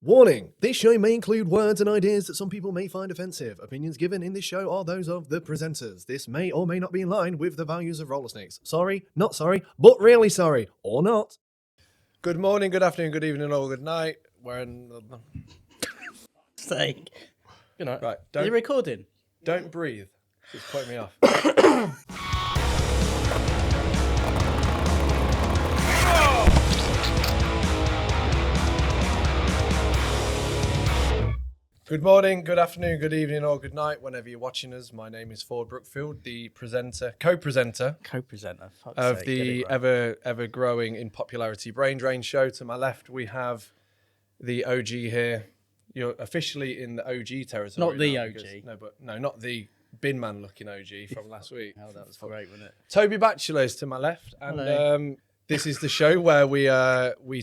Warning! This show may include words and ideas that some people may find offensive. Opinions given in this show are those of the presenters. This may or may not be in line with the values of roller snakes. Sorry, not sorry, but really sorry, or not. Good morning, good afternoon, good evening, or good night. We're in the... Sake. You know, Right, are you recording? Don't breathe. It's putting me off. Good morning, good afternoon, good evening, or good night, whenever you're watching us. My name is Forde Brookfield, the co-presenter of the ever-growing in popularity Brain Drain show. To my left, we have the OG here. You're officially in the OG territory. Not the OG. Not the bin man looking OG from last week. Oh, that was great, wasn't it? Toby Batchelor is to my left, and this is the show where we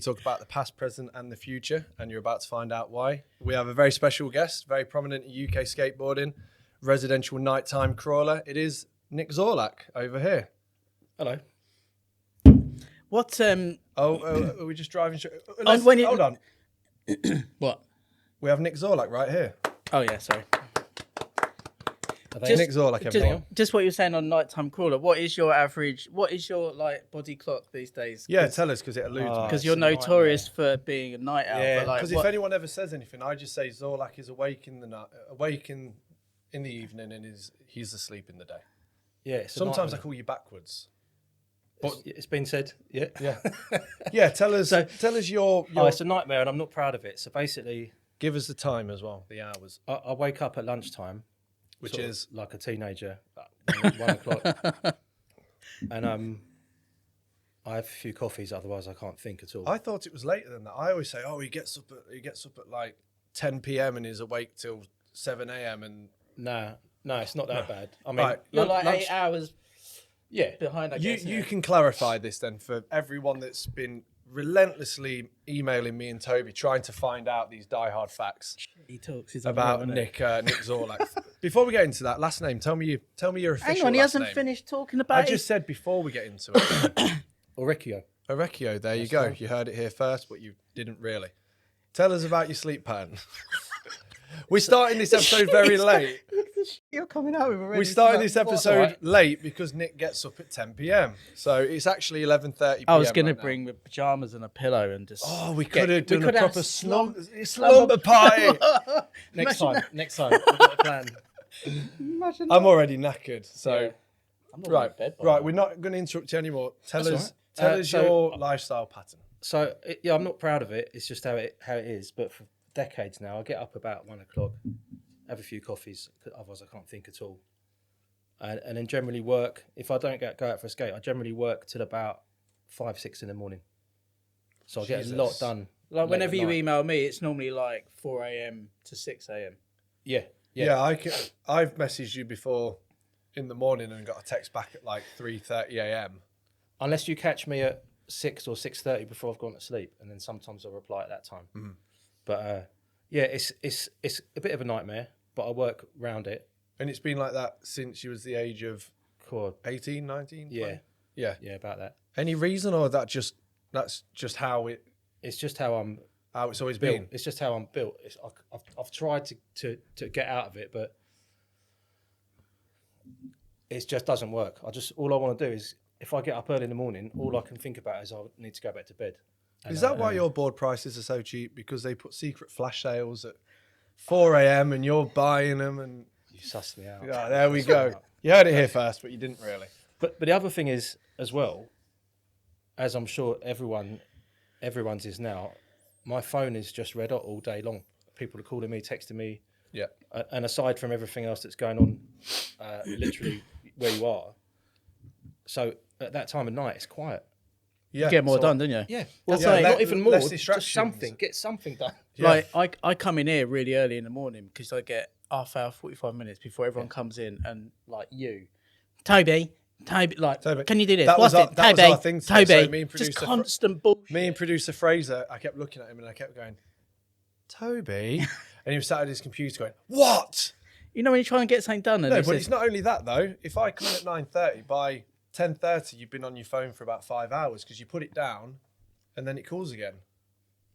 talk about the past, present, and the future, and you're about to find out why. We have a very special guest, very prominent in UK skateboarding, residential nighttime crawler. It is Nick Zorlac over here. Hello. What? Are we just driving? Hold on. What? We have Nick Zorlac right here. Oh yeah, sorry. Nick Zorlac, everyone. Just what you were saying on nighttime crawler. What is your average? What is your body clock these days? Yeah, tell us, because it alludes. Because you're notorious for being a night owl. Yeah, because if anyone ever says anything, I just say Zorlac is awake in the night, awake in the evening, and he's asleep in the day. Yeah. Sometimes I call you backwards. But it's been said. Yeah. Yeah. Tell us your. It's a nightmare, and I'm not proud of it. So basically, give us the time as well, the hours. I wake up at lunchtime, which is like a teenager, 1 o'clock, and I have a few coffees. Otherwise, I can't think at all. I thought it was later than that. I always say, he gets up at like 10 p.m. and is awake till 7 a.m. and no, it's not that bad. I mean, you're like 8 hours. Yeah, behind. I guess you can clarify this then for everyone that's been relentlessly emailing me and Toby trying to find out these diehard facts about Nick Zorlac. Before we get into that, last name. Tell me your official. Hang on, he hasn't name. Finished talking about. I just said before we get into it. Irregular. There you go. You heard it here first, but you didn't really. Tell us about your sleep pattern. We're starting this episode very late. You're coming out with already. We started this episode late because Nick gets up at 10 p.m. So it's actually 11:30 p.m. I was going to bring the pajamas and a pillow and just. Oh, we could have done a proper slumber party. Next time. We've got a plan. I'm already knackered. So, yeah. I'm not right. We're not going to interrupt you anymore. Tell us your lifestyle pattern. So, I'm not proud of it. It's just how it is. But for decades now, I get up about 1 o'clock, have a few coffees, otherwise I can't think at all. And then generally work. If I don't go out for a skate, I generally work till about 5, 6 in the morning. So I get a lot done. Like whenever you email me, it's normally like 4 a.m. to 6 a.m. Yeah. I've messaged you before in the morning and got a text back at like 3:30 a.m. Unless you catch me at 6 or 6:30 before I've gone to sleep, and then sometimes I'll reply at that time. Mm-hmm. But it's a bit of a nightmare, but I work around it. And it's been like that since you was the age of 18, 19? Yeah. 20? Yeah, about that. Any reason, or that's just how it? It's just how it's always built. been. It's just how I'm built. I've tried to get out of it, but it just doesn't work. All I want to do is, if I get up early in the morning, all I can think about is I need to go back to bed. Is that why your board prices are so cheap? Because they put secret flash sales at 4 a.m. and you're buying them, and you sussed me out. Yeah, there we go. You heard it here first, but you didn't really. But the other thing is, as well, as I'm sure everyone's is now, my phone is just red hot all day long. People are calling me, texting me. Yeah. And aside from everything else that's going on, literally where you are, so at that time of night, it's quiet. Yeah, you get more done, don't you? Yeah. Well, not even more, just something. Get something done. Yeah. Like, I come in here really early in the morning because I get half hour, 45 minutes before everyone comes in, and like Toby, like, Toby, can you do this? That was our thing today. Toby, So me and just constant bullshit. Me and producer Fraser, I kept looking at him and I kept going, Toby? And he was sat at his computer going, what? You know when you try and get something done? And no, but it's not only that though. If I come in at 9:30, by 10:30, you've been on your phone for about 5 hours because you put it down and then it calls again.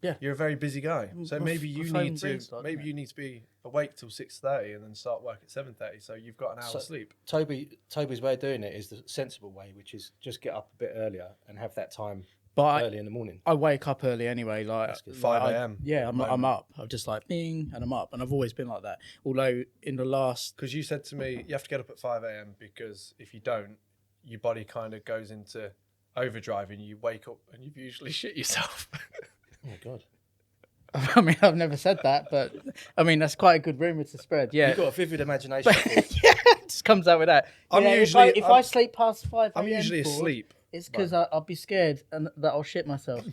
Yeah. You're a very busy guy. So maybe you need to be awake till 6:30 and then start work at 7:30. So you've got an hour sleep. Toby's way of doing it is the sensible way, which is just get up a bit earlier and have that time early in the morning. I wake up early anyway, like 5 a.m. I'm up. I'm just like bing, and I'm up, and I've always been like that. Although in the last, because you said to me you have to get up at 5 a.m. because if you don't, your body kind of goes into overdrive and you wake up and you've usually shit yourself. Oh my God. I mean, I've never said that, but I mean, that's quite a good rumour to spread. Yeah. You've got a vivid imagination. Yeah, it just comes out with that. If I sleep past 5 a.m. I'm usually asleep. It's because I'll be scared and that I'll shit myself.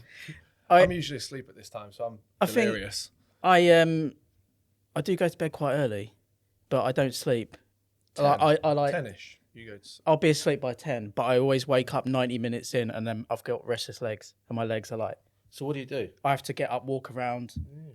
I'm usually asleep at this time, so I'm delirious. I do go to bed quite early, but I don't sleep. 10. I like 10ish. You go. I'll be asleep by 10, but I always wake up 90 minutes in, and then I've got restless legs, and my legs are like. So what do you do? I have to get up, walk around,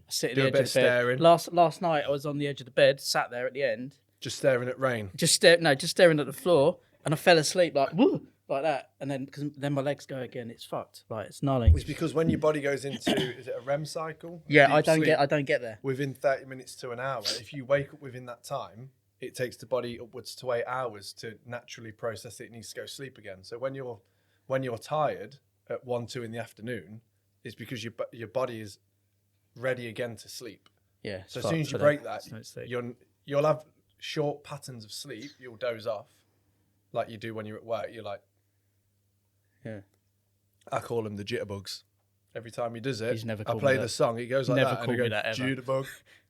sit at do the a edge bit of the bed. staring. Last night I was on the edge of the bed, sat there at the end, Just staring at rain. just staring at the floor, and I fell asleep like woo, like that, and then my legs go again. It's fucked. Like it's gnarly. It's because when your body goes into is it a REM cycle? Yeah, Deep I don't sleep, get there. within 30 minutes to an hour. If you wake up within that time, it takes the body upwards to 8 hours to naturally process it. It needs to go sleep again. So when you're tired at 1-2 in the afternoon, it's because your body is ready again to sleep. Yeah. So as soon as you break that, you'll have short patterns of sleep. You'll doze off, like you do when you're at work. You're like, yeah. I call him the jitterbugs. Every time he does it, He's never I called play me the that. song. He goes like Never that, and called I me go, that ever. jitterbug.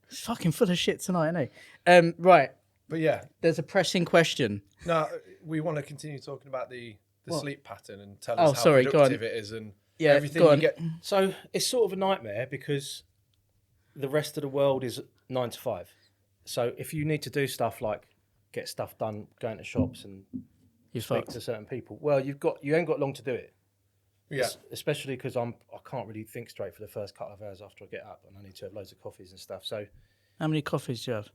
It's fucking full of shit tonight, isn't it? Right. But yeah, There's a pressing question. no, we want to continue talking about the sleep pattern and tell Oh, us how sorry, go on. productive it is and Yeah, everything go you on. get. So it's sort of a nightmare because the rest of the world is 9 to 5. So if you need to do stuff like get stuff done, going to shops and You're speak fucked. to certain people, well, you ain't got long to do it. Yeah, Especially because I can't really think straight for the first couple of hours after I get up, and I need to have loads of coffees and stuff. So, How many coffees do you have?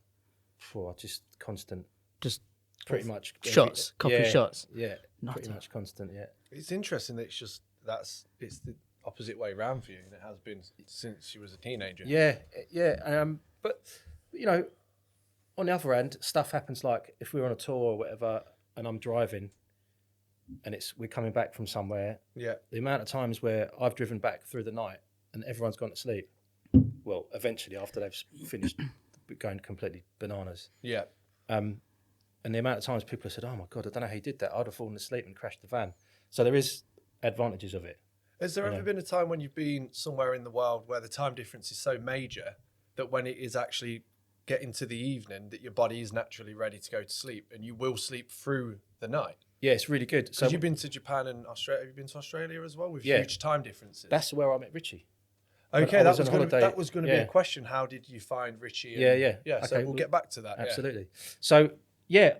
just constant, just pretty much shots, coffee shots. Yeah, Nutter. pretty much constant. Yeah. it's interesting that it's the opposite way around for you, and it has been since you was a teenager. Yeah. But you know, on the other hand, stuff happens like if we're on a tour or whatever, and I'm driving, and we're coming back from somewhere. Yeah, The amount of times where I've driven back through the night and everyone's gone to sleep. Well, eventually after they've finished going completely bananas. yeah. And the amount of times people have said, "Oh my God, I don't know how you did that. I'd have fallen asleep and crashed the van." So there is advantages of it. Has there ever been a time when you've been somewhere in the world where the time difference is so major that when it is actually getting to the evening, that your body is naturally ready to go to sleep and you will sleep through the night? Yeah, it's really good. So Because you've been to Japan and Australia. Have you been to Australia as well with huge time differences? that's where I met Richie. Okay, I that was on was going holiday. to be a question. How did you find Richie? Yeah. So Okay, we'll get back to that. Absolutely. So yeah,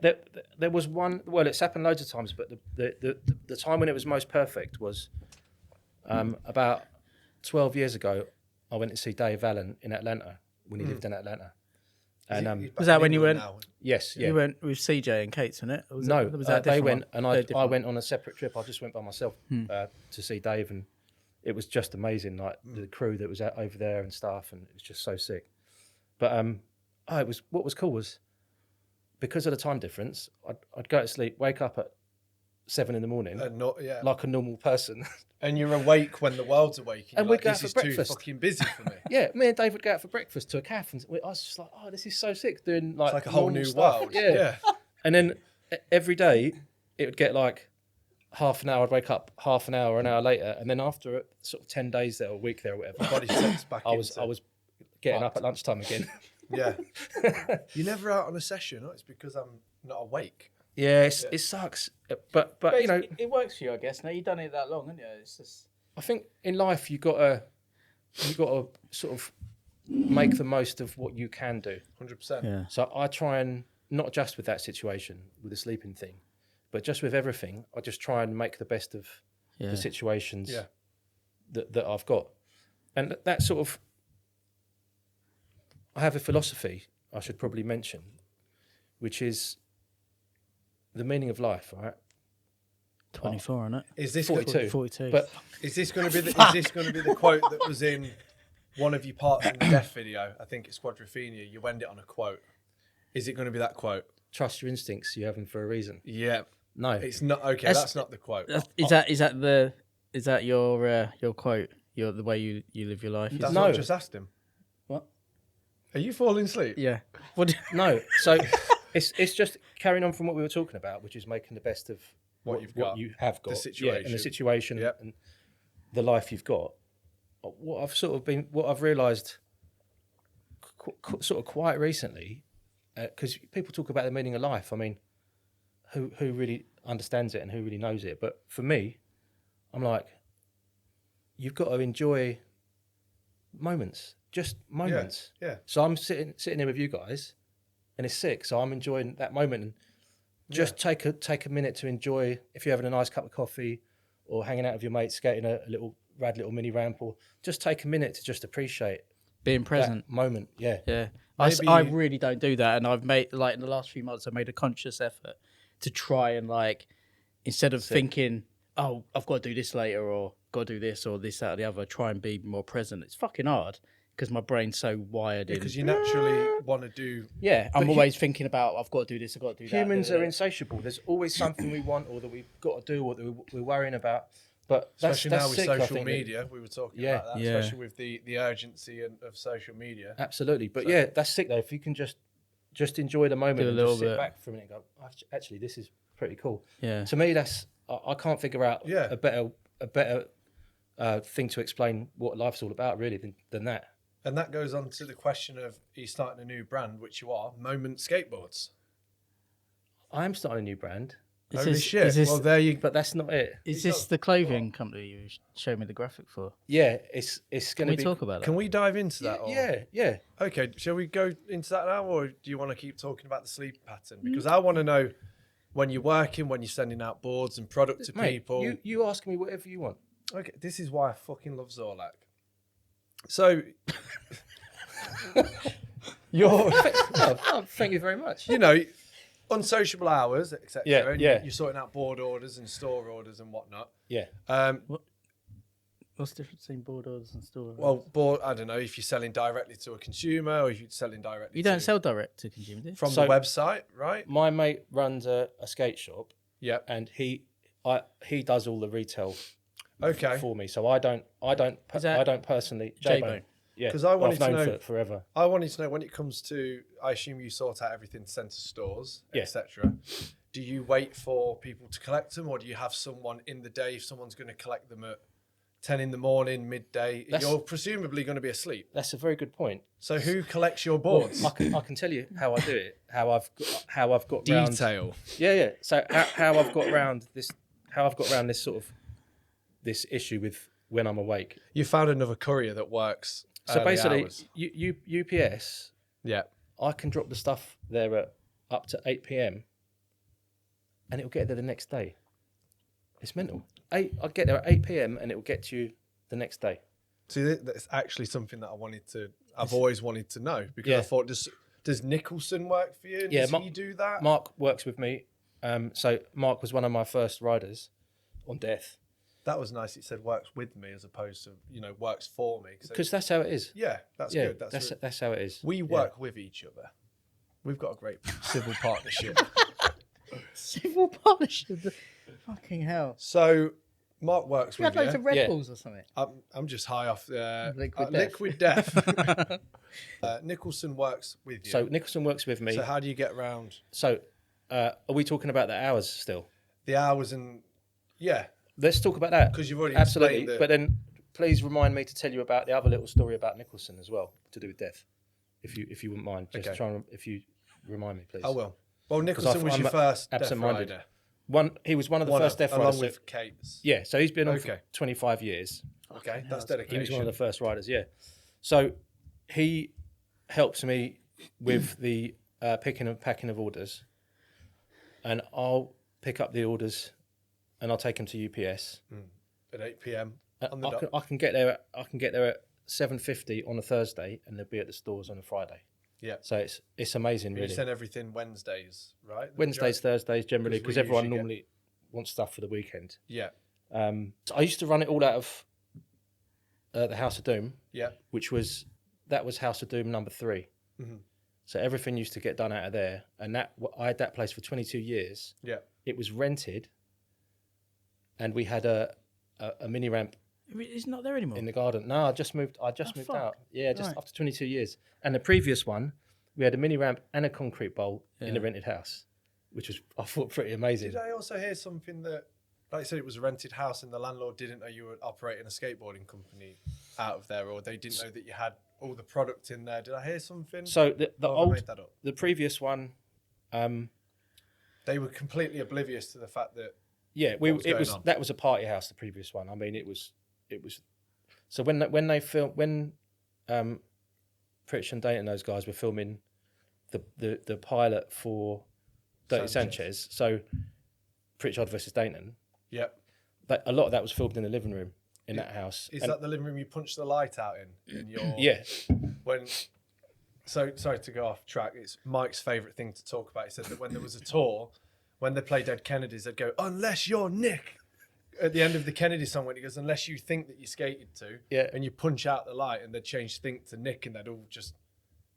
there was one. Well, it's happened loads of times, but the time when it was most perfect was about 12 years ago. I went to see Dave Allen in Atlanta when he lived in Atlanta. And He's back Was that in when you England went- now. yes, yeah. You went with CJ and Kate's, wasn't it? Or was No, that, was that a they different went, one? and They're I different. went on a separate trip. I just went by myself to see Dave, and it was just amazing. Like the crew that was out over there and stuff, and it was just so sick. But it was what was cool was because of the time difference. I'd go to sleep, wake up at 7 a.m, like a normal person. And you're awake when the world's awake. And you're we'd like, go this out is for too breakfast. fucking busy for me. Yeah, me and Dave would go out for breakfast to a cafe, and I was just like, oh, this is so sick, doing like, It's like a whole normal new stuff. world. Yeah. And then every day it would get like half an hour. I'd wake up half an hour later, and then after sort of 10 days there, or a week there, or whatever, Body sets back. I was getting up at lunchtime again. Yeah. You're never out on a session. Oh, it's because I'm not awake. Yeah, it sucks, but you know, it works for you, I guess. Now you've done it that long, haven't you? It's just I think in life you got to sort of make the most of what you can do. 100%. yeah. So I try and not just with that situation with the sleeping thing, but just with everything, I just try and make the best of the situations that I've got. And that sort of, I have a philosophy I should probably mention, which is the meaning of life, right? 24, isn't it? Is this 42. 42. But Is this going to be the quote that was in one of your parts in the Death video, I think it's Quadrophenia, you end it on a quote. Is it going to be that quote? Trust your instincts. You have them for a reason. Yeah. No, it's not. Okay, that's not the quote. Is that your quote? The way you live your life? That's what I just asked him. What? Are you falling asleep? Yeah. No. So it's just carrying on from what we were talking about, which is making the best of what you have got, the situation, and the situation, and the life you've got. What I've realised, sort of quite recently, because people talk about the meaning of life. I mean, who really understands it and who really knows it? But for me, I'm like, you've got to enjoy moments, just moments. Yeah. So I'm sitting here with you guys, and it's sick. So I'm enjoying that moment, and just take a minute to enjoy. If you're having a nice cup of coffee, or hanging out with your mates, skating a little mini ramp, or just take a minute to just appreciate being present moment. Yeah. I really don't do that, and I've made, like, in the last few months, I made a conscious effort to try and, like, instead of thinking, oh, I've got to do this later, or got to do this, or this, that, or the other, try and be more present. It's fucking hard because my brain's so wired in. Because you naturally want to do. Yeah, I'm always thinking about, I've got to do this, I've got to do that. Humans are insatiable. There's always something we want, or that we've got to do, or that we're worrying about. But especially now with sick, social media, we were talking about that, especially with the urgency of social media. Absolutely. But that's sick though. If you can just enjoy the moment and just sit back for a minute and go, actually, this is pretty cool. Yeah. To me, I can't figure out a better thing to explain what life's all about, really, than that. And that goes on to the question of, are you starting a new brand, which you are, Moment Skateboards? I am starting a new brand. Holy shit. Well, there you. But that's not it. Is this the clothing company you showed me the graphic for? Yeah, it's going to be. Can we talk about that? Can we dive into that? Yeah. Okay, shall we go into that now, or do you want to keep talking about the sleep pattern? Because I want to know when you're working, when you're sending out boards and product to people. You ask me whatever you want. Okay, this is why I fucking love Zorlac. So, thank you very much. You know, unsociable hours, etc. Yeah, and you're sorting out board orders and store orders and whatnot. Yeah. What's the difference between board orders and store orders? Well, I don't know if you're selling directly to a consumer or if you're selling directly. You don't sell direct to consumer, do you? From the website, right? My mate runs a skate shop. Yeah. And he does all the retail. Okay. For me, so I don't personally. J-Bone. Yeah, because I wanted to know for forever. I wanted to know when it comes to. I assume you sort out everything centre stores, etc. Do you wait for people to collect them, or do you have someone in the day? If someone's going to collect them at 10 in the morning, midday, you're presumably going to be asleep. That's a very good point. So who collects your boards? Well, I can tell you how I do it. How I've got detail. Round, yeah. So how I've got around this. How I've got around this sort of. This issue with when I'm awake. You found another courier that works. So basically, UPS. Yeah. I can drop the stuff there at up to 8 p.m. and it'll get there the next day. It's mental. I get there at 8 p.m. and it will get to you the next day. See, that's actually something that I've always wanted to know, because I thought, does Nicholson work for you? Does he do that? Mark works with me. So Mark was one of my first riders on Death. That was nice. It said works with me as opposed to, works for me. Because that's how it is. Yeah, that's good. That's how it is. We work with each other. We've got a great civil partnership. Civil partnership? Fucking hell. So Mark works with you. You had loads of Red Bulls or something? I'm just high off Liquid Death. Nicholson works with you. So Nicholson works with me. So how do you get around? So are we talking about the hours still? The hours and... Yeah. Let's talk about that. Because you've already absolutely. But then, please remind me to tell you about the other little story about Nicholson as well, to do with Death, if you wouldn't mind. Just try and if you remind me, please. I will. Well, Nicholson was your first absent-minded Death rider. He was one of the first Death riders, along with Kate's. Yeah, so he's been on for 25 years. Okay, that's dedication. He was one of the first riders. Yeah, so he helps me with the picking and packing of orders, and I'll pick up the orders. And I'll take them to UPS at 8 p.m. on the dot. I can get there. I can get there at 7:50 on a Thursday, and they'll be at the stores on a Friday. Yeah. So it's amazing. Really. You send everything Wednesdays, right? Wednesdays, Thursdays, generally, because everyone normally wants stuff for the weekend. Yeah. So I used to run it all out of the House of Doom. Yeah. That was House of Doom number 3. Mm-hmm. So everything used to get done out of there, and I had that place for 22 years. Yeah. It was rented, and we had a mini ramp. It's not there anymore. In the garden. No, I just moved out. Yeah, just right. after 22 years. And the previous one, we had a mini ramp and a concrete bowl in the rented house, which was, I thought, pretty amazing. Did I also hear something that, like you said, it was a rented house and the landlord didn't know you were operating a skateboarding company out of there, or they didn't know that you had all the product in there? Did I hear something? So the I made that up? the previous one, they were completely oblivious to the fact that. Yeah, that was a party house. The previous one. I mean, it was. So when Pritch and Dayton and those guys were filming the pilot for Dirty Sanchez, so Pritchard versus Dayton. Yep. A lot of that was filmed in the living room in that house. Is that the living room you punched the light out in your? Yeah. So sorry to go off track. It's Mike's favourite thing to talk about. He said that when there was a tour, when they played Dead Kennedys, they'd go, "Unless you're Nick." At the end of the Kennedy song, when he goes, "Unless you think that you skated to," and you punch out the light, and they'd change "think" to Nick, and they'd all just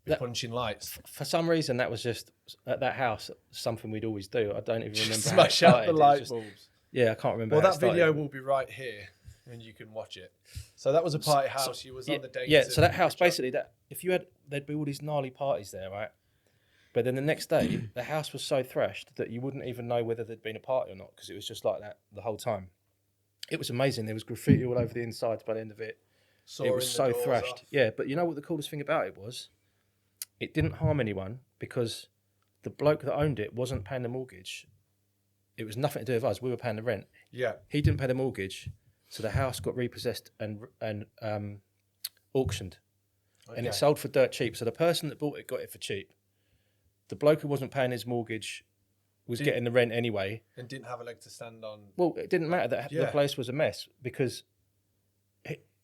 be punching lights. For some reason, that was just at that house something we'd always do. I don't even remember. Smash out the light bulbs. Yeah, I can't remember. Well, that video will be right here, and you can watch it. So that was a party house. You was on the day. Yeah, so that house basically there'd be all these gnarly parties there, right? But then the next day, the house was so thrashed that you wouldn't even know whether there'd been a party or not, because it was just like that the whole time. It was amazing. There was graffiti all over the insides by the end of it. It was so thrashed. Off. Yeah, but you know what the coolest thing about it was? It didn't harm anyone because the bloke that owned it wasn't paying the mortgage. It was nothing to do with us. We were paying the rent. Yeah. He didn't pay the mortgage, so the house got repossessed and auctioned. Okay. And it sold for dirt cheap. So the person that bought it got it for cheap. The bloke who wasn't paying his mortgage was getting the rent anyway. And didn't have a leg to stand on. Well, it didn't matter that the place was a mess because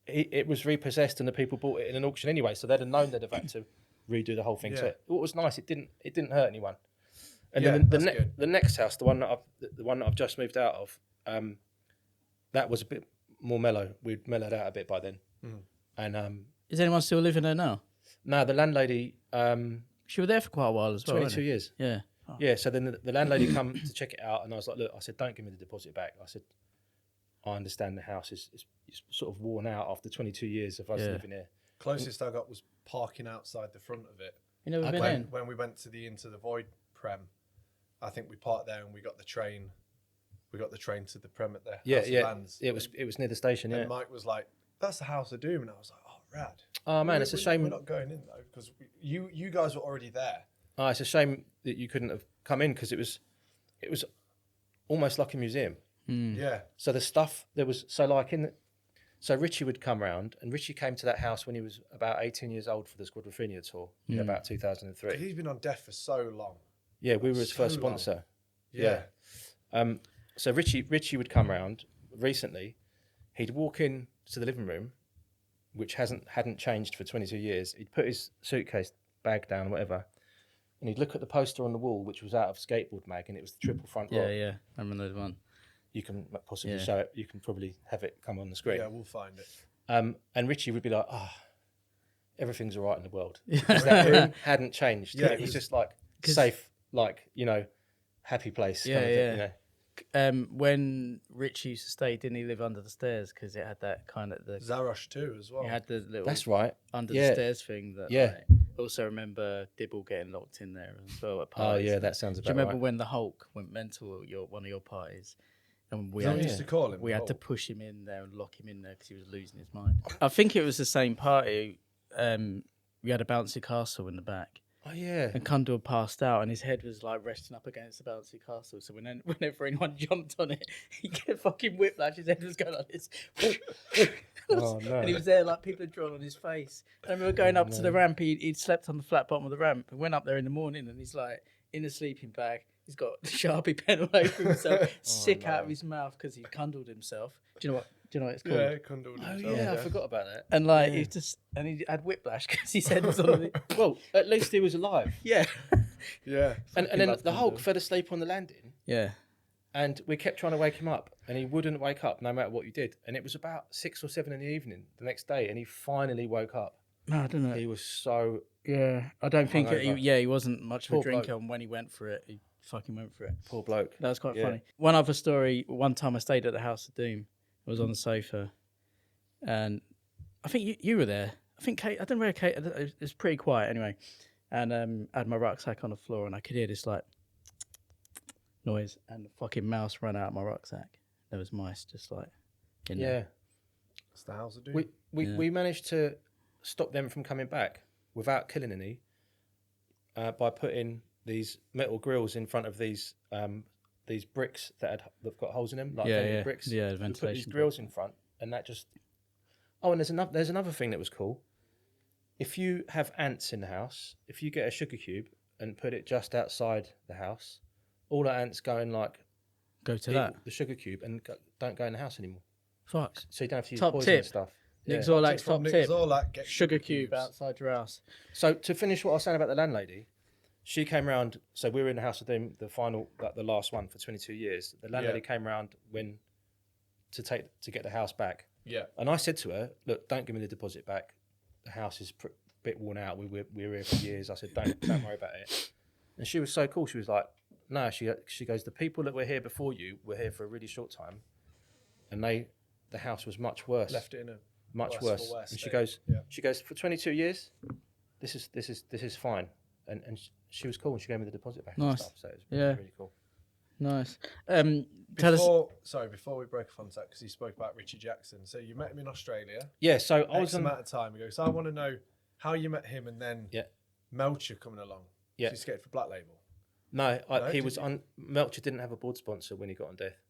it was repossessed and the people bought it in an auction anyway. So they'd have known they'd have had to redo the whole thing. So it was nice. It didn't hurt anyone. And then the next house, the one that I've just moved out of, that was a bit more mellow. We'd mellowed out a bit by then. And is anyone still living there now? No, the landlady. She was there for quite a while as well. 22 years. Yeah. Oh. Yeah. So then the landlady come to check it out, and I was like, "Look," I said, "Don't give me the deposit back." I said, "I understand the house is sort of worn out after 22 years of us living here." Closest I got was parking outside the front of it. You never been in? When we went to the Into the Void Prem, I think we parked there and we got the train. We got the train to the Prem at the House of Lands. It was near the station. And Mike was like, "That's the House of Doom," and I was like, "Oh, rad." Oh man, it's a shame we're not going in though because you guys were already there. Oh, it's a shame that you couldn't have come in because it was almost like a museum. Yeah. So the stuff there was so Richie would come round, and Richie came to that house when he was about 18 years old for the Squadrophenia tour in about 2003. He's been on Death for so long. Yeah, we were his first sponsor. Yeah. So Richie would come round recently. He'd walk in to the living room, which hadn't changed for 22 years. He'd put his suitcase bag down, or whatever, and he'd look at the poster on the wall, which was out of Skateboard Mag, and it was the triple front rock. Yeah, I remember the one. You can possibly show it. You can probably have it come on the screen. Yeah, we'll find it. And Richie would be like, everything's all right in the world. Because that room hadn't changed. Yeah, it was just like safe, like, happy place. Yeah, kind of thing, when Richie used to stay, didn't he live under the stairs? Because it had that kind of... Zarosh too, as well. It had the little... That's right. Under the stairs thing. That, like, also remember Dibble getting locked in there as well at parties. Oh, yeah, that sounds about right. Do you remember when the Hulk went mental at one of your parties? And we used to call him. We had to push him in there and lock him in there because he was losing his mind. I think it was the same party. We had a bouncy castle in the back. Oh yeah. And Kundal passed out, and his head was like resting up against the bouncy castle. So whenever anyone jumped on it, he'd get fucking whiplash. His head was going like this. Oh no. And he was there like people had drawn on his face. And I remember going up to the ramp. He'd slept on the flat bottom of the ramp and went up there in the morning, and he's like in a sleeping bag. He's got a Sharpie pen all over himself, sick out of his mouth because he Kundled himself. Do you know what it's called? Yeah, Kundled himself. Oh yeah, I forgot about that. And like he had whiplash because his head was on the... Well, at least he was alive. Yeah. Yeah. And then the Hulk fell asleep on the landing. Yeah. And we kept trying to wake him up, and he wouldn't wake up no matter what you did. And it was about 6 or 7 in the evening the next day, and he finally woke up. No, I don't know. He was so... Yeah, I don't think... he wasn't much of a Poor drinker, bloke. and when he went for it, he fucking went for it. Poor bloke. That was quite funny. One other story, one time I stayed at the House of Doom. I was on the sofa, and I think you were there. I think Kate... I don't know where Kate... It was pretty quiet anyway. And I had my rucksack on the floor, and I could hear this, like... noise, and the fucking mouse ran out of my rucksack. There was mice just like in there. That's the House of Doom. We managed to stop them from coming back without killing any by putting these metal grills in front of these bricks that've got holes in them, like bricks. Yeah, we ventilation. put these grills in front, and that just... Oh, and there's another thing that was cool. If you have ants in the house, if you get a sugar cube and put it just outside the house, all the ants go and go to the sugar cube and don't go in the house anymore. Fuck. So you don't have to use Top poison tip. and stuff. Nick Zorlac's top Nick tip. Zorlac, get Sugar cube outside your house. So to finish what I was saying about the landlady, she came round. So we were in the House of Doom, the last one for 22 years. The landlady came round to get the house back. Yeah. And I said to her, "Look, don't give me the deposit back. The house is a bit worn out. We were here for years." I said, "Don't worry about it." And she was so cool. She was like, "No," she goes, "The people that were here before you were here for a really short time, and the house was much worse. Left it in a much worse." And she goes, "For 22 years, this is fine." And she was cool, and she gave me the deposit back and stuff. So it was really cool. Nice. Before we break off on that, because you spoke about Richie Jackson. So you met him in Australia. Yeah. So I was amount of time ago. So I want to know how you met him, and then Melcher coming along. Yeah. So you skated for Black Label. No, he was on. Melcher didn't have a board sponsor when he got on Death.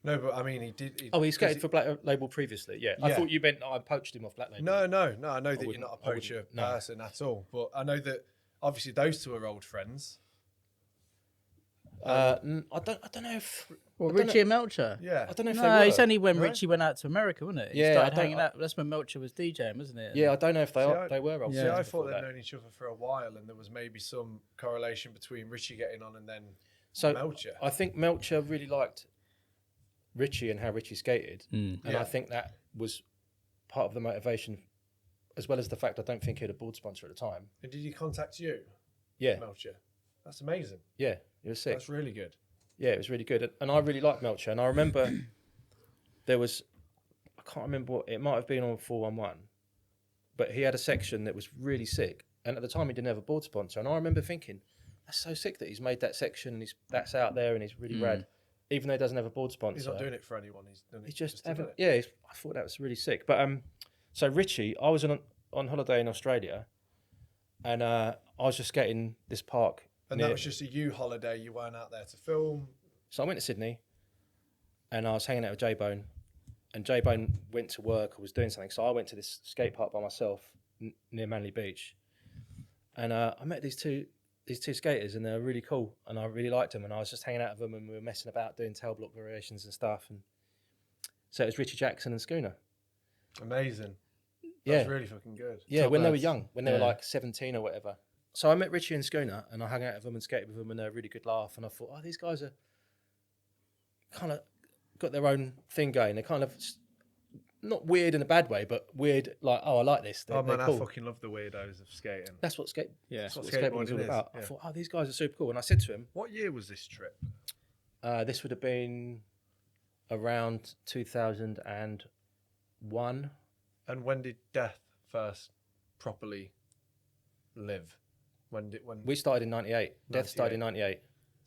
No, but I mean, he did. He skated for Black Label previously. Yeah. I thought you meant I poached him off Black Label. No. I know that you're not a poacher person at all, but I know that obviously those two are old friends. I don't know if. Well, Richie and Melcher. Yeah. I don't know if No, they were. it's only when Richie went out to America, wasn't it? He Yeah, started hanging out. That's when Melcher was DJing, wasn't it? Yeah, I don't know if they were. I thought they'd known each other for a while, and there was maybe some correlation between Richie getting on and then Melcher. I think Melcher really liked Richie and how Richie skated, and I think that was part of the motivation, as well as the fact I don't think he had a board sponsor at the time. And did he contact you? Yeah, Melcher. That's amazing. Yeah, it was sick. That's really good. Yeah, it was really good, and I really liked Melcher. And I remember there was, I can't remember what it might have been on 411, but he had a section that was really sick. And at the time, he didn't have a board sponsor. And I remember thinking, that's so sick that he's made that section. And that's out there, and he's really rad, even though he doesn't have a board sponsor. He's not doing it for anyone. He's done it. He's just having, I thought that was really sick. But so Richie, I was on holiday in Australia, and I was just skating this park. And that was just a you holiday. You weren't out there to film. So I went to Sydney, and I was hanging out with J-Bone, and J-Bone went to work or was doing something. So I went to this skate park by myself near Manly Beach, and I met these two skaters, and they were really cool, and I really liked them. And I was just hanging out with them, and we were messing about doing tail block variations and stuff. And so it was Richie Jackson and Schooner. Amazing. That's really fucking good. Yeah, Top when they lads. were young, when they were like 17 or whatever. So I met Richie and Schooner, and I hung out with them and skated with them, and they were a really good laugh. And I thought, these guys are kind of got their own thing going. They're kind of not weird in a bad way, but weird like, I like this. They're Man, cool. I fucking love the weirdos of skating. That's what That's what skateboarding is all is, about. yeah. I thought, these guys are super cool. And I said to him, What year was this trip? this would have been around 2001. And when did Death first properly live? When We started in 98. Death started in 98.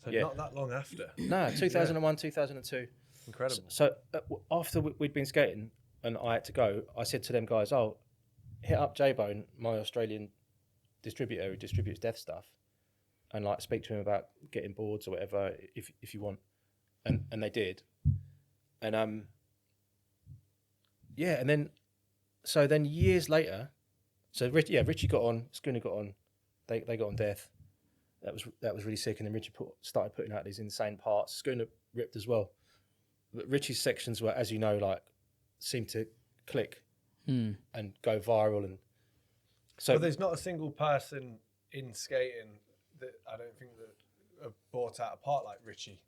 So not that long after. No, 2001, 2002. Incredible. So after we'd been skating and I had to go, I said to them guys, hit up J-Bone, my Australian distributor who distributes Death stuff, and like speak to him about getting boards or whatever if you want. And they did. And and then years later, Richie got on, Schooner got on, they got on Death. That was really sick. And then Richie started putting out these insane parts. Schooner ripped as well. But Richie's sections were, as you know, like seemed to click and go viral. And so there's not a single person in skating that I don't think that have brought out a part like Richie.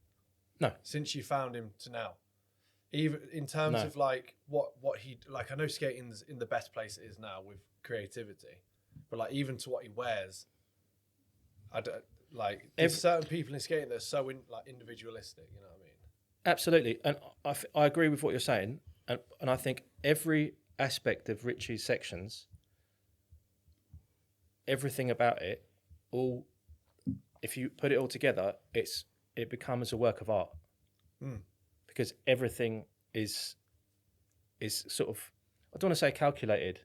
No. Since you found him to now, even in terms of like what he like. I know skating's in the best place it is now with creativity, but like even to what he wears, I don't like. There's certain people in skating that are so individualistic. You know what I mean? Absolutely, and I agree with what you're saying, and I think every aspect of Richie's sections, everything about it, if you put it all together, it becomes a work of art, because everything is sort of, I don't want to say calculated,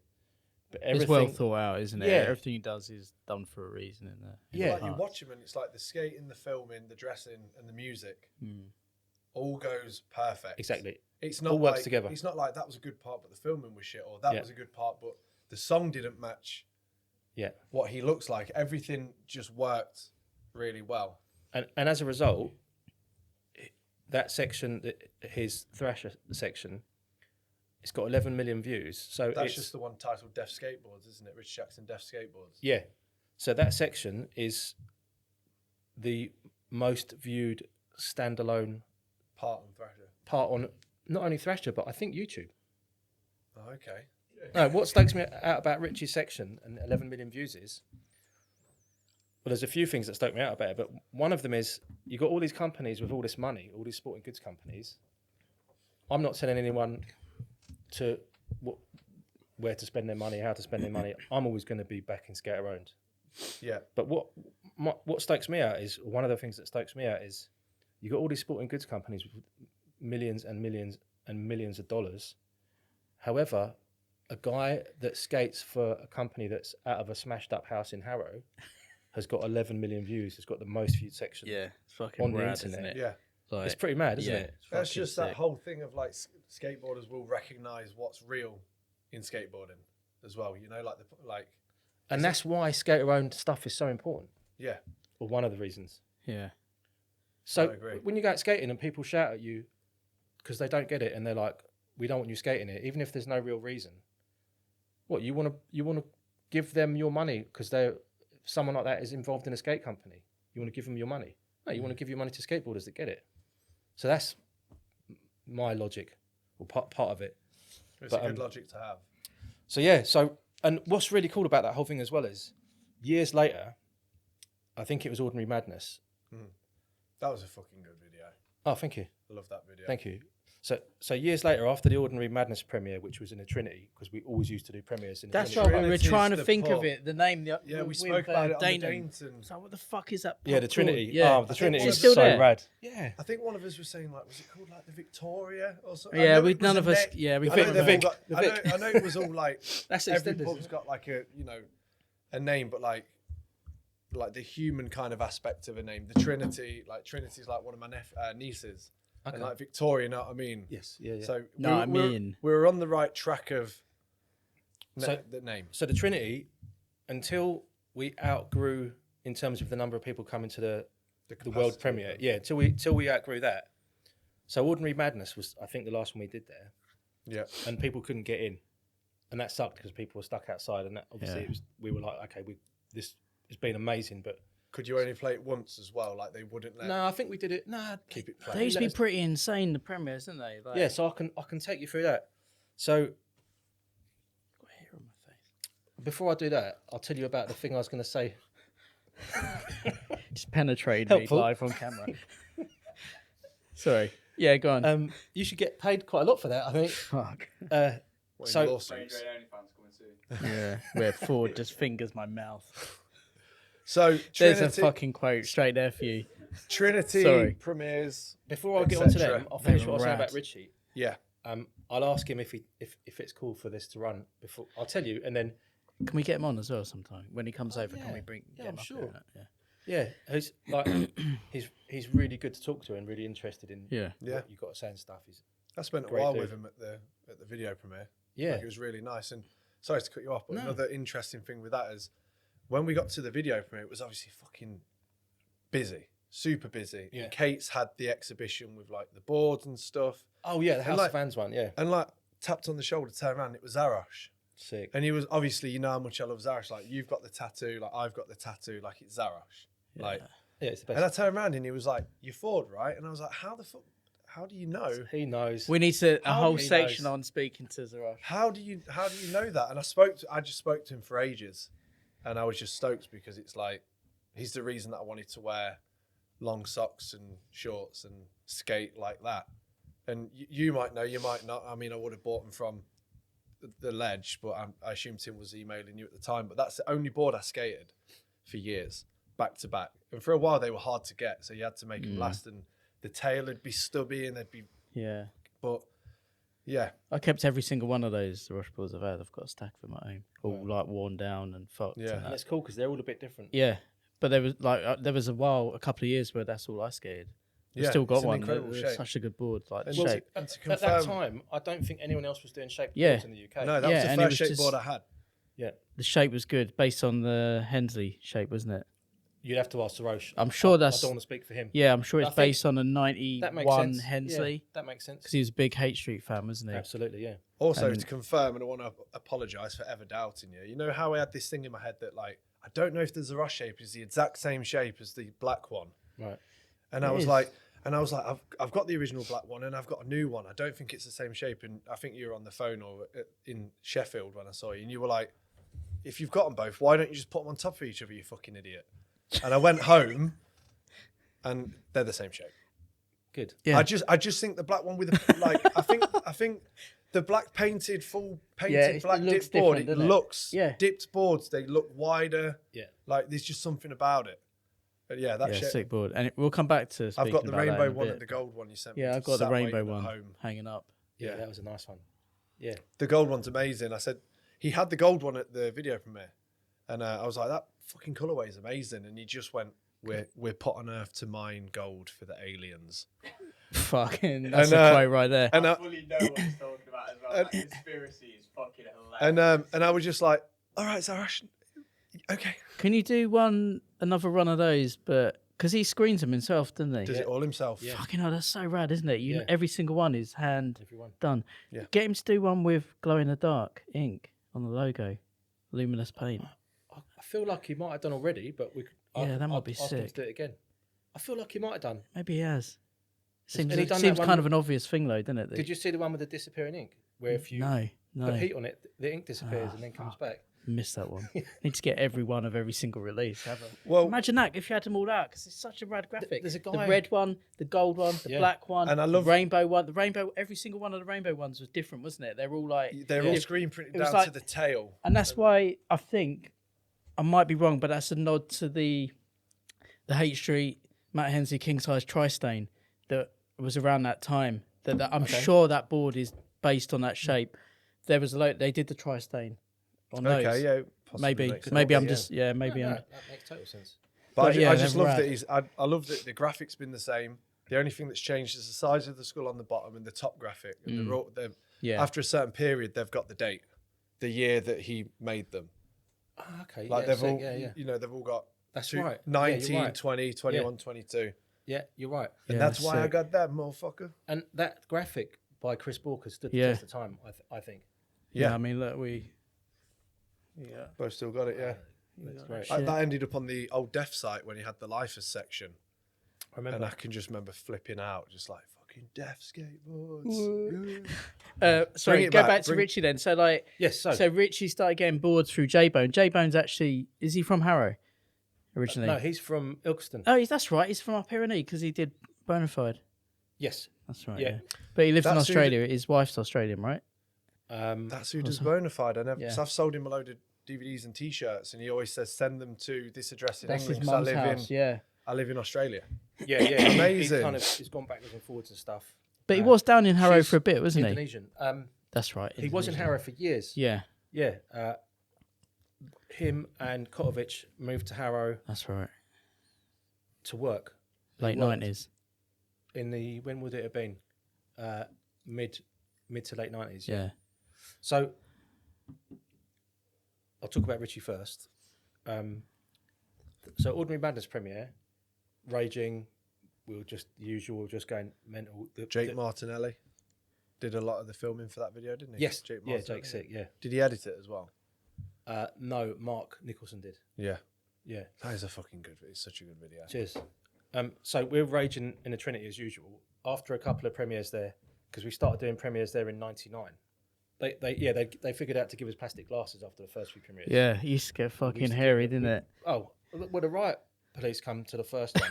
but everything, it's well thought out, isn't it? Yeah. Everything he does is done for a reason, isn't it? Yeah. Like you watch him and it's like the skating, the filming, the dressing, and the music. All goes perfect. Exactly. It's not all works like, together. It's not like that was a good part, but the filming was shit, or that was a good part, but the song didn't match. What he looks like. Everything just worked really well. And as a result, that section, his Thrasher section, it's got 11 million views. So that's just the one titled Death Skateboards, isn't it? Richie Jackson Death Skateboards. Yeah. So that section is the most viewed standalone part on Thrasher. Part on not only Thrasher, but I think YouTube. Oh, okay. No, what stokes me out about Richie's section and 11 million views is, well, there's a few things that stoke me out about it, but one of them is you got all these companies with all this money, all these sporting goods companies. I'm not telling anyone where to spend their money, how to spend their money. I'm always going to be backing skater owned. Yeah. But what stokes me out is, one of the things that stokes me out is you got all these sporting goods companies with millions and millions and millions of dollars. However, a guy that skates for a company that's out of a smashed up house in Harrow has got 11 million views. Has got the most viewed section. Yeah, it's fucking on the rad, internet. isn't it? Yeah. It's pretty mad, isn't it? That's just that whole thing of like skateboarders will recognize what's real in skateboarding as well. You know, and that's why skater owned stuff is so important. Yeah. Or one of the reasons. Yeah. So when you go out skating and people shout at you because they don't get it and they're like, "We don't want you skating it," even if there's no real reason. What you want to give them your money because someone like that is involved in a skate company. You want to give them your money. No, you want to give your money to skateboarders that get it. So that's my logic, or part of it. It's a good logic to have. So yeah, and what's really cool about that whole thing as well is, years later, I think it was Ordinary Madness. That was a fucking good video. Oh, thank you. I love that video. Thank you. So years later, after the Ordinary Madness premiere, which was in a Trinity, because we always used to do premieres in a That's Trinity. right. We were trying to think of it. The name. We spoke about it on the Dainton. So what the fuck is that? Yeah, the Trinity. Yeah. Oh, the Trinity is still so there? rad. Yeah. I think one of us was saying was it called like the Victoria or something? Yeah, none of us. Yeah, we. I know it was all like. That's every pub's got like a name, but like the human kind of aspect of a name. The Trinity, Trinity's like one of my nieces. Okay. And like Victoria, you know what I mean? Yes, yeah. So we're on the right track of the name. So the Trinity, until we outgrew in terms of the number of people coming to the world premiere, till we outgrew that. So Ordinary Madness was, I think, the last one we did there. Yeah. And people couldn't get in, and that sucked because people were stuck outside, and that obviously we were like, okay, this has been amazing, but. Could you only play it once as well? Like they wouldn't let. No, I think we did it. Keep it playing. They used to be pretty insane, the premieres, didn't they? Yeah, so I can take you through that. So, got hair on my face. Before I do that, I'll tell you about the thing I was going to say. Just penetrated me live on camera. Sorry. Yeah, go on. You should get paid quite a lot for that, I think. Fuck. Yeah, where Forde just fingers my mouth. So there's a fucking quote straight there for you. Trinity premieres. Before I get onto them, I'll finish what I was saying about Richie. Yeah. I'll ask him if it's cool for this to run before. I'll tell you, and then can we get him on as well sometime when he comes over? Can we bring? Yeah, I'm sure. Yeah, he's like he's really good to talk to and really interested in what you've got to say and stuff. I spent a while with him at the video premiere. Yeah, it was really nice. And sorry to cut you off, but another interesting thing with that is, when we got to the video premiere, it was obviously fucking busy, super busy. Yeah. And Kate's had the exhibition with like the boards and stuff. Oh yeah, the House of Fans one, yeah. And like tapped on the shoulder, turned around, it was Zarosh. Sick. And he was obviously, you know how much I love Zarosh. Like you've got the tattoo, like I've got the tattoo, like it's Zarosh. Yeah. Like Yeah, it's the best. And I turned around and he was like, "You're Forde, right?" And I was like, "How the fuck? How do you know?" He knows. We need a whole he section knows? on speaking to Zarosh. How do you know that? And I just spoke to him for ages, and I was just stoked because it's like he's the reason that I wanted to wear long socks and shorts and skate like that. And you might know, you might not. I mean, I would have bought them from the ledge, but I assumed Tim was emailing you at the time. But that's the only board I skated for years, back to back. And for a while they were hard to get, so you had to make them last. And the tail would be stubby, and they'd be But yeah, I kept every single one of those Zarosh boards I've had. I've got a stack of them at home, all like worn down and fucked. Yeah. And it's cool because they're all a bit different. Yeah, but there was a couple of years where that's all I skated. I've Yeah, still got it's an one. incredible It's shape. such a good board, like the And shape. and to At that confirm- time, I don't think anyone else was doing shaped Yeah. boards in the UK. No, that Yeah, was and the it first was shape just- board I had. Yeah, The shape was good, based on the Hensley shape, wasn't it? you'd have to ask Zarosh. I'm sure I that's. don't want to speak for him. Yeah, I'm sure I it's think based on a That makes 91 sense. Hensley, Yeah, that makes sense. because he was a big Hate Street fan, wasn't he? Absolutely, yeah. Also, And- to confirm, and I want to apologise for ever doubting you. You know how I had this thing in my head that, like, I don't know if the Zarosh shape is the exact same shape as the black one. Right. And I was like, I've got the original black one and I've got a new one. I don't think it's the same shape. And I think you were on the phone or in Sheffield when I saw you, and you were like, if you've got them both, why don't you just put them on top of each other, you fucking idiot? And I went home, and they're the same shape. Good. Yeah. I just think the black one with the, like, I think the black painted, full painted it black looks dipped board, different, it doesn't it? looks, Yeah. dipped boards, they look wider. Yeah. Like, there's just something about it. But yeah, that Yeah, shape. sick board. And we'll come back to. I've got speaking the about that rainbow in a one bit. and the gold one you sent me. Yeah, I've got the Sat rainbow waiting at one home. hanging up. Yeah, Yeah. that was a nice one. Yeah. The gold one's amazing. I said, he had the gold one at the video premiere. And I was like, that fucking colourway is amazing. And he just went, we're put on Earth to mine gold for the aliens. Fucking, that's And, a quote right there. And I fully know what he's talking about as well. That conspiracy is fucking hilarious. and I was just like, all right, Zarosh, okay. Can you do another run of those? But because he screens them himself, doesn't he? Does it all himself? Yeah. Fucking hell, that's so rad, isn't it? Yeah. Every single one is hand Everyone. done. Yeah. Get him to do one with glow in the dark ink on the logo, luminous paint. I feel like he might have done already, but we could. Yeah, that might be ask him to sick. do it again. I feel like he might have done. Maybe he has. And he done that Seems one kind with- of an obvious thing, though, doesn't it? Did you see the one with the disappearing ink? Where if you No, put heat on it, the ink disappears and then comes back. missed that one. Need to get every one of every single release. Well, Imagine that if you had them all out, because it's such a rad graphic. There's a The guy- red one, the gold one, the Yeah. black one, And I the love- rainbow one. The rainbow, every single one of the rainbow ones was different, wasn't it? They're all like they're Yeah. all screen printed It was down like- to the tail. And that's why I think I might be wrong, but that's a nod to the Hate Street Matt Hensley king size tri-stain that was around that time. That I'm sure that board is based on that shape. There was a lot. They did the tri-stain on those. Okay, yeah, possibly Maybe makes I'm sense, just maybe No, I'm. that makes total sense. But But yeah, I just they're love rad. that I love that the graphics been the same. The only thing that's changed is the size of the skull on the bottom and the top graphic. And Yeah. after a certain period, they've got the date, the year that he made them. Ah, okay. Like yeah, they've all, yeah. you know, they've all got That's two- right. 19, yeah, you're right. 20, 21, 22. Yeah, you're right. And Yeah, that's why I sick. got that, motherfucker. And that graphic by Chris Walker stood the Yeah. test of time, I think. Yeah, Yeah. I mean, look, yeah, Both still got it, yeah. That's great. That ended up on the old Death site when he had the lifers section. I remember. And I can just remember flipping out, just like, fucking Death Skateboards. sorry, it go back, back to bring- Richie then. So like, Yes, so, so Richie started getting boards through J-Bone. J-Bone's actually, is he from Harrow originally? no, he's from Ilkeston. Oh, that's right. He's from up here, isn't he? Because he did Bonafide. Yes. That's right. Yeah. Yeah. But he lives in That's who Australia. His wife's Australian, right? That's who does Bonafide. Yeah. So I've sold him a load of DVDs and T-shirts, and he always says, send them to this address in That's his England. 'cause mum's house. Yeah. I live in Australia. Yeah, yeah. Amazing. He's gone backwards and forwards and stuff. But he was down in Harrow she's for a bit, wasn't he? Indonesian. That's right. He was in Indonesian. Harrow for years. Yeah, Yeah. Him and Kotovic moved to Harrow that's right. to work Late worked. 90s. in the, when would it have been? Mid to late 90s. Yeah. So I'll talk about Richie first. So Ordinary Madness premiere, raging. We were just the usual, just going mental. Jake Martinelli did a lot of the filming for that video, didn't he? Yes, Jake yeah, Martinelli. Jake's sick. Yeah. Did he edit it as well? No, Mark Nicolson did. Yeah. Yeah. That is a fucking good video. It's such a good video. Cheers. So we're raging in the Trinity as usual. After a couple of premieres there, because we started doing premieres there in '99. They figured out to give us plastic glasses after the first few premieres. Yeah, it used to get fucking hairy, didn't it? Oh, well, the riot police come to the first one.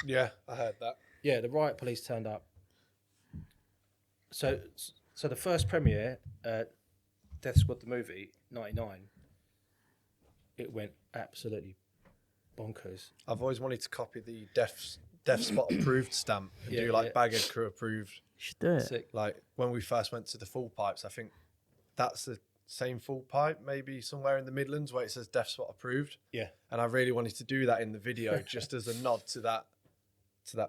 Yeah, I heard that. Yeah, the riot police turned up. So the first premiere, Death Squad the movie, '99, it went absolutely bonkers. I've always wanted to copy the Death Spot approved stamp and do like Baghead Crew approved. You should do it. Sick. Like when we first went to the full pipes, I think that's the same full pipe, maybe somewhere in the Midlands where it says Death Spot approved. Yeah. And I really wanted to do that in the video just as a nod to that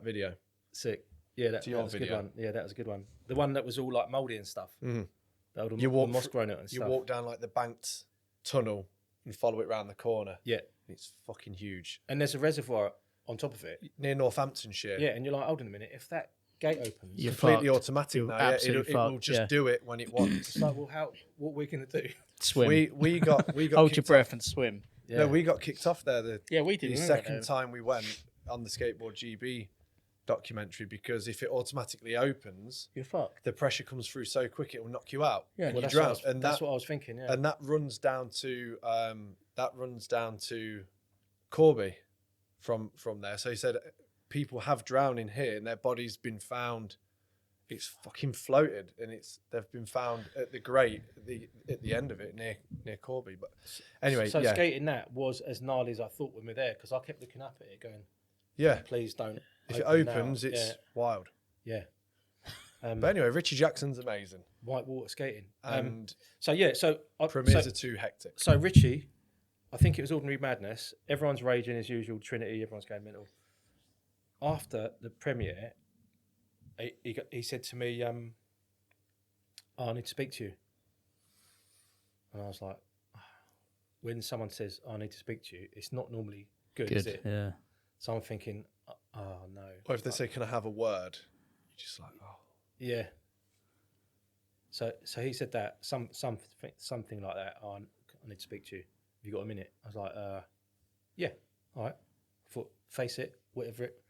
video. Sick. Yeah, that was a good one. Yeah, that was a good one. The one that was all like mouldy and stuff. Mm-hmm. You walk moss granite and stuff. You walk down like the banked tunnel and follow it round the corner. Yeah. It's fucking huge. And there's a reservoir on top of it. Near Northamptonshire. Yeah, and you're like, hold on a minute, if that gate opens, you're completely automatic You're now. absolutely It will just do it when it wants. It's like, well, what are we going to do? Swim. We got Hold your breath and swim. Yeah. No, we got kicked off there. We did. The second time we went on the Skateboard GB documentary, because if it automatically opens, you're fucked. The pressure comes through so quick it will knock you out. Yeah, and well, you drown. That's what I was thinking. Yeah, and that runs down to Corby from there. So he said people have drowned in here and their body's been found. It's fucking floated, and they've been found at the grate at the end of it near Corby. But anyway, so skating that was as gnarly as I thought when we were there, because I kept looking up at it going, yeah, please don't. If it opens, it's wild. Yeah. But anyway, Richie Jackson's amazing. Whitewater skating. And premieres are too hectic. So Richie, I think it was Ordinary Madness. Everyone's raging as usual. Trinity, everyone's going mental. After the premiere, he said to me, I need to speak to you. And I was like, when someone says, I need to speak to you, it's not normally good, is it? Yeah. So I'm thinking, oh no. Or if they say, can I have a word? You're just like, oh. Yeah. So he said that, something like that. Oh, I need to speak to you. Have you got a minute? I was like, yeah, all right. I thought, face it, whatever it.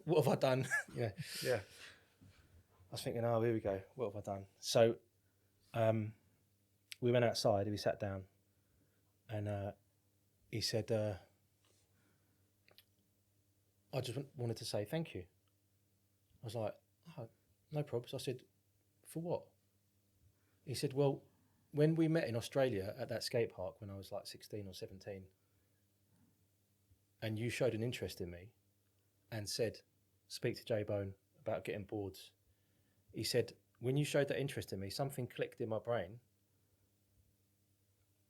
What have I done? Yeah. Yeah. I was thinking, oh, here we go. What have I done? So we went outside, we sat down, and he said, I just wanted to say thank you. I was like, oh, no problems. I said, for what? He said, well, when we met in Australia at that skate park when I was like 16 or 17, and you showed an interest in me and said, speak to J-Bone about getting boards. He said, when you showed that interest in me, something clicked in my brain,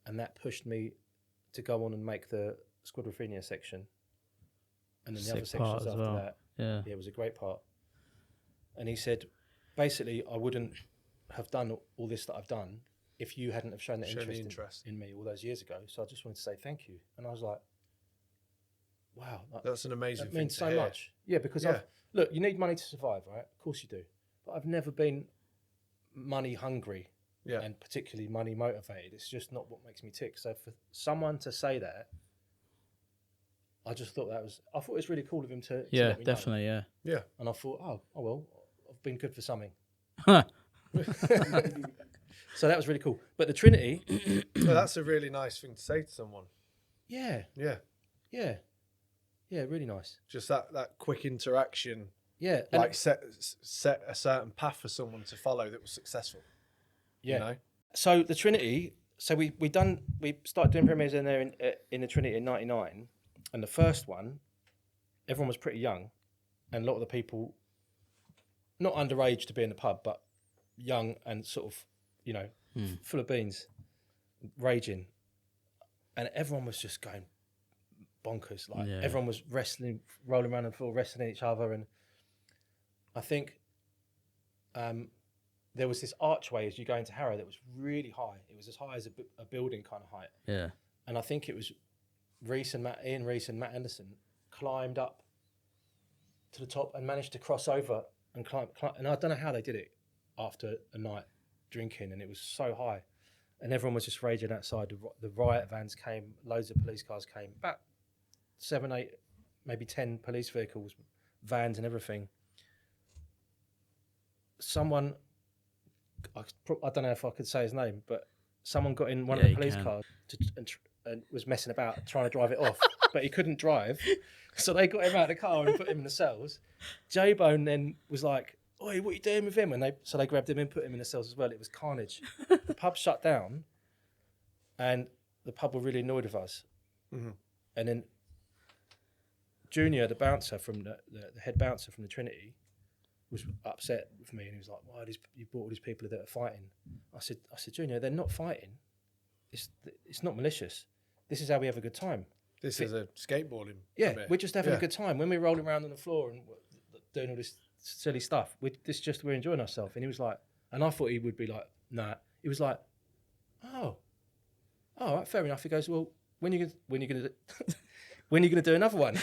and that pushed me to go on and make the Squadrophenia section. And then the other sections after that. Yeah, it was a great part. And he said, basically, I wouldn't have done all this that I've done if you hadn't have shown that interest in me all those years ago. So I just wanted to say thank you. And I was like, wow. That's an amazing thing. That means so hear. much. Yeah, because look, you need money to survive, right? Of course you do. But I've never been money hungry and particularly money motivated. It's just not what makes me tick. So for someone to say that, I just thought I thought it was really cool of him to let me definitely, know. Yeah. And I thought, oh well, I've been good for something. So that was really cool. But the Trinity, well, that's a really nice thing to say to someone. Yeah, really nice. Just that quick interaction. Yeah, like set a certain path for someone to follow that was successful. Yeah. You know? So the Trinity. So we started doing premieres in there in the Trinity in '99. And the first one, everyone was pretty young, and a lot of the people, not underage to be in the pub, but young and sort of, full of beans, raging. And everyone was just going bonkers. Like everyone was wrestling, rolling around the floor, wrestling each other. And I think there was this archway as you go into Harrow that was really high. It was as high as a building kind of height. Yeah. And I think it was Ian Reese and Matt Anderson climbed up to the top and managed to cross over and climb. And I don't know how they did it after a night drinking, and it was so high. and everyone was just raging outside. The riot vans came, loads of police cars came, about 7, 8, maybe 10 police vehicles, vans and everything. Someone, I don't know if I could say his name, but someone got in one of the police cars and was messing about trying to drive it off, but he couldn't drive. So they got him out of the car and put him in the cells. J-Bone then was like, "Oi, what are you doing with him?" And they grabbed him and put him in the cells as well. It was carnage. The pub shut down, and the pub were really annoyed with us. Mm-hmm. And then Junior, the bouncer from the head bouncer from the Trinity, was upset with me, and he was like, "Why you brought all these people that are fighting?" I said, Junior, they're not fighting. It's not malicious. This is how we have a good time. This is a skateboarding. Yeah, we're just having a good time. When we're rolling around on the floor and doing all this silly stuff, we're enjoying ourselves. And he was like, and I thought he would be like, nah. He was like, oh, right, fair enough. He goes, well, when are you gonna do another one?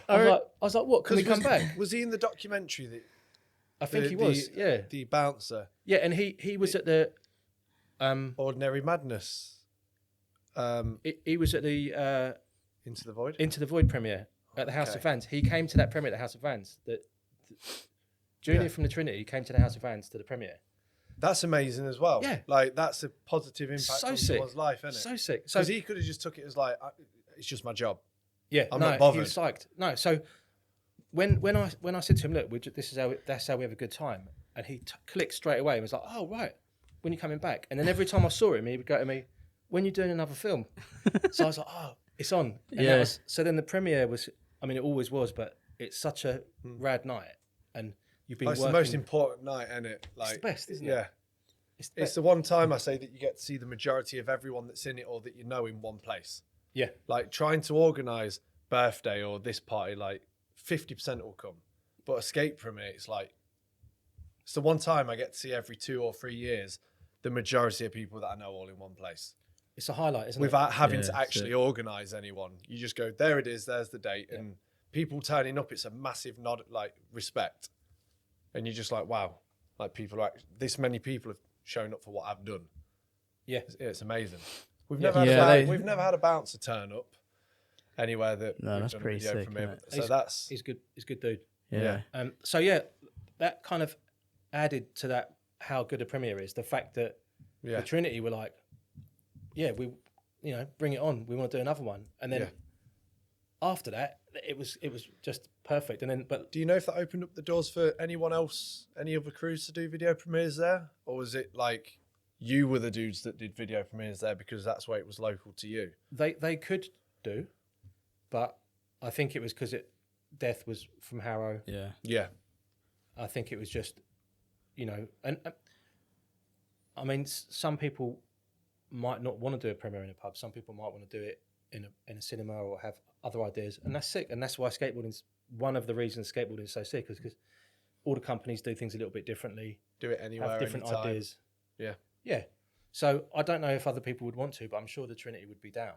I was like, what? Can we come back? Was he in the documentary that? I think he was. Yeah, the bouncer. Yeah, and he was at the Ordinary Madness. He was at the Into the Void premiere at the House of Vans. He came to that premiere at the House of Vans. Junior from the Trinity came to the House of Vans to the premiere. That's amazing as well. Yeah, like that's a positive impact on someone's life, isn't it? So sick. Because he could have just took it as like, it's just my job. Yeah, I'm not bothered. He was psyched. No, so when I said to him, look, that's how we have a good time, and he clicked straight away and was like, oh right, when you coming back? And then every time I saw him, he would go to me, when you doing another film? So I was like, oh, it's on. And so then the premiere was, I mean, it always was, but it's such a rad night, and you've been working. It's the most important night, isn't it? Like, it's the best, isn't it? Yeah. It's the one time I say that you get to see the majority of everyone that's in it or that you know in one place. Yeah. Like trying to organise birthday or this party, like 50% will come. But escape from it, it's like, it's the one time I get to see every 2 or 3 years the majority of people that I know all in one place. It's a highlight, isn't Without having to actually organise anyone. You just go, there it is, there's the date. Yeah. And people turning up, it's a massive nod, like respect. And you're just like, wow, like people are, this many people have shown up for what I've done. Yeah. It's amazing. We've never had a bouncer turn up anywhere that that's pretty sick. So he's good. He's a good dude. Yeah. So yeah, that kind of added to that how good a premiere is. The fact that the Trinity were like, yeah, we, bring it on. We want to do another one. And then after that, it was just perfect. And then, but do you know if that opened up the doors for anyone else, any other crews to do video premieres there, or was it like you were the dudes that did video premieres there because that's why it was local to you? They could do, but I think it was because Death was from Harrow. Yeah. I think it was just, and I mean, some people might not want to do a premiere in a pub. Some people might want to do it in a cinema or have other ideas, and that's sick. And that's why skateboarding's one of the reasons skateboarding is so sick, is because all the companies do things a little bit differently. Do it anywhere, have different anytime. ideas. Yeah. So I don't know if other people would want to, but I'm sure the Trinity would be down.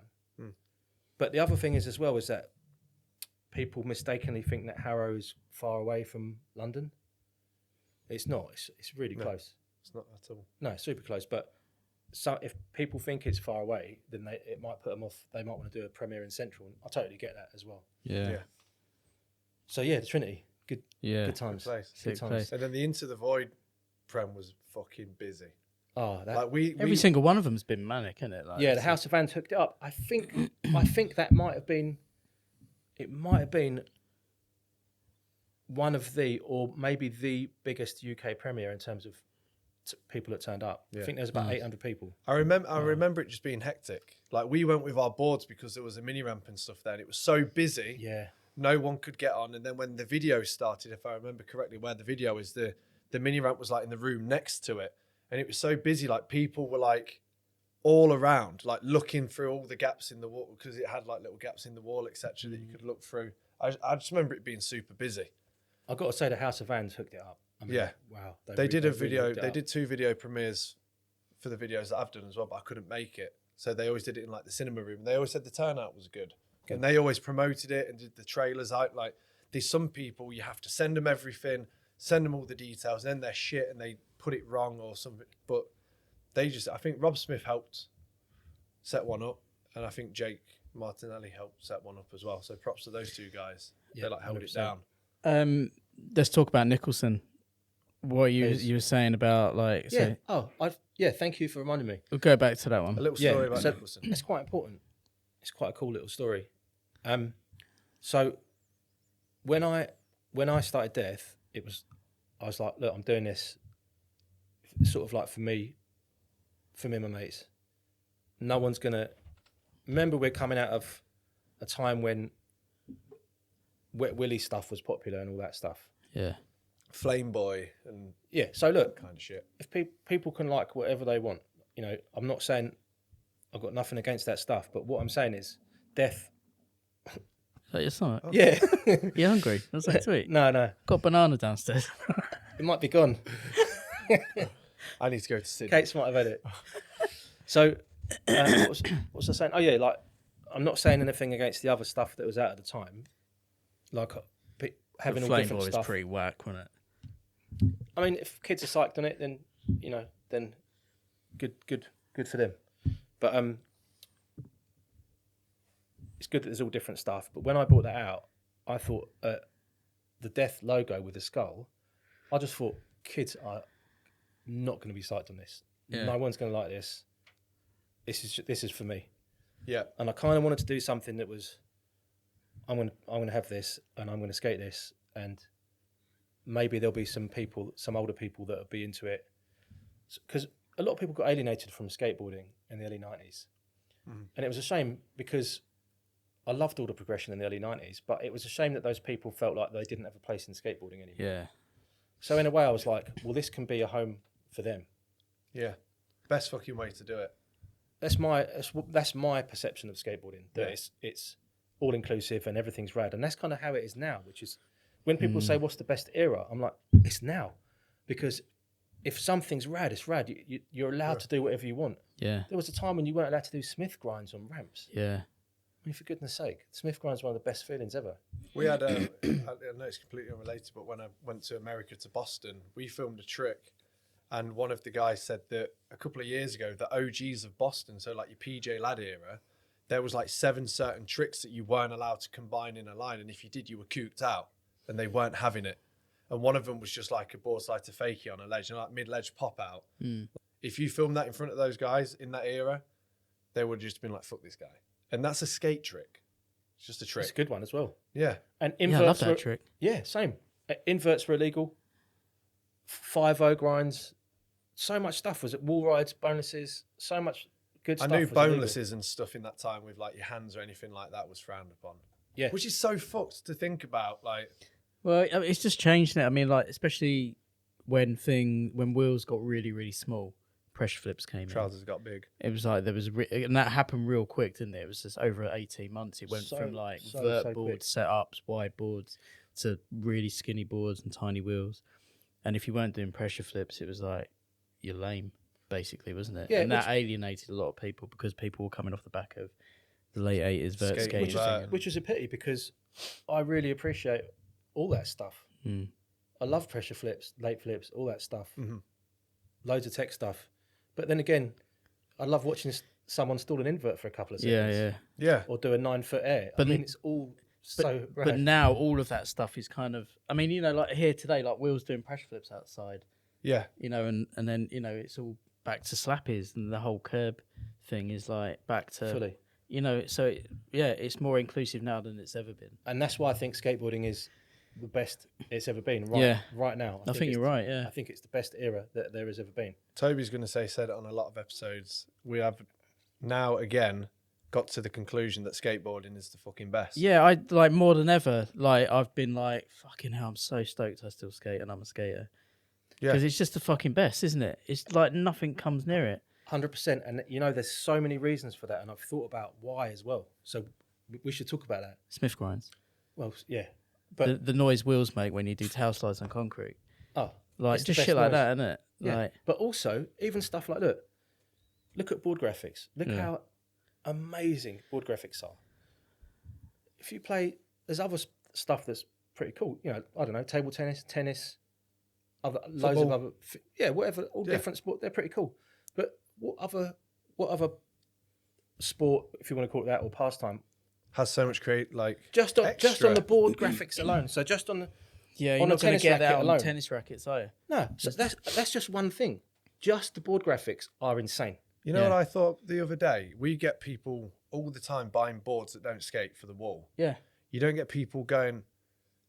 But the other thing is as well is that people mistakenly think that Harrow is far away from London. It's not. It's really close. It's not at all. No, it's super close. But so if people think it's far away, then it might put them off. They might want to do a premiere in Central. I totally get that as well. Yeah. So the Trinity, good times. Good times. And then the Into the Void prem was fucking busy. Oh, every single one of them's been manic, isn't it? Like, the House of Vans hooked it up. I think that might have been one of the, or maybe the biggest UK premiere in terms of people that turned up. I think there's about 800 people. I remember it just being hectic. Like we went with our boards because there was a mini ramp and stuff there, and it was so busy. Yeah. No one could get on. And then when the video started, if I remember correctly, where the video is, the mini ramp was like in the room next to it. And it was so busy, like people were like all around, like looking through all the gaps in the wall, because it had like little gaps in the wall, etc., that you could look through. I just remember it being super busy. I've got to say the House of Vans hooked it up. I mean, wow. They did a video. They did 2 video premieres for the videos that I've done as well, but I couldn't make it. So they always did it in like the cinema room. They always said the turnout was good. And they always promoted it and did the trailers out. Like there's some people you have to send them everything, send them all the details, and then they're shit and they put it wrong or something. But I think Rob Smith helped set one up, and I think Jake Martinelli helped set one up as well. So props to those two guys. Yeah, they held 100%. it down. Let's talk about Nicholson. What you were saying about Yeah. Thank you for reminding me. We'll go back to that one. A little story about Nicholson. It's quite important. It's quite a cool little story. So when I started Death, I was like, look, I'm doing this sort of like for me and my mates. No one's gonna remember. We're coming out of a time when Wet Willy stuff was popular and all that stuff. Yeah. Flame Boy and So look, kind of shit. if people can like whatever they want, I'm not saying I've got nothing against that stuff, but what I'm saying is Death. Is that your stomach? Oh. Yeah. You hungry? That's like sweet. No. Got banana downstairs. It might be gone. I need to go to Sydney. Kate's might have had it. So, what was I saying? Oh yeah, like I'm not saying anything against the other stuff that was out at the time, like having all Flame different Boy stuff. was pretty whack, wasn't it? I mean, if kids are psyched on it, then then good for them. But it's good that there's all different stuff. But when I brought that out, I thought the Death logo with the skull. I just thought kids are not going to be psyched on this. Yeah. No one's going to like this. This is for me. Yeah. And I kind of wanted to do something that was, I'm going to have this and I'm going to skate this, and maybe there'll be some older people that will be into it, because a lot of people got alienated from skateboarding in the early 90s. And it was a shame, because I loved all the progression in the early 90s, but it was a shame that those people felt like they didn't have a place in skateboarding anymore. Yeah. So in a way I was like, well, this can be a home for them. Yeah. Best fucking way to do it. That's my perception of skateboarding. That it's all inclusive and everything's rad, and that's kind of how it is now. Which is when people say, "What's the best era?" I'm like, it's now, because if something's rad, it's rad. You're allowed to do whatever you want. Yeah. There was a time when you weren't allowed to do Smith grinds on ramps. Yeah. I mean, for goodness sake, Smith grinds one of the best feelings ever. We had I know it's completely unrelated, but when I went to America to Boston, we filmed a trick. And one of the guys said that a couple of years ago, the OGs of Boston, so like your PJ Ladd era, there was like 7 certain tricks that you weren't allowed to combine in a line. And if you did, you were cooked out and they weren't having it. And one of them was just like a board slide to fakie on a ledge, like mid-ledge pop out. If you filmed that in front of those guys in that era, they would have just been like, fuck this guy. And that's a skate trick. It's just a trick. It's a good one as well. Yeah. And I inverts love that trick. Yeah, same. Inverts were illegal. 5-0 grinds. So much stuff. Was it wall rides, bonuses? So much good stuff. I knew was illegal. bonuses and stuff in that time with like your hands or anything like that was frowned upon. Yeah. Which is so fucked to think about. Like, Well, I mean, it's just changed now. I mean, like, especially when wheels got really, really small, pressure flips came in. trousers got big. It was like and that happened real quick, didn't it? It was just over 18 months. It went from like vert board setups, wide boards, to really skinny boards and tiny wheels. And if you weren't doing pressure flips, it was like, you're lame, basically, wasn't it? Yeah, and that alienated a lot of people, because people were coming off the back of the late 80s vert skating. Which was a pity, because I really appreciate all that stuff. I love pressure flips, late flips, all that stuff. Loads of tech stuff. But then again, I love watching someone stall an invert for a couple of seconds. Yeah. Or do a 9-foot air. But I mean, it's all so rad. But now all of that stuff is kind of, I mean, like here today, like Will's doing pressure flips outside. Yeah. And then, it's all back to slappies, and the whole curb thing is like back to, Fully. So it's more inclusive now than it's ever been. And that's why I think skateboarding is the best it's ever been right now. I think you're right, yeah. I think it's the best era that there has ever been. Toby's going to said it on a lot of episodes. We have now again got to the conclusion that skateboarding is the fucking best. Yeah, I like more than ever. Like I've been like, fucking hell, I'm so stoked I still skate and I'm a skater. Yeah. Because it's just the fucking best, isn't it? It's like nothing comes near it. 100%. And there's so many reasons for that, and I've thought about why as well. So we should talk about that. Smith grinds. Well, yeah. But the noise wheels make when you do tail slides on concrete. Like it's just the shit best like noise. that, isn't it? Yeah. Like, But also, even stuff like, look at board graphics. Look how amazing board graphics are. If you play, there's other stuff that's pretty cool. I don't know, table tennis, loads of other, whatever, all different sport. They're pretty cool. But what other sport, if you want to call it that, or pastime, has so much just on the board graphics alone. So just on the you're on not going to get that alone. on tennis rackets, are you? No, so that's just one thing. Just the board graphics are insane. You know what I thought the other day? We get people all the time buying boards that don't skate for the wall. Yeah. You don't get people going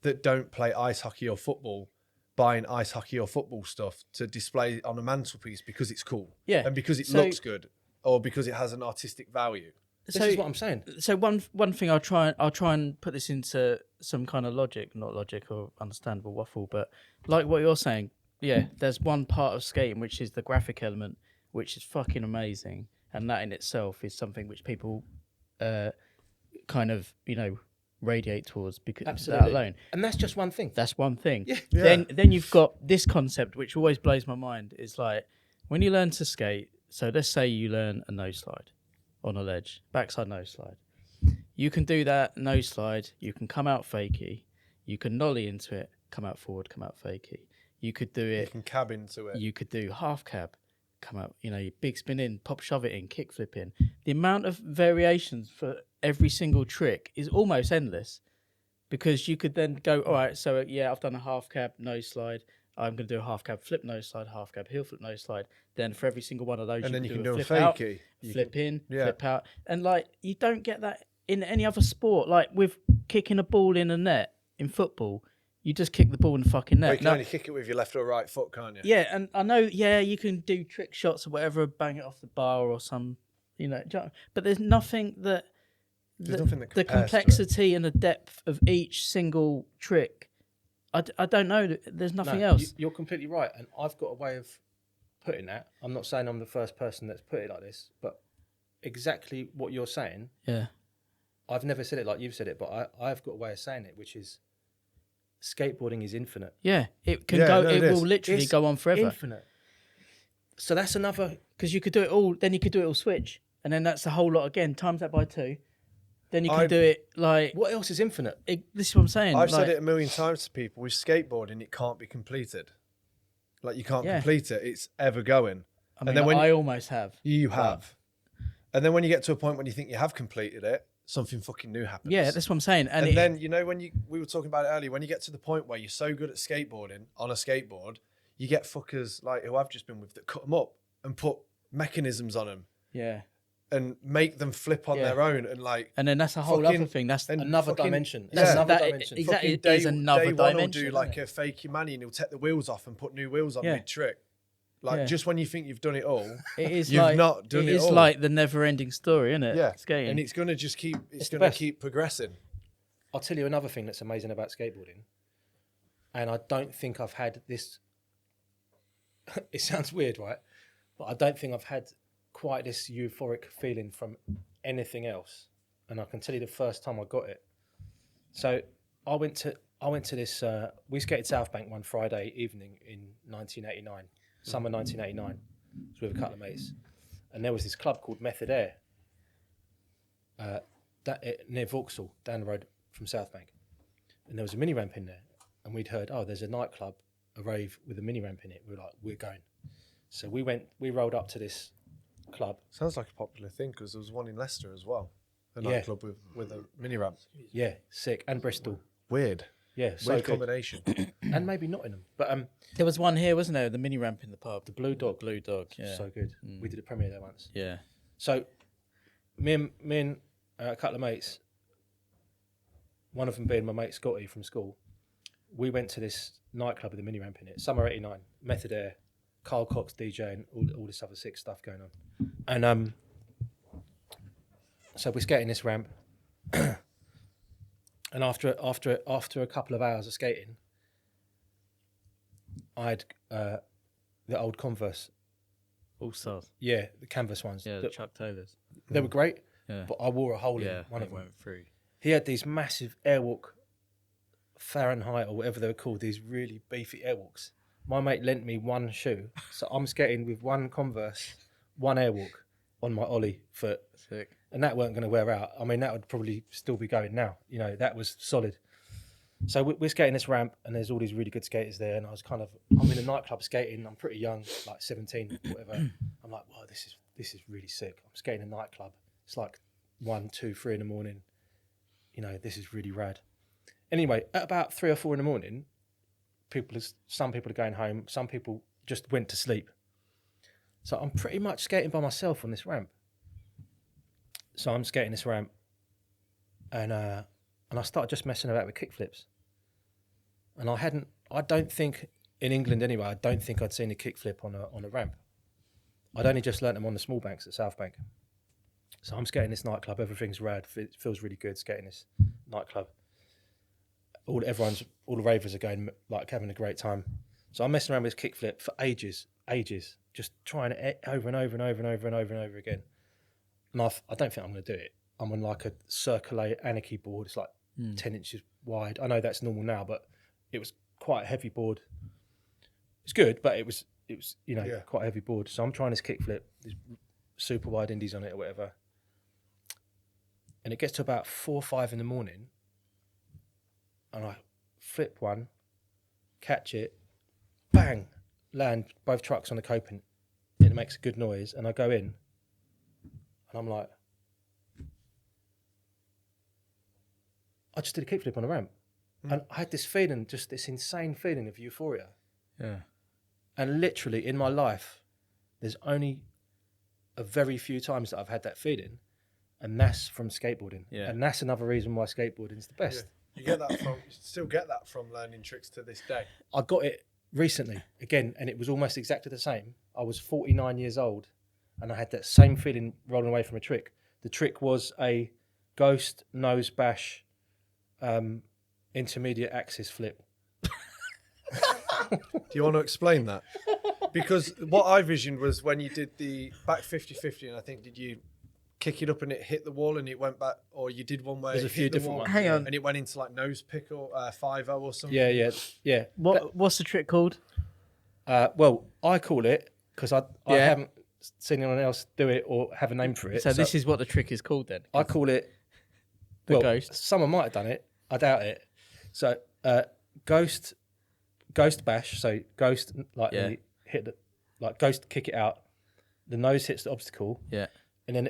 that don't play ice hockey or football buying ice hockey or football stuff to display on a mantelpiece because it's cool. Yeah. And because it looks good or because it has an artistic value. This is what I'm saying. So one thing I'll try and put this into some kind of logic, not logic or understandable waffle, but like what you're saying, there's one part of skating which is the graphic element, which is fucking amazing, and that in itself is something which people kind of, radiate towards because that alone. And that's just one thing. That's one thing. Yeah. Then you've got this concept which always blows my mind, is like when you learn to skate, so let's say you learn a nose slide on a ledge, backside nose slide. You can do that nose slide, you can come out fakie, you can nollie into it, come out forward, come out fakie. You could do it. You can cab into it. You could do half cab, come out, you big spin in, pop shove it in, kick flip in. The amount of variations for every single trick is almost endless, because you could then go, all right, so I've done a half cab nose slide. I'm going to do a half cab flip nose slide, half cab heel flip nose slide. Then for every single one of those, and you can do a flip out, fakie. Flip in, flip out. And you don't get that in any other sport. Like with kicking a ball in a net in football, you just kick the ball in the fucking net. Well, you can only kick it with your left or right foot, can't you? Yeah, and I know, you can do trick shots or whatever, bang it off the bar or some, but there's nothing that... nothing that the complexity and the depth of each single trick, I don't know. There's nothing else. You're completely right, and I've got a way of putting that. I'm not saying I'm the first person that's put it like this, but exactly what you're saying. Yeah. I've never said it like you've said it, but I've got a way of saying it, which is skateboarding is infinite. Yeah, it can go. It will literally go on forever. Infinite. So that's another, because you could do it all. Then you could do it all switch, and then that's a whole lot again. Times that by 2. Then you can do it like... What else is infinite? This is what I'm saying. I've said it a million times to people. With skateboarding, it can't be completed. Like, you can't complete it. It's ever going. I mean, I almost have. You have. And then when you get to a point when you think you have completed it, something fucking new happens. Yeah, that's what I'm saying. And then, when we were talking about it earlier, when you get to the point where you're so good at skateboarding on a skateboard, you get fuckers like who I've just been with that cut them up and put mechanisms on them. Yeah. And make them flip on their own and then that's a whole other thing. That's another dimension. That's another dimension. Exactly, it is another dimension. He'll do like a fakey manny and he'll take the wheels off and put new wheels on mid-trick. Like just when you think you've done it all, you've not done it all. It is like the never-ending story, isn't it? Yeah, skating. And it's going to just keep. It's going to keep progressing. I'll tell you another thing that's amazing about skateboarding, and I don't think I've had this. It sounds weird, right? But I don't think I've had quite this euphoric feeling from anything else, and I can tell you the first time I got it. So I went to this. We skated South Bank one Friday evening in 1989, summer 1989, with a couple of mates, and there was this club called Method Air, near Vauxhall, down the road from South Bank, and there was a mini ramp in there, and we'd heard, there's a nightclub, a rave with a mini ramp in it. We were like, we're going. So we rolled up to this club. Sounds like a popular thing, because there was one in Leicester as well, a nightclub with a mini ramp. Yeah, sick. And Bristol. Weird. Yeah, weird combination. And maybe Nottingham, but there was one here, wasn't there? The mini ramp in the pub, the Blue Dog. Yeah, so good. We did a premiere there once. Yeah. So me and a couple of mates, one of them being my mate Scotty from school, we went to this nightclub with a mini ramp in it. Summer '89, Method Air, Carl Cox DJ, and all this other sick stuff going on. And so we're skating this ramp, and after a couple of hours of skating, I had the old Converse. All stars. Yeah, the canvas ones. Yeah, the Chuck Taylors. They were great, Yeah. but I wore a hole in one of them. Went through. He had these massive Airwalk Fahrenheit or whatever they were called, these really beefy Airwalks. My mate lent me one shoe, so I'm skating with one Converse, one Airwalk on my ollie foot. Sick. And that weren't going to wear out. I mean, that would probably still be going now. You know, that was solid. So we're skating this ramp, and there's all these really good skaters there. And I'm in a nightclub skating. I'm pretty young, like 17, whatever. I'm like, wow, this is really sick. I'm skating a nightclub. It's like 1, 2, 3 in the morning. You know, this is really rad. Anyway, at about 3 or 4 in the morning, some people are going home. Some people just went to sleep. So I'm pretty much skating by myself on this ramp. So I'm skating this ramp, and I started just messing about with kickflips. And I don't think, in England anyway, I don't think I'd seen a kickflip on a ramp. I'd only just learnt them on the small banks at South Bank. So I'm skating this nightclub, everything's rad, it feels really good skating this nightclub. All the ravers are going, like, having a great time. So I'm messing around with this kickflip for ages, just trying it over and over and over and over and over and over again. And I don't think I'm going to do it. I'm on like a Circulate Anarchy board. It's like 10 inches wide. I know that's normal now, but it was quite a heavy board. It's good, but it was quite a heavy board. So I'm trying this kickflip, these super wide indies on it or whatever. And it gets to about 4 or 5 in the morning, and I flip one, catch it, bang, land both trucks on the coping, and it makes a good noise, and I go in, and I'm like, I just did a kickflip on a ramp. And I had this feeling, just this insane feeling of euphoria. Yeah. And literally in my life, there's only a very few times that I've had that feeling, and that's from skateboarding. Yeah. And that's another reason why skateboarding is the best. You still get that from learning tricks to this day. I got it recently again, and it was almost exactly the same. I was 49 years old, and I had that same feeling rolling away from a trick. The trick was a ghost nose bash, intermediate axis flip. Do you want to explain that? Because what I visioned was when you did the back 50-50, and I think, did you kick it up and it hit the wall and it went back, or you did one where There's it a few hit the different wall ones. Hang on. and it went into like nose pick or 5-0 or something? Yeah. What's the trick called? Well, I call it, because I haven't seen anyone else do it or have a name for it. So this is what the trick is called then? I call it The ghost. Someone might have done it. I doubt it. So ghost bash. So ghost, like you hit the, like ghost, kick it out. The nose hits the obstacle. Yeah. And then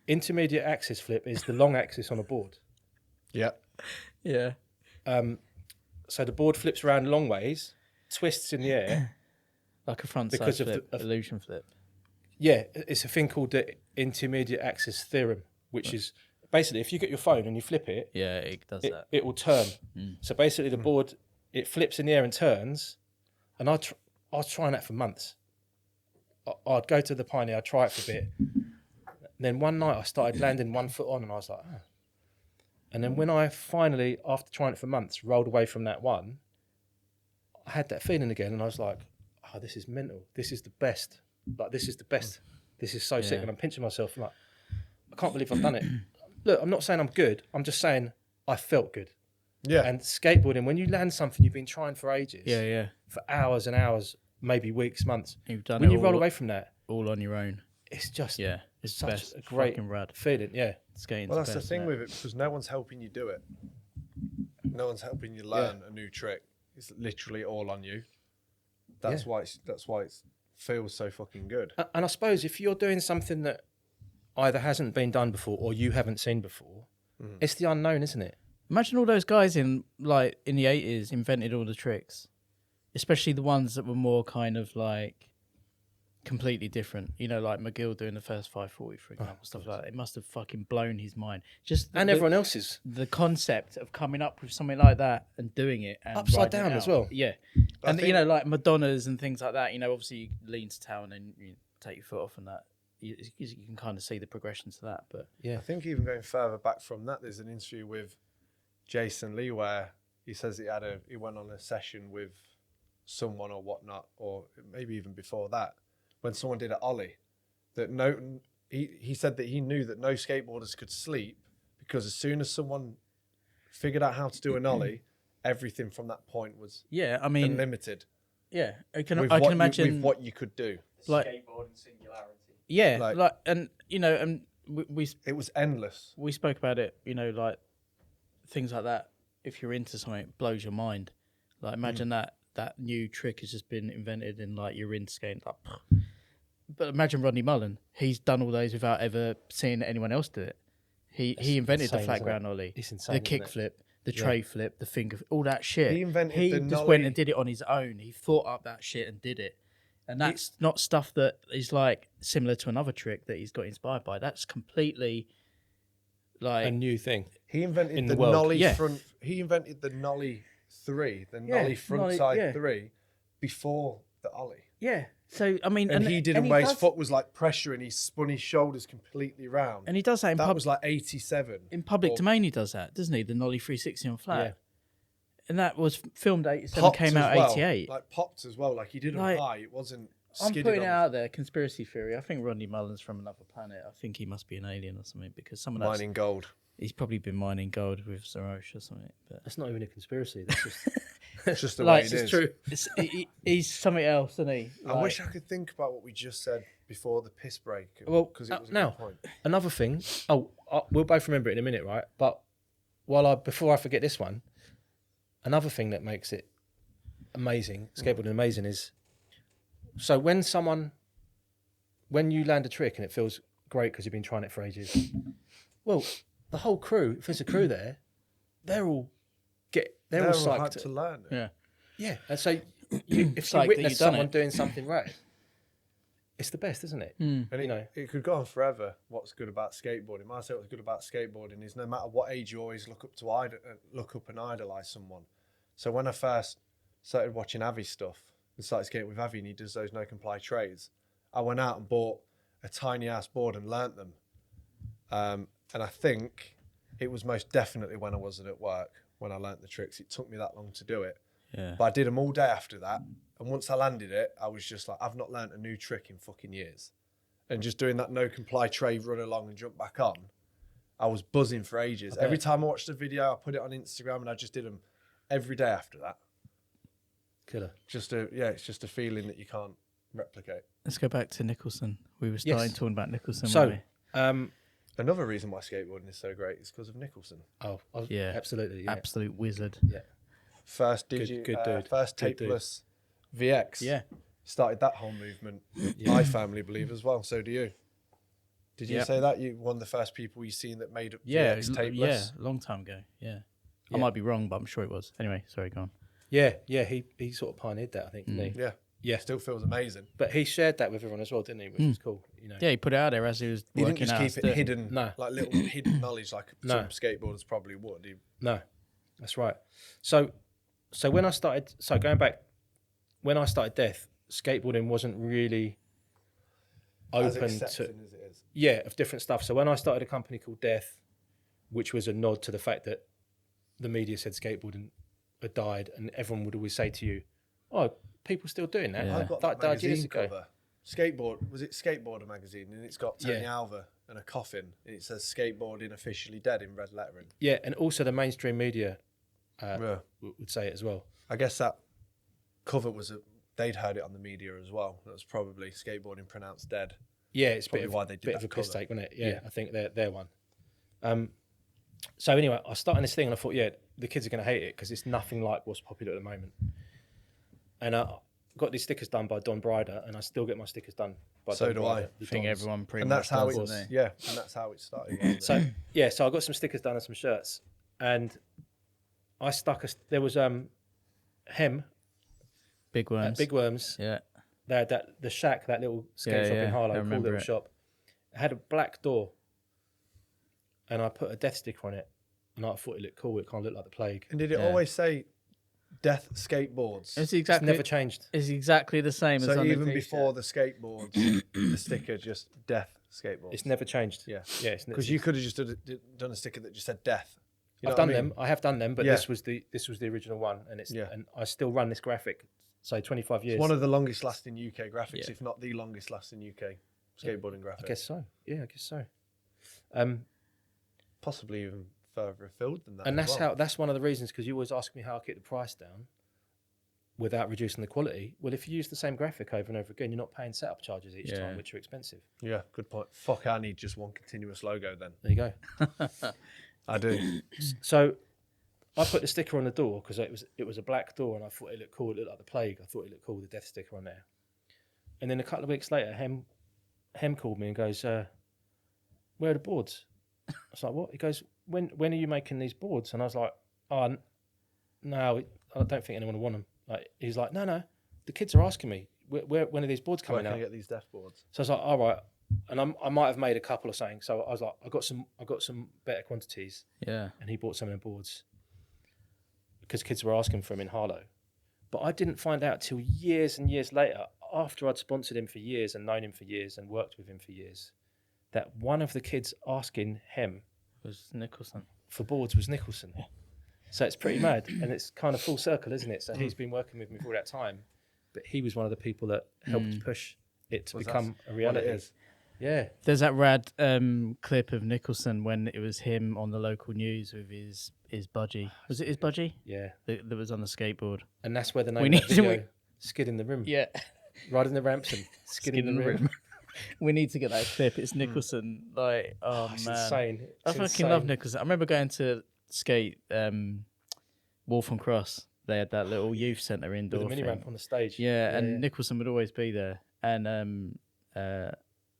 intermediate axis flip is the long axis on a board. Yeah. Yeah. So the board flips around long ways, twists in the air. Like a front Because side of flip, illusion flip. Yeah, it's a thing called the intermediate axis theorem, which is basically if you get your phone and you flip it, Yeah, it does that. it will turn. So basically the board, it flips in the air and turns. And I was trying that for months. I'd go to the Pioneer, I'd try it for a bit. And then one night I started landing 1 foot on, and I was like, oh. And then when I finally, after trying it for months, rolled away from that one, I had that feeling again, and I was like, oh, this is mental. This is the best. Like, this is the best. This is so sick. And I'm pinching myself. I'm like, I can't believe I've done it. Look, I'm not saying I'm good. I'm just saying I felt good. Yeah. And skateboarding, when you land something you've been trying for ages, Yeah. for hours and hours, maybe weeks, months, You've done when it you roll all- away from that, all on your own. it's just It's such best. a great Fucking rad. feeling. Yeah. Skating's Well, that's the best, thing isn't with it, because no one's helping you do it. No one's helping you learn a new trick. It's literally all on you. That's why it feels so fucking good. And I suppose if you're doing something that either hasn't been done before or you haven't seen before, it's the unknown, isn't it? Imagine all those guys in the 80s invented all the tricks, especially the ones that were more kind of like completely different. You know, like McGill doing the first 540, for example, stuff like that. It must have fucking blown his mind. And everyone else's. The concept of coming up with something like that and doing it and Upside riding it down out. as well. Yeah, I and think- you know, like Madonnas and things like that. You know, obviously you lean to town and you take your foot off and that. You can kind of see the progression to that, but I think even going further back from that, there's an interview with Jason Lee where he says he went on a session with someone or whatnot, or maybe even before that, when someone did an ollie, that he said that he knew that no skateboarders could sleep because as soon as someone figured out how to do an ollie, everything from that point was unlimited. yeah, I can With imagine with what you could do. Like- Skateboarding singularity. Yeah, Like- and you know, and we It was endless. spoke about it. You know, like things like that. if you're into something, it blows your mind. Like imagine that new trick has just been invented and like you're in skating. Like, but imagine Rodney Mullen. He's done all those without ever seeing anyone else do it. He invented the flat ground ollie, the kickflip, the tray flip, the finger, all that shit. He invented He the just nollie. went and did it on his own. He thought up that shit and did it. And that's not stuff that is like similar to another trick that he's got inspired by. That's completely like a new thing. He invented in the the world. nollie Yeah. front. He invented the nollie 3, the Yeah, nollie front nollie, side yeah. 3, before the ollie. yeah. So I mean, And he didn't where his does- foot was like pressure, and he spun his shoulders completely round. and he does that in That was like 87. in public Or domain. He does that, doesn't he? The nollie 360 on flat. Yeah. And that was filmed 87, Popped came as out well. 88. Like popped as well. Like he didn't Like, high. It wasn't I'm skidded putting it on. out there, conspiracy theory. I think Rodney Mullen's from another planet. I think he must be an alien or something because someone else, Mining gold. he's probably been mining gold with Zarosh or something. But That's not even a conspiracy. That's just It's just the like, way it is. He's something else, isn't he? I wish I could think about what we just said before the piss break. Well, because it was a now- good point. another thing. Oh, we'll both remember it in a minute, right? But before I forget this one, another thing that makes it amazing, skateboarding amazing, is so when you land a trick and it feels great because you've been trying it for ages. Well, the whole crew, if there's a crew there, they're all psyched hyped to learn it. Yeah. Yeah, and so if Psyched you that witness you've done someone it. doing something right, it's the best, isn't it? And You know. it could go on forever. What's good about skateboarding? I say what's good about skateboarding is no matter what age you always look up and idolize someone. So when I first started watching Avi's stuff and started skating with Avi, and he does those no comply trades, I went out and bought a tiny ass board and learnt them. And I think it was most definitely when I wasn't at work when I learnt the tricks. It took me that long to do it. Yeah. But I did them all day after that. And once I landed it, I was just like, I've not learnt a new trick in fucking years. And just doing that no comply trade, run along and jump back on, I was buzzing for ages. Every time I watched a video, I put it on Instagram and I just did them every day after that. Killer. It's just a feeling that you can't replicate. Let's go back to Nicholson. We were starting talking about Nicholson. So, weren't Another reason why skateboarding is so great is because of Nicholson. Yeah. absolutely. we? Yeah. Absolute wizard. Yeah. First Good dude. First Good dude. tapeless VX. Yeah. Started that whole movement. My family believe as well. So do you. Did you Yep. say that? You one of the first people you seen that made up Yeah. VX tapeless? Yeah. A long time ago. Yeah. I Yeah. might be wrong, but I'm sure it was. Anyway, sorry, go on. Yeah, he sort of pioneered that, I think, didn't he? Yeah. Yeah. Still feels amazing. But he shared that with everyone as well, didn't he? Which was cool, you know. Yeah, he put it out there as he was He didn't working just out. keep his it stuff. hidden, No. like little hidden knowledge like No. some skateboarders probably would. No, that's right. So when I started, going back, when I started Death, skateboarding wasn't really As open accepting to, as it is. yeah, of different stuff. So when I started a company called Death, which was a nod to the fact that the media said skateboarding had died, and everyone would always say to you, "Oh, people still doing that? Yeah. I got That that died years magazine ago." cover. Skateboard, was it Skateboarder magazine? And it's got Tony Yeah. Alva and a coffin. And it says skateboarding officially dead in red lettering. Yeah, and also the mainstream media Yeah. would say it as well. I guess that cover they'd heard it on the media as well. That was probably skateboarding pronounced dead. Yeah, it's a Probably bit of, why they did bit of that a piss cover. take, wasn't it? Yeah, Yeah. I think they're one. So anyway, I started this thing and I thought, yeah, the kids are going to hate it because it's nothing like what's popular at the moment. And I got these stickers done by Don Bryder, and I still get my stickers done by So Don do Bryder, I. the I think Dons. everyone pretty And much that's how does, it doesn't was. they? Yeah, and that's how it started. wasn't it? So yeah, so I got some stickers done and some shirts, and I stuck there was Hem Big at worms. Big Worms. Yeah. They had the Shack, that little skate Yeah, shop yeah, in I Harlow, cool remember little it. shop. It had a black door, and I put a death sticker on it, and I thought it looked cool. It kind of looked like the plague. And did it Yeah. always say Death Skateboards? It's It's exactly never changed. It's exactly the same as So on the even t-shirt. before the skateboards, the sticker just Death Skateboards. It's never changed. Yeah. Yeah, Because you could have just done a sticker that just said Death. You know I've what I done mean? them. I have done them, but Yeah. this was the original one, and Yeah. and I still run this graphic. So 25 years. It's one of the longest lasting UK graphics, Yeah. if not the longest lasting UK skateboarding graphic. I guess so. Yeah, I guess so. Possibly even further afield than that. And as that's well. that's one of the reasons, because you always ask me how I keep the price down without reducing the quality. Well, if you use the same graphic over and over again, you're not paying setup charges each Yeah. time, which are expensive. Yeah, good point. Fuck, I need just one continuous logo then. There you go. I do. So I put the sticker on the door because it was a black door, and I thought it looked cool. It looked like the plague. I thought it looked cool, the death sticker on there. And then a couple of weeks later, Hem called me and goes, "Where are the boards?" I was like, "What?" He goes, "When are you making these boards?" And I was like, "Oh, no, I don't think anyone will want them." Like, he's like, "No, the kids are asking me when are these boards coming Where out?" can I get these death boards? So I was like, "All right." And I might have made a couple of saying. So I was like, I got some better quantities. Yeah. And he bought some of the boards because kids were asking for him in Harlow. But I didn't find out till years and years later, after I'd sponsored him for years and known him for years and worked with him for years, that one of the kids asking him Was Nicholson for boards was Nicholson. So it's pretty mad, and it's kind of full circle, isn't it? So he's been working with me for all that time, but he was one of the people that helped push it to become a reality. What it is. Yeah. There's that rad clip of Nicholson when it was him on the local news with his budgie. Was it his budgie? Yeah. That was on the skateboard. And that's where the name We of need that to- video, Skid in the Rim. Yeah. Riding the ramps and skid in the rim. We need to get that clip. It's Nicholson. Like, oh It's man. insane. I It's fucking love insane. Nicholson. I remember going to skate Wolf and Cross. They had that little youth centre indoor With a mini thing. ramp on the stage. Yeah, and Nicholson would always be there. And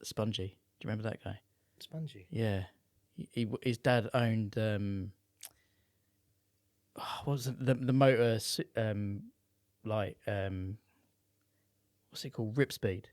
Spongy. Do you remember that guy? Spongy. Yeah. His dad owned what was it? The motor what's it called? Rip Speed.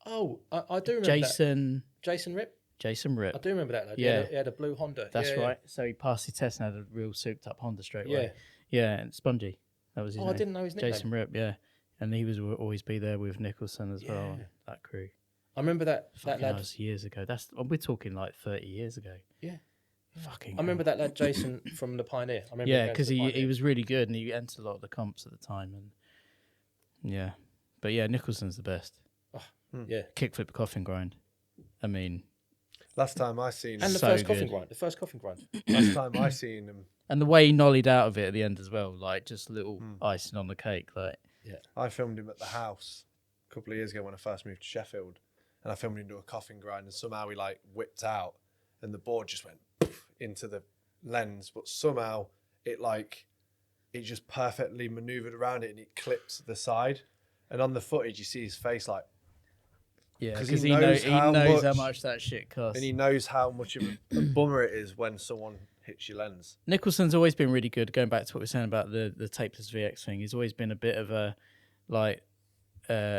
Oh, I do remember Jason that. Jason Rip? Rip. I do remember that. Though. Yeah. He had a blue Honda. That's Yeah, right. So he passed his test and had a real souped up Honda straight away. Yeah. Yeah, and Spongy. That was his Oh, name. I didn't know his nickname. Jason Rip, yeah. And he would always be there with Nicholson as well, Yeah. that crew. I remember that Fucking lad. that was years ago. We're talking like 30 years ago. Yeah. Fucking I remember that lad Jason from the Pioneer. I remember Yeah, going to because the he Pioneer. was really good and he entered a lot of the comps at the time. And yeah. But yeah, Nicholson's the best. Yeah. Kickflip Coffin Grind. I mean, Last time I seen him. And the So first coffin good. grind. The first coffin grind. Last time I seen him, and the way he nollied out of it at the end as well, like just a little icing on the cake. Like, I filmed him at the house a couple of years ago when I first moved to Sheffield, and I filmed him do a coffin grind, and somehow he like whipped out, and the board just went poof into the lens, but somehow it just perfectly manoeuvred around it, and it clipped the side, and on the footage you see his face like, yeah, 'Cause because he he knows knows how how much that shit costs. and he knows how much of a bummer it is when someone hits your lens. Nicholson's always been really good. Going back to what we were saying about the tapeless VX thing, he's always been a bit of a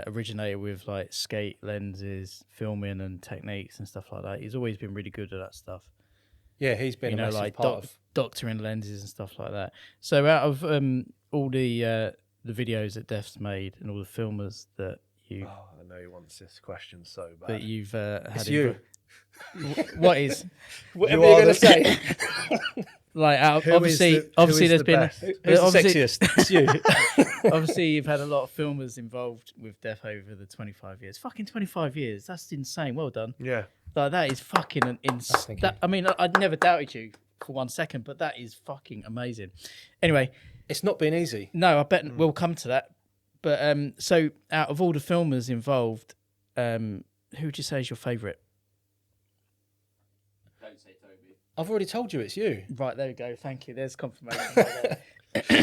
originator with like skate lenses, filming and techniques and stuff like that. He's always been really good at that stuff. Yeah, he's been a massive like part of. doctoring lenses and stuff like that. So out of all the videos that Def's made and all the filmers that you Oh, I know he wants this question so bad. that you've had, It's you. What is Whatever You you're are going to say. like out? Who is Obviously, the there's been best? Who's the obviously, sexiest? It's you. obviously you've had a lot of filmers involved with Def over the 25 years. Fucking 25 years. That's insane. Well done. Yeah. Like that is fucking an Thank you. I mean, I never doubted you for 1 second, but that is fucking amazing. Anyway, It's not been easy. no, I bet we'll come to that. But so out of all the filmers involved, who would you say is your favourite? Don't say Toby. I've already told you it's you. Right, there we go. Thank you. There's confirmation.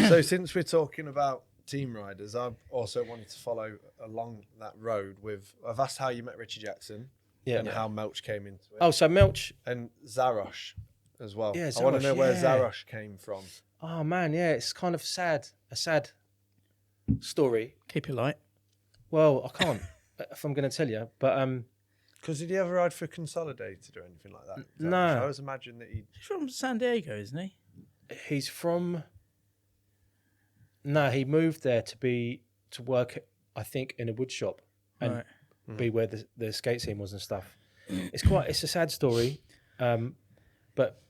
So since we're talking about team riders, I've also wanted to follow along that road with. I've asked how you met Richie Jackson, Yeah. and how Melch came into it, Oh, so Melch. and Zarosh as well. Yeah, I want to Zarosh, know where yeah. Zarosh came from. Oh man, yeah, it's kind of sad. A sad story. Keep it light. Well, I can't if I'm going to tell you, but Because did he ever ride for Consolidated or anything like that? Zarosh? No. I always imagined that he. He's from San Diego, isn't he? he's from. No, he moved there to work, I think, in a wood shop and Right. be where the skate scene was and stuff. It's a sad story, but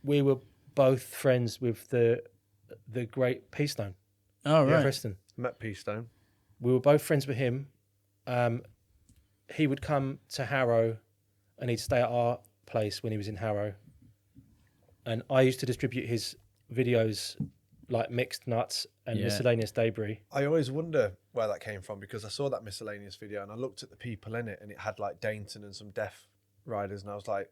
we were both friends with the great P-Stone, Oh, right. Preston. Met P-Stone. We were both friends with him. He would come to Harrow and he'd stay at our place when he was in Harrow. And I used to distribute his videos like Mixed Nuts and Yeah. Miscellaneous Debris. I always wonder where that came from because I saw that miscellaneous video and I looked at the people in it and it had like Dainton and some deaf riders and I was like,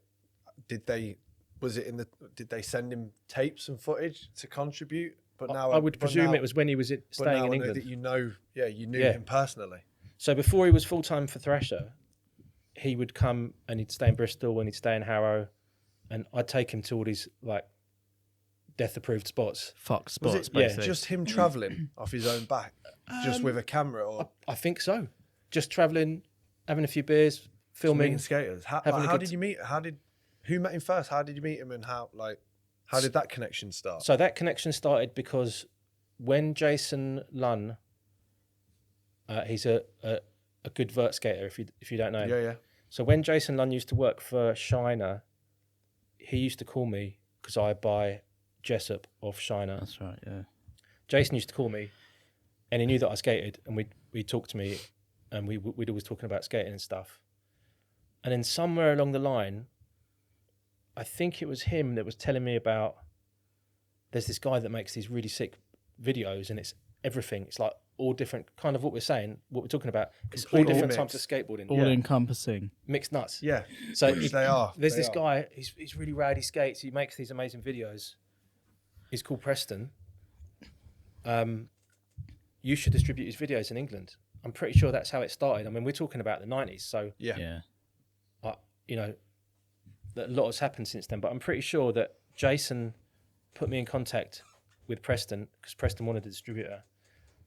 did they was it did they send him tapes and footage to contribute? But now I would presume it was when he was staying in England. That you knew him personally. So before he was full time for Thrasher, he would come and he'd stay in Bristol and he'd stay in Harrow, and I'd take him to all these like death approved spots. Fuck spots, was it just him travelling off his own back, just with a camera? Or I think so. Just travelling, having a few beers, filming skaters. How did you meet? Who met him first? How did you meet him, and how did that connection start? So that connection started because when Jason Lunn, he's a good vert skater if you don't know him. Yeah. So when Jason Lunn used to work for Shiner, he used to call me because I buy Jessup off Shiner. That's right, yeah. Jason used to call me, and he knew that I skated, and we'd talk to me, and we'd always talking about skating and stuff. And then somewhere along the line, I think it was him that was telling me about, there's this guy that makes these really sick videos, and it's everything. It's like all different, kind of what we're saying, what we're talking about. It's all different types of skateboarding. All encompassing. Mixed nuts. Yeah. So they are. There's this guy, he's really rad, he skates, he makes these amazing videos. He's called Preston. You should distribute his videos in England. I'm pretty sure that's how it started. I mean, we're talking about the 90s, so yeah. You know, that a lot has happened since then, but I'm pretty sure that Jason put me in contact with Preston because Preston wanted a distributor.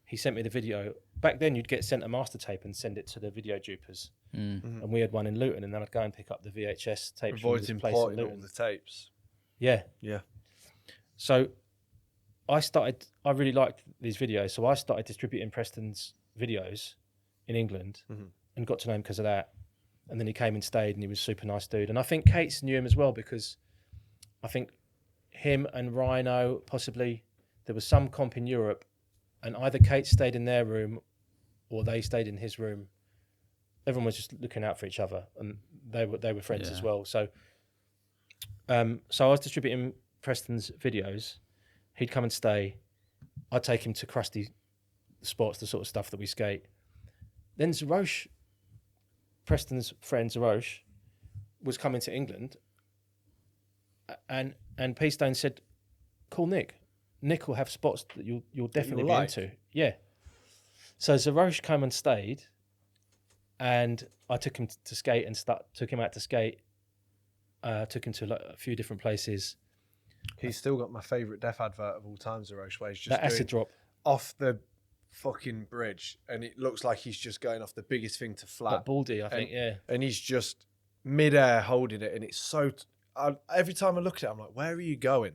He sent me the video. Back then, you'd get sent a master tape and send it to the video dupers. And we had one in Luton, and then I'd go and pick up the VHS tapes. Avoids importing all the tapes. Yeah. Yeah. So I really liked these videos, so I started distributing Preston's videos in England and got to know him because of that. And then he came and stayed, and he was a super nice dude. And I think Kate's knew him as well because I think him and Rhino, possibly, there was some comp in Europe, and either Kate stayed in their room or they stayed in his room. Everyone was just looking out for each other, and they were friends as well. So I was distributing Preston's videos. He'd come and stay. I'd take him to crusty spots, the sort of stuff that we skate. Then Zarosh, Preston's friend Zarosh, was coming to England, and P-Stone said, "Call Nick. Nick will have spots that you'll definitely be into." Yeah. So Zarosh came and stayed, and I took him to skate and took him out to skate. Took him to a few different places. He's still got my favourite death advert of all time, Zarosh, where he's just that acid drop off the fucking bridge, and it looks like he's just going off the biggest thing to flat. Like Baldy, I think, yeah. And he's just mid-air holding it, and it's so... every time I look at it, I'm like, where are you going?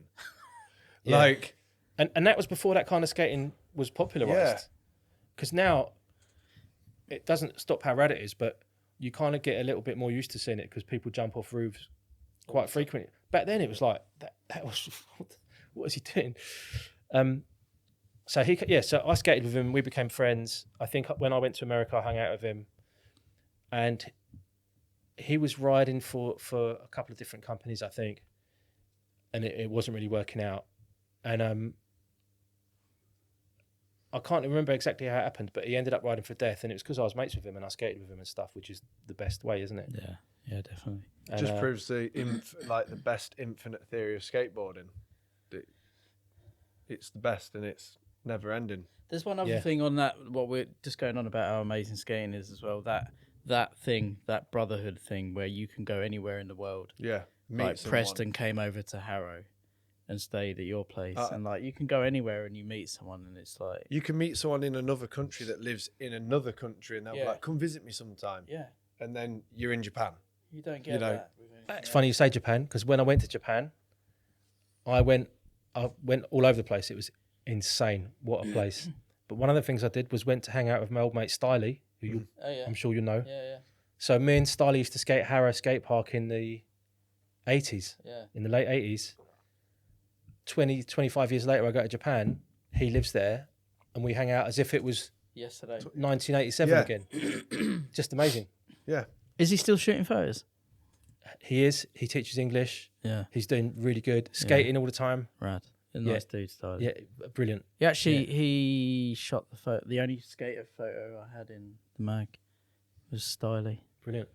Yeah. Like... And that was before that kind of skating was popularised. Because now, it doesn't stop how rad it is, but you kind of get a little bit more used to seeing it because people jump off roofs quite frequently. Back then, it was like, that was... what was he doing? So I skated with him. We became friends. I think when I went to America, I hung out with him, and he was riding for a couple of different companies, I think, and it wasn't really working out. And I can't remember exactly how it happened, but he ended up riding for Death, and it was because I was mates with him and I skated with him and stuff, which is the best way, isn't it? Yeah, definitely. And, just proves the best infinite theory of skateboarding. It's the best, and it's never ending. There's one other thing on that, what we're just going on about how amazing skating is as well, that thing, that brotherhood thing where you can go anywhere in the world. Yeah. Like Preston came over to Harrow and stayed at your place, and like you can go anywhere and you meet someone, and it's like... You can meet someone in another country that lives in another country, and they'll be like, come visit me sometime. Yeah. And then you're in Japan. You don't get that. It's funny you say Japan, because when I went to Japan, I went all over the place. It was insane. What a place. But one of the things I did was went to hang out with my old mate Stiley, who I'm sure you know. Yeah. So me and Stiley used to skate Harrow Skatepark in the 80s. Yeah. In the late 80s. 25 years later, I go to Japan. He lives there, and we hang out as if it was yesterday, 1987 again. Just amazing. Yeah. Is he still shooting photos? He is. He teaches English. Yeah. He's doing really good. Skating all the time. Rad. A nice dude, Stiley. Yeah, brilliant. He shot the photo. The only skater photo I had in the mag was Stiley. Brilliant.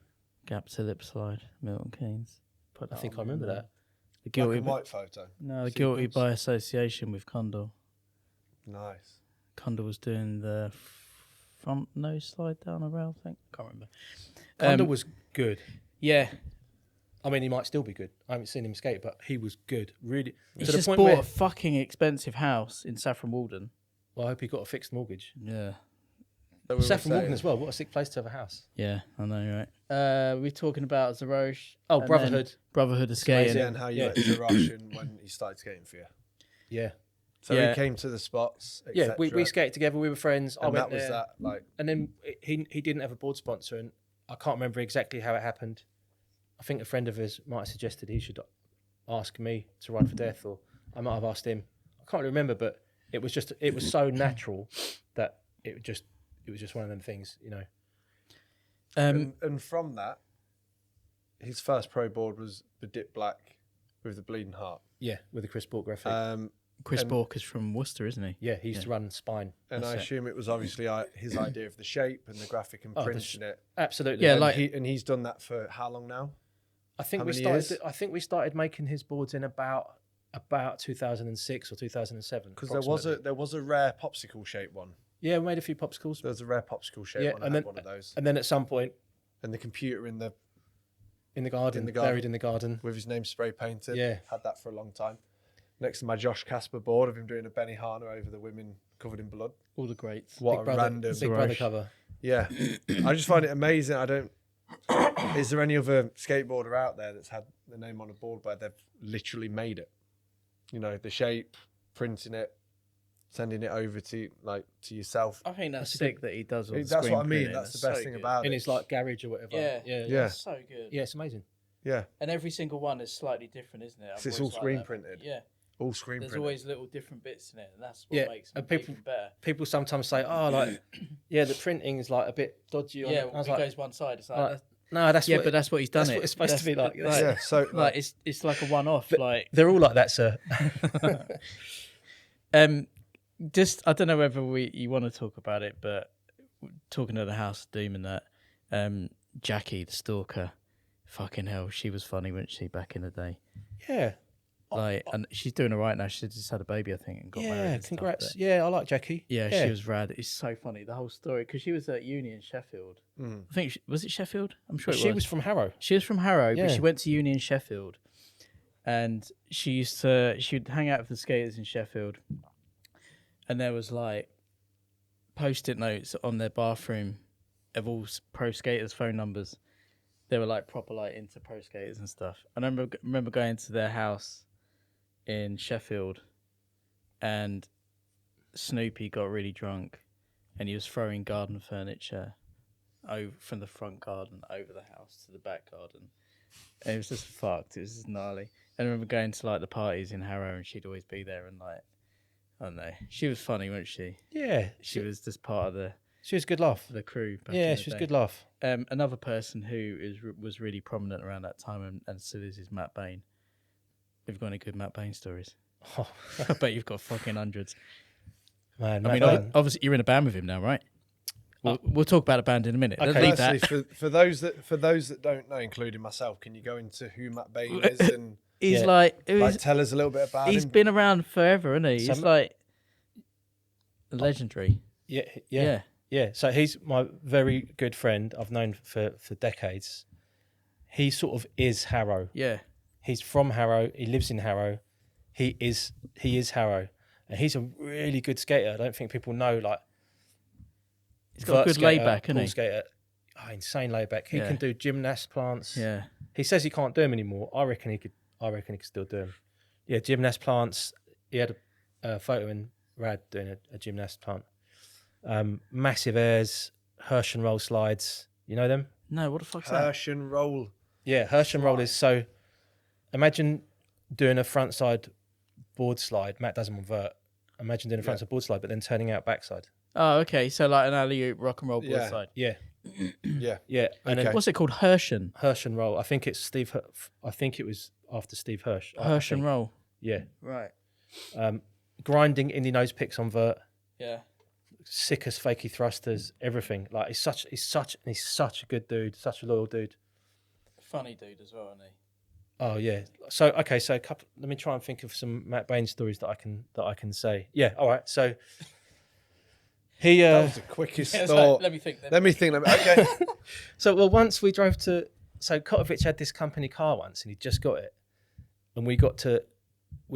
Gap to lip slide, Milton Keynes. I think I remember that. The guilty Black and white photo. No, the guilty by association with Condor. Nice. Condor was doing the front nose slide down a rail thing. Can't remember. Condor was good. Yeah. I mean, he might still be good. I haven't seen him skate, but he was good. Really. He's just bought a fucking expensive house in Saffron Walden. Well, I hope he got a fixed mortgage. Yeah. Saffron Walden as well. What a sick place to have a house. Yeah, I know, right? We're talking about Zarosh. Oh, Brotherhood. Brotherhood of skating. And how you met Zarosh and when he started skating for you. Yeah. So he came to the spots, Yeah, we skated together. We were friends. And that was that, And then he didn't have a board sponsor, and I can't remember exactly how it happened. I think a friend of his might have suggested he should ask me to ride for Death, or I might have asked him. I can't remember, but it was so natural that it was just one of them things, you know. And from that, his first pro board was the Dip Black with the bleeding heart. Yeah, with the Chris Bork graphic. Chris Bork is from Worcester, isn't he? Yeah, he used to run Spine. And I assume it was obviously his idea of the shape and the graphic and printing it. Absolutely. Yeah, and he's done that for how long now? I think we started making his boards in about 2006 or 2007. Because there was a rare popsicle shape one. Yeah, we made a few popsicles. There was a rare popsicle shape one. I had one of those. And then at some point, and the computer in the garden, buried in the garden with his name spray painted. Yeah, had that for a long time. Next to my Josh Casper board of him doing a Benny Hanna over the women covered in blood. All the greats. What a random Big Brother cover. Yeah, I just find it amazing. Is there any other skateboarder out there that's had the name on a board where they've literally made it? You know, the shape, printing it, sending it over to yourself. I think that's sick that he does all the That's screen what I mean. printing. That's the best thing about it. In his garage or whatever. Yeah. That's so good. Yeah, it's amazing. Yeah. And every single one is slightly different, isn't it? It's all screen printed. Yeah. All screen There's printed. always little different bits in it, and that's what makes it even better. People sometimes say, the printing is like a bit dodgy. Yeah, it goes one side. It's like, no, that's but that's what he's done. That's what it's supposed to be like. Yeah, so it's like a one-off. They're all like that, sir. Just I don't know whether you want to talk about it, but talking to the House of Doom and that, Jackie the Stalker, fucking hell, she was funny, wasn't she, back in the day? Yeah. And she's doing all right now. She just had a baby, I think, and got married. Yeah, congrats. Yeah, I like Jackie. Yeah, she was rad. It's so funny, the whole story, because she was at uni in Sheffield. I think, was it Sheffield? I'm sure she was from Harrow. She was from Harrow, but she went to uni in Sheffield. And she'd hang out with the skaters in Sheffield. And there was post-it notes on their bathroom of all pro skaters' phone numbers. They were proper into pro skaters and stuff. And I remember going to their house in Sheffield, and Snoopy got really drunk, and he was throwing garden furniture over from the front garden over the house to the back garden. And it was just fucked. It was just gnarly. And I remember going to the parties in Harrow, and she'd always be there, and I don't know. She was funny, wasn't she? Yeah, she was just part of the. She was a good laugh. The crew. Yeah, she was a good laugh. Another person who was really prominent around that time and still is Matt Bain. Have you got any good Matt Bain stories? Oh. I bet you've got fucking hundreds. Man, obviously you're in a band with him now, right? We'll talk about a band in a minute. Okay. Leave that. For those that don't know, including myself, can you go into who Matt Bain is and he's tell us a little bit about him? He's been around forever, isn't he? He's legendary. Yeah. So he's my very good friend. I've known for decades. He sort of is Harrow. Yeah. He's from Harrow. He lives in Harrow. He is Harrow, and he's a really good skater. I don't think people know. He's got a good layback, isn't he? Skater, insane layback. He can do gymnast plants. Yeah. He says he can't do them anymore. I reckon he could still do them. Yeah, gymnast plants. He had a photo in Rad doing a gymnast plant. Massive airs, Hirsch and roll slides. You know them? No. What the fuck's that? Hirsch and roll. Yeah, Hirsch and roll is so. Imagine doing a front side board slide. Matt does them on vert. Imagine doing a front side board slide, but then turning out backside. Oh, okay. So an alley-oop rock and roll board slide. Yeah. Yeah. And then, what's it called? Hirsch and roll. I think it's Steve. I think it was after Steve Hirsch. Hirsch and roll. Yeah. Right. Grinding indie nose picks on vert. Yeah. Sickest fakey thrusters. Everything. He's such a good dude. Such a loyal dude. Funny dude as well, isn't he? Oh yeah. So okay. So let me try and think of some Matt Bain stories that I can say. Yeah. All right. So he. That was the quickest thought. Let me think. Okay. So once we drove to. So Kotovich had this company car once, and he'd just got it, and we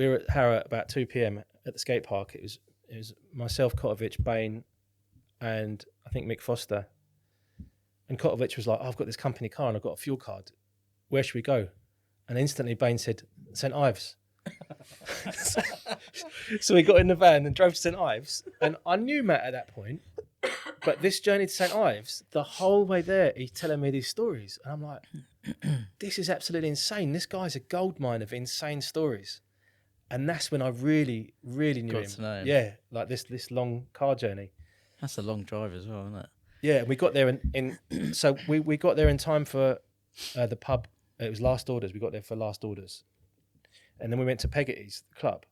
were at Harrow at about 2 p.m. at the skate park. It was myself, Kotovich, Bain, and I think Mick Foster. And Kotovich was like, I've got this company car and I've got a fuel card. Where should we go? And instantly Bain said, St. Ives. So we got in the van and drove to St. Ives. And I knew Matt at that point. But this journey to St. Ives, the whole way there, he's telling me these stories. And I'm like, this is absolutely insane. This guy's a gold mine of insane stories. And that's when I really, really knew Got him. to know him. Yeah, like this long car journey. That's a long drive as well, isn't it? Yeah, we got there so we got there in time for the pub. It was Last Orders. We got there for Last Orders. And then we went to Peggotty's, the club.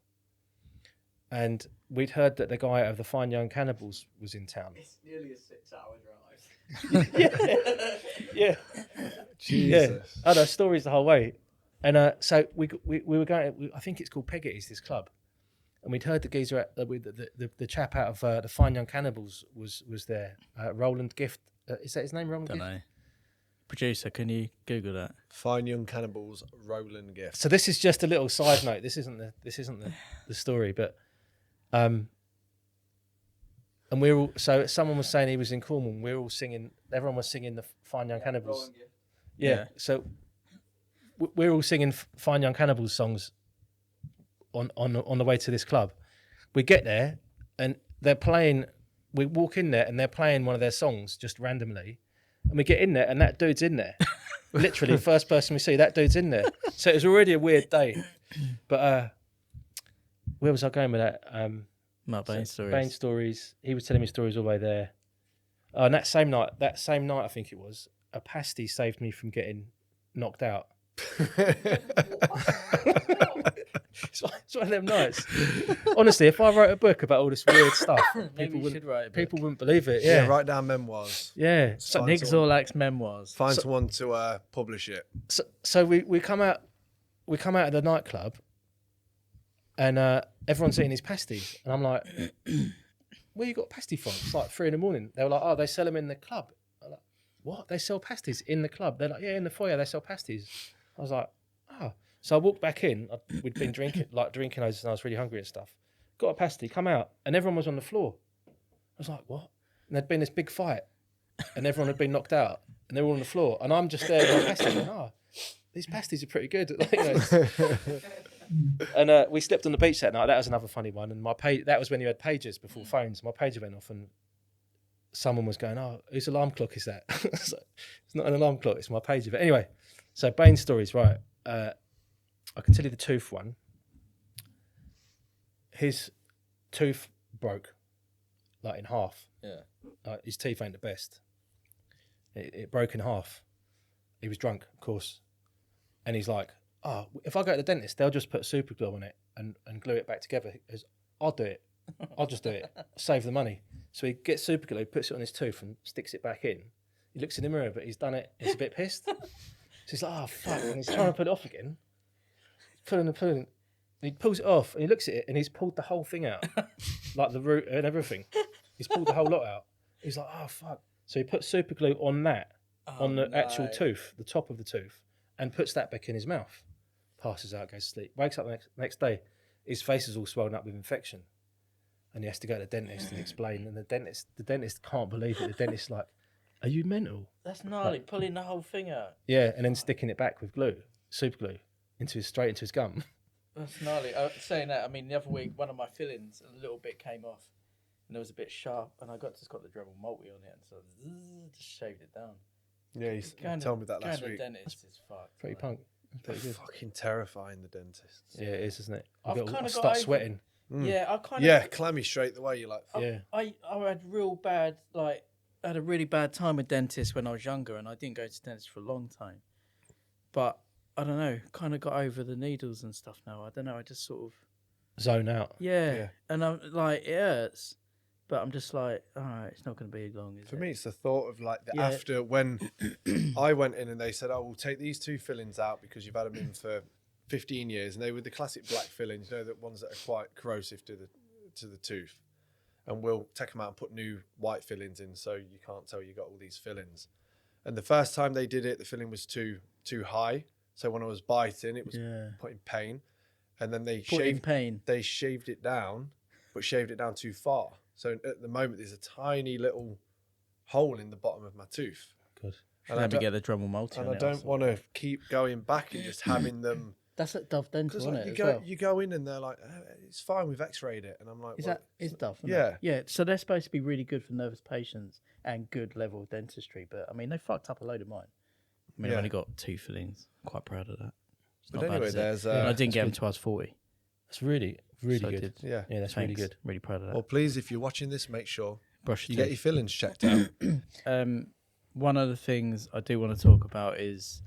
And we'd heard that the guy out of the Fine Young Cannibals was in town. It's nearly a 6-hour drive. Yeah. Jesus. Yeah. Oh, no, stories the whole way. And so we were going, I think it's called Peggotty's, this club. And we'd heard the geezer, the chap out of the Fine Young Cannibals was there. Roland Gift. Is that his name, Roland Don't Gift? know. Producer, can you Google that? Fine Young Cannibals, Roland Gift. So this is just a little side note. This isn't the story, but and we're all, so someone was saying he was in Cornwall. And we're all singing. Everyone was singing the Fine Young Cannibals. Yeah. So we're all singing Fine Young Cannibals songs on the way to this club. We get there and they're playing. We walk in there and they're playing one of their songs just randomly. And we get in there and that dude's in there. Literally, first person we see, that dude's in there. So it was already a weird day. But where was I going with that? Matt Bain stories. Bain stories. He was telling me stories all the way there. And that same night, I think it was, a pasty saved me from getting knocked out. It's one of them nights. Honestly, if I wrote a book about all this weird stuff, people wouldn't believe it. Yeah, write down memoirs. Yeah, Nick Zorlac's memoirs. Find someone to publish it. So we come out of the nightclub, and everyone's eating these pasties, and I'm like, "Where you got pasty from?" It's like 3 a.m. They were like, "Oh, they sell them in the club." I'm like, "What? They sell pasties in the club?" They're like, "Yeah, in the foyer they sell pasties." I was like, "Oh." So I walked back in. We'd been drinking those, and I was really hungry and stuff. Got a pasty, come out, and everyone was on the floor. I was like, "What?" And there'd been this big fight, and everyone had been knocked out, and they were all on the floor, and I'm just there with my pasty going, "Oh, these pasties are pretty good." Like, and we slept on the beach that night. That was another funny one. And that was when you had pagers before phones. My pager went off, and someone was going, "Oh, whose alarm clock is that?" So, it's not an alarm clock, it's my pager. But anyway, so Bain stories, right? I can tell you the tooth one. His tooth broke, like in half. Yeah. His teeth ain't the best. It broke in half. He was drunk, of course. And he's like, "Oh, if I go to the dentist, they'll just put super glue on it and glue it back together." He goes, "I'll do it. I'll just do it. Save the money." So he gets super glue, puts it on his tooth and sticks it back in. He looks in the mirror, but he's done it. He's a bit pissed. So he's like, "Oh, fuck." And he's trying to put it off again. Pulling. And he pulls it off and he looks at it and he's pulled the whole thing out. Like the root and everything. He's pulled the whole lot out. He's like, "Oh, fuck." So he puts super glue on that, on the actual tooth, the top of the tooth, and puts that back in his mouth. Passes out, goes to sleep. Wakes up the next day. His face is all swollen up with infection. And he has to go to the dentist and explain. And the dentist can't believe it. The dentist's like, "Are you mental?" That's gnarly, pulling the whole thing out. Yeah, and then sticking it back with glue, super glue, straight into his gum. That's gnarly. Saying that, I mean, the other week, one of my fillings, a little bit came off, and it was a bit sharp, and I just got the Dremel multi on it, and so just shaved it down. Yeah, you told me that last week. Going to the dentist is fucked. Pretty punk. They're fucking terrifying, the dentists. Yeah, it is, isn't it? I've start sweating. Yeah, I kind of. Yeah, clammy straight away. You're like, yeah. I had real bad, I had a really bad time with dentists when I was younger, and I didn't go to dentists for a long time. But I don't know, kind of got over the needles and stuff now. I don't know, I just sort of Zone out. yeah. And I'm like, it hurts, But I'm just like, all right, it's not going to be long. For me, it's the thought of like the after when I went in and they said, "Oh, we'll take these 2 fillings out because you've had them in for 15 years," and they were the classic black fillings, you know, the ones that are quite corrosive to the tooth, and we'll take them out and put new white fillings in, so you can't tell you got all these fillings. And the first time they did it, the filling was too high, so when I was biting, it was putting pain, and then they shaved it down, but shaved it down too far. So at the moment, there's a tiny little hole in the bottom of my tooth. Good. And I get the Dremel multi. And I don't want to keep going back and just having them. That's like Dove Dental, isn't it? You go in and they're like, it's fine, we've x-rayed it. And I'm like, is Dove? Yeah. Yeah. So they're supposed to be really good for nervous patients and good level of dentistry. But I mean, they fucked up a load of mine. I mean, I've only got 2 fillings. I'm quite proud of that. But anyway, there's. I didn't get them till I was 40. That's really good. Yeah, that's really good. Really proud of that. Well, please, if you're watching this, make sure you get your fillings checked out. One of the things I do want to talk about is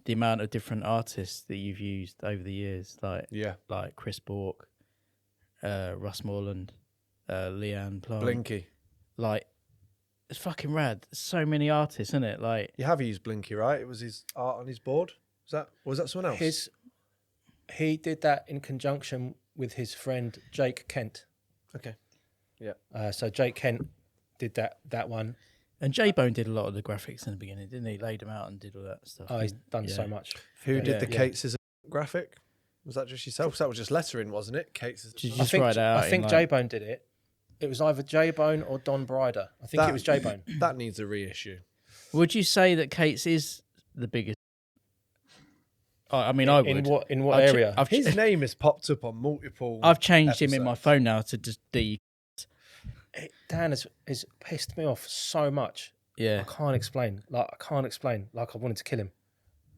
the amount of different artists that you've used over the years, like Chris Bork, Russ Moreland, Leanne Plant, Blinky. Like, it's fucking rad. There's so many artists, isn't it? Like, you have used Blinky, right? It was his art on his board. Was that someone else? He did that in conjunction with his friend Jake Kent. Okay. Yeah. So Jake Kent did that one. And J-Bone did a lot of the graphics in the beginning, didn't he? Laid them out and did all that stuff. Oh, he's done so much. Who did the Kate's graphic? Was that just yourself? That was just lettering, wasn't it? Kate's. I think J-Bone did it. It was either J-Bone or Don Bryder. I think it was J-Bone. That needs a reissue. Would you say that Kate's is the biggest? I mean, I would. In what area? His name has popped up on multiple. I've changed him in my phone now to just D. Dan has pissed me off so much. Yeah, I can't explain. Like I wanted to kill him,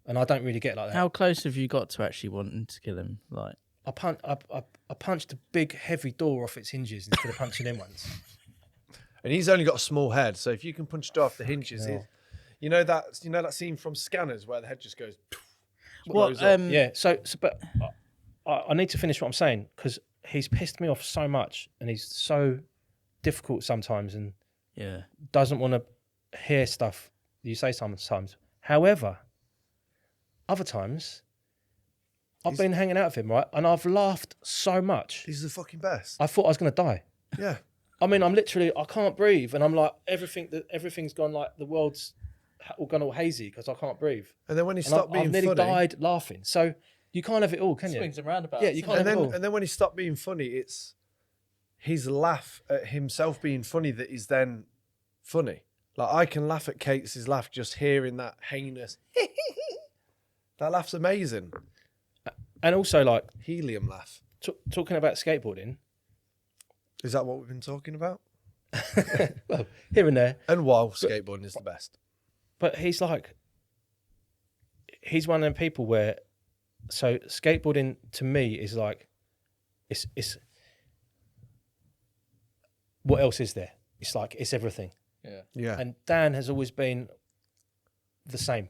and I don't really get like that. How close have you got to actually wanting to kill him? Like, I punched a big heavy door off its hinges instead of punching in once. And he's only got a small head, so if you can punch it off the hinges, you know that scene from Scanners where the head just goes. But I need to finish what I'm saying because he's pissed me off so much, and he's so difficult sometimes, and doesn't want to hear stuff you say sometimes. However, other times I've been hanging out with him, right, and I've laughed so much. He's the fucking best. I thought I was going to die. Yeah. I mean, I can't breathe, and I'm like, everything's gone, like the world's all gone all hazy because I can't breathe. And then when he stopped being funny, I've nearly died laughing. So you can't have it all, can you? Swings and roundabouts. Yeah, you can't have it all. And then when he stopped being funny, it's his laugh at himself being funny that is then funny. Like, I can laugh at Kate's laugh just hearing that heinous. That laugh's amazing. And also, like, helium laugh. Talking about skateboarding. Is that what we've been talking about? Well, here and there. And while skateboarding is the best. But he's one of them people where, so skateboarding to me is like, it's what else is there? It's like, it's everything. Yeah. And Dan has always been the same.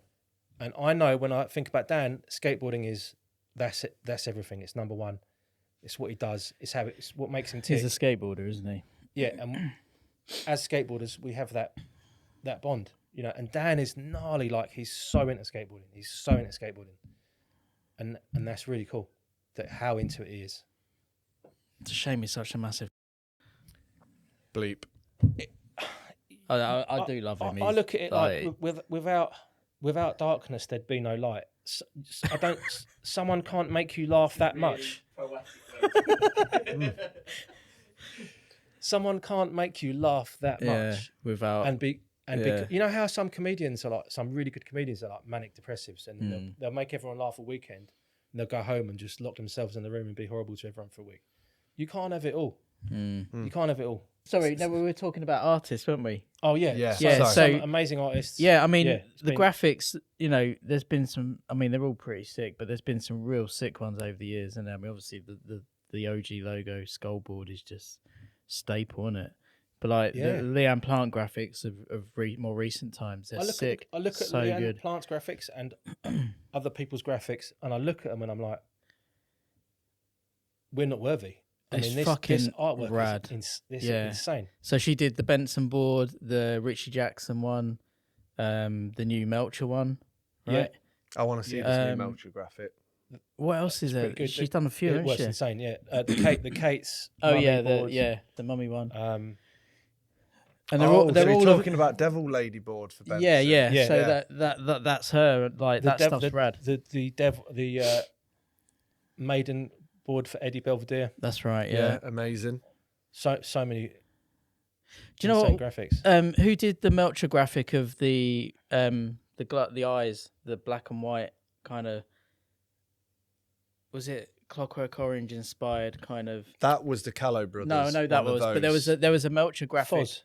And I know when I think about Dan, skateboarding that's it. That's everything. It's number one. It's what he does. It's what makes him tick. He's a skateboarder, isn't he? Yeah. And as skateboarders, we have that bond, you know, and Dan is gnarly. Like, he's so into skateboarding. And that's really cool that how into it he is. It's a shame he's such a massive bleep. I do love him. I look at it like without darkness, there'd be no light. Someone can't make you laugh that much. Someone can't make you laugh that much without you know how some comedians are like, some really good comedians are like manic depressives, and they'll make everyone laugh all weekend, and they'll go home and just lock themselves in the room and be horrible to everyone for a week. You can't have it all. You can't have it all. Sorry, no, we were talking about artists, weren't we? Oh yeah. So some amazing artists. Yeah, I mean, the graphics, you know, there's been some, I mean, they're all pretty sick, but there's been some real sick ones over the years. And I mean, obviously the OG logo Skullboard is just staple, isn't it? But like the Leanne Plant graphics of more recent times, they're sick. I look at so Leanne good. Plant's graphics and other people's graphics, and I look at them and I'm like, we're not worthy. I mean, this artwork rad. is insane. So she did the Benson board, the Richie Jackson one, the new Melcher one. Right? Yeah. I want to see this new Melcher graphic. What else is there? She's done a few, hasn't she? It's insane, yeah. The Kate's. The mummy one. And they're all talking about Devil Lady board for Benson. Yeah. So that's her. Like that stuff's rad. The maiden board for Eddie Belvedere. That's right. Yeah. Amazing. So many. Do you know what? Graphics. Who did the Melcher graphic of the eyes, the black and white kind of? Was it Clockwork Orange inspired kind of? That was the Callow brothers. No, that was. But there was a Melcher graphic. Foz.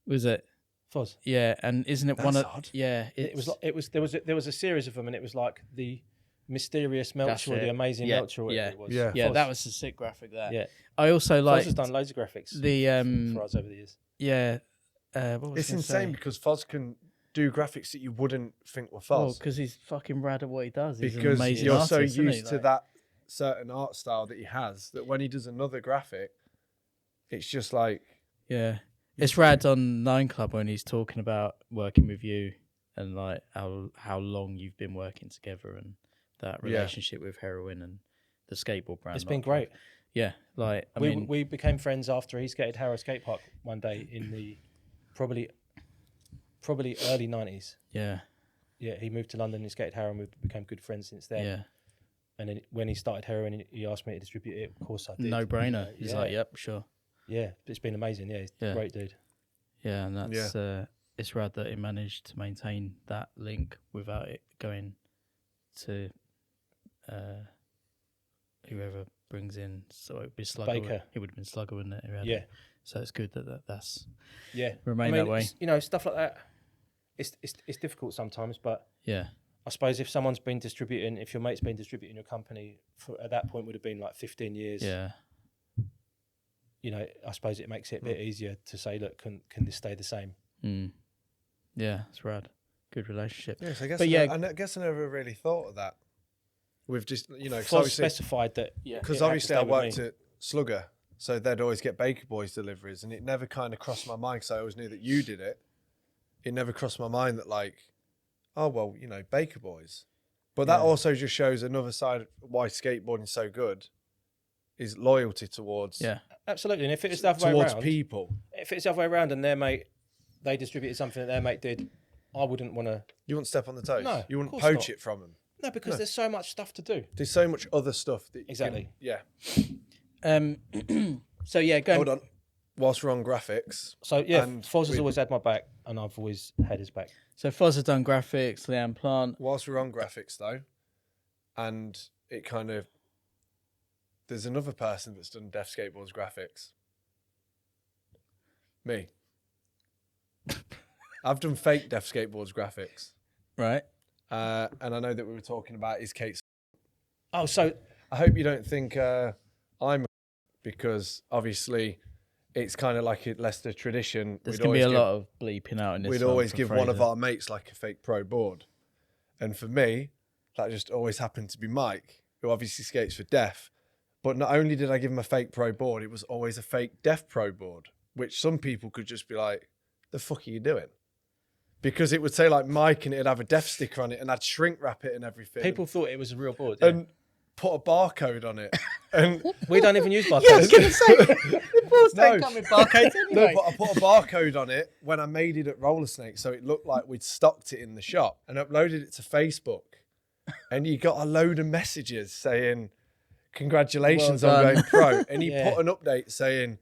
Was it? Foz. Yeah, and isn't it one of? Odd. Yeah, it was. There was a series of them, and it was like the mysterious Melcher or the amazing Melcher. Or whatever it was. Yeah, that was a sick graphic. That. Yeah. I also like. Foz has done loads of graphics. For us over the years. Yeah. It's insane because Foz can do graphics that you wouldn't think were Foz. Because he's fucking rad at what he does. He's because an amazing you're artist, so isn't used he? to that certain art style that he has that when he does another graphic, it's just like it's rad on 9 Club when he's talking about working with you and like how long you've been working together and that relationship with Heroin and the skateboard brand. It's been great. Yeah, like we became friends after he skated Harrow Skatepark one day in the probably early 90s. Yeah, he moved to London and skated Harrow and we became good friends since then. Yeah. And then when he started Heroin, he asked me to distribute it. Of course I did. No brainer. He's like, yep, sure. Yeah, it's been amazing. Yeah, he's a great dude. Yeah, and that's it's rad that he managed to maintain that link without it going to whoever brings in. So it would be Slugger. Baker. It would have been Slugger, wouldn't it? Yeah. So it's good that's remain that way. Stuff like that. It's difficult sometimes, but yeah. I suppose if someone's been distributing, if your mate's been distributing your company at that point would have been like 15 years. Yeah. I suppose it makes it a bit easier to say, look, can this stay the same? Mm. Yeah, it's rad. Good relationship. Yes, I guess. But I guess I never really thought of that. We've just, Foz specified that. Because obviously I worked at Slugger, so they'd always get Baker Boys deliveries, and it never kind of crossed my mind because I always knew that you did it. It never crossed my mind that oh, well, Baker Boys. But that also just shows another side of why skateboarding is so good, is loyalty towards... Yeah, absolutely. And if it was the other way around... Towards people. If it's the other way around and their mate, they distributed something that their mate did, I wouldn't want to... You wouldn't step on the toes? No, you wouldn't poach it from them? No, because there's so much stuff to do. There's so much other stuff that... Exactly. So, yeah, go Hold on. Whilst we're on graphics... So, Foz has always had my back, and I've always had his back. So Foz has done graphics, Leanne Plant. Whilst we're on graphics, though, and it kind of... There's another person that's done Death Skateboards graphics. Me. I've done fake Death Skateboards graphics. Right. And I know that we were talking about is Kate's... Oh, so... I hope you don't think I'm... Because, obviously... It's kind of like a Leicester tradition. There's going to be a lot of bleeping out in this. We'd always give one of our mates like a fake pro board. And for me, that just always happened to be Mike, who obviously skates for Def. But not only did I give him a fake pro board, it was always a fake Def pro board, which some people could just be like, the fuck are you doing? Because it would say like Mike and it'd have a Def sticker on it and I'd shrink wrap it and everything. People thought it was a real board. And put a barcode on it. And we don't even use barcodes. Yeah, I was going to say, the boards don't come with barcodes anyway. No, but I put a barcode on it when I made it at Roller Snake, so it looked like we'd stocked it in the shop and uploaded it to Facebook. And you got a load of messages saying, congratulations on going pro. And he put an update saying,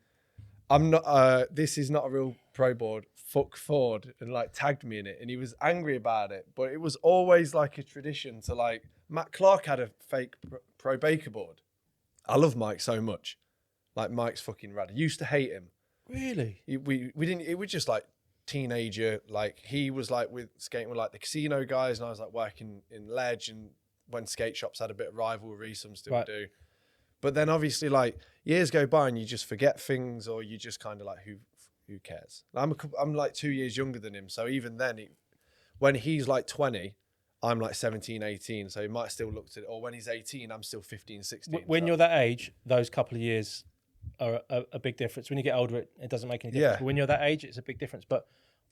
I'm not, this is not a real pro board. Fuck Forde, and like tagged me in it. And he was angry about it. But it was always like a tradition to like, Matt Clark had a fake pro Baker board. I love Mike so much. Like Mike's fucking rad. I used to hate him. Really? We didn't, it was just like teenager. Like he was like with skating with like the casino guys and I was like working in Ledge, and when skate shops had a bit of rivalry, some still do. But then obviously like years go by and you just forget things, or you just kind of like, who cares? I'm like 2 years younger than him. So even then, when he's like 20, I'm like 17, 18. So he might still look at it. Or when he's 18, I'm still 15, 16. When you're that age, those couple of years are a big difference. When you get older, it doesn't make any difference. Yeah. But when you're that age, it's a big difference. But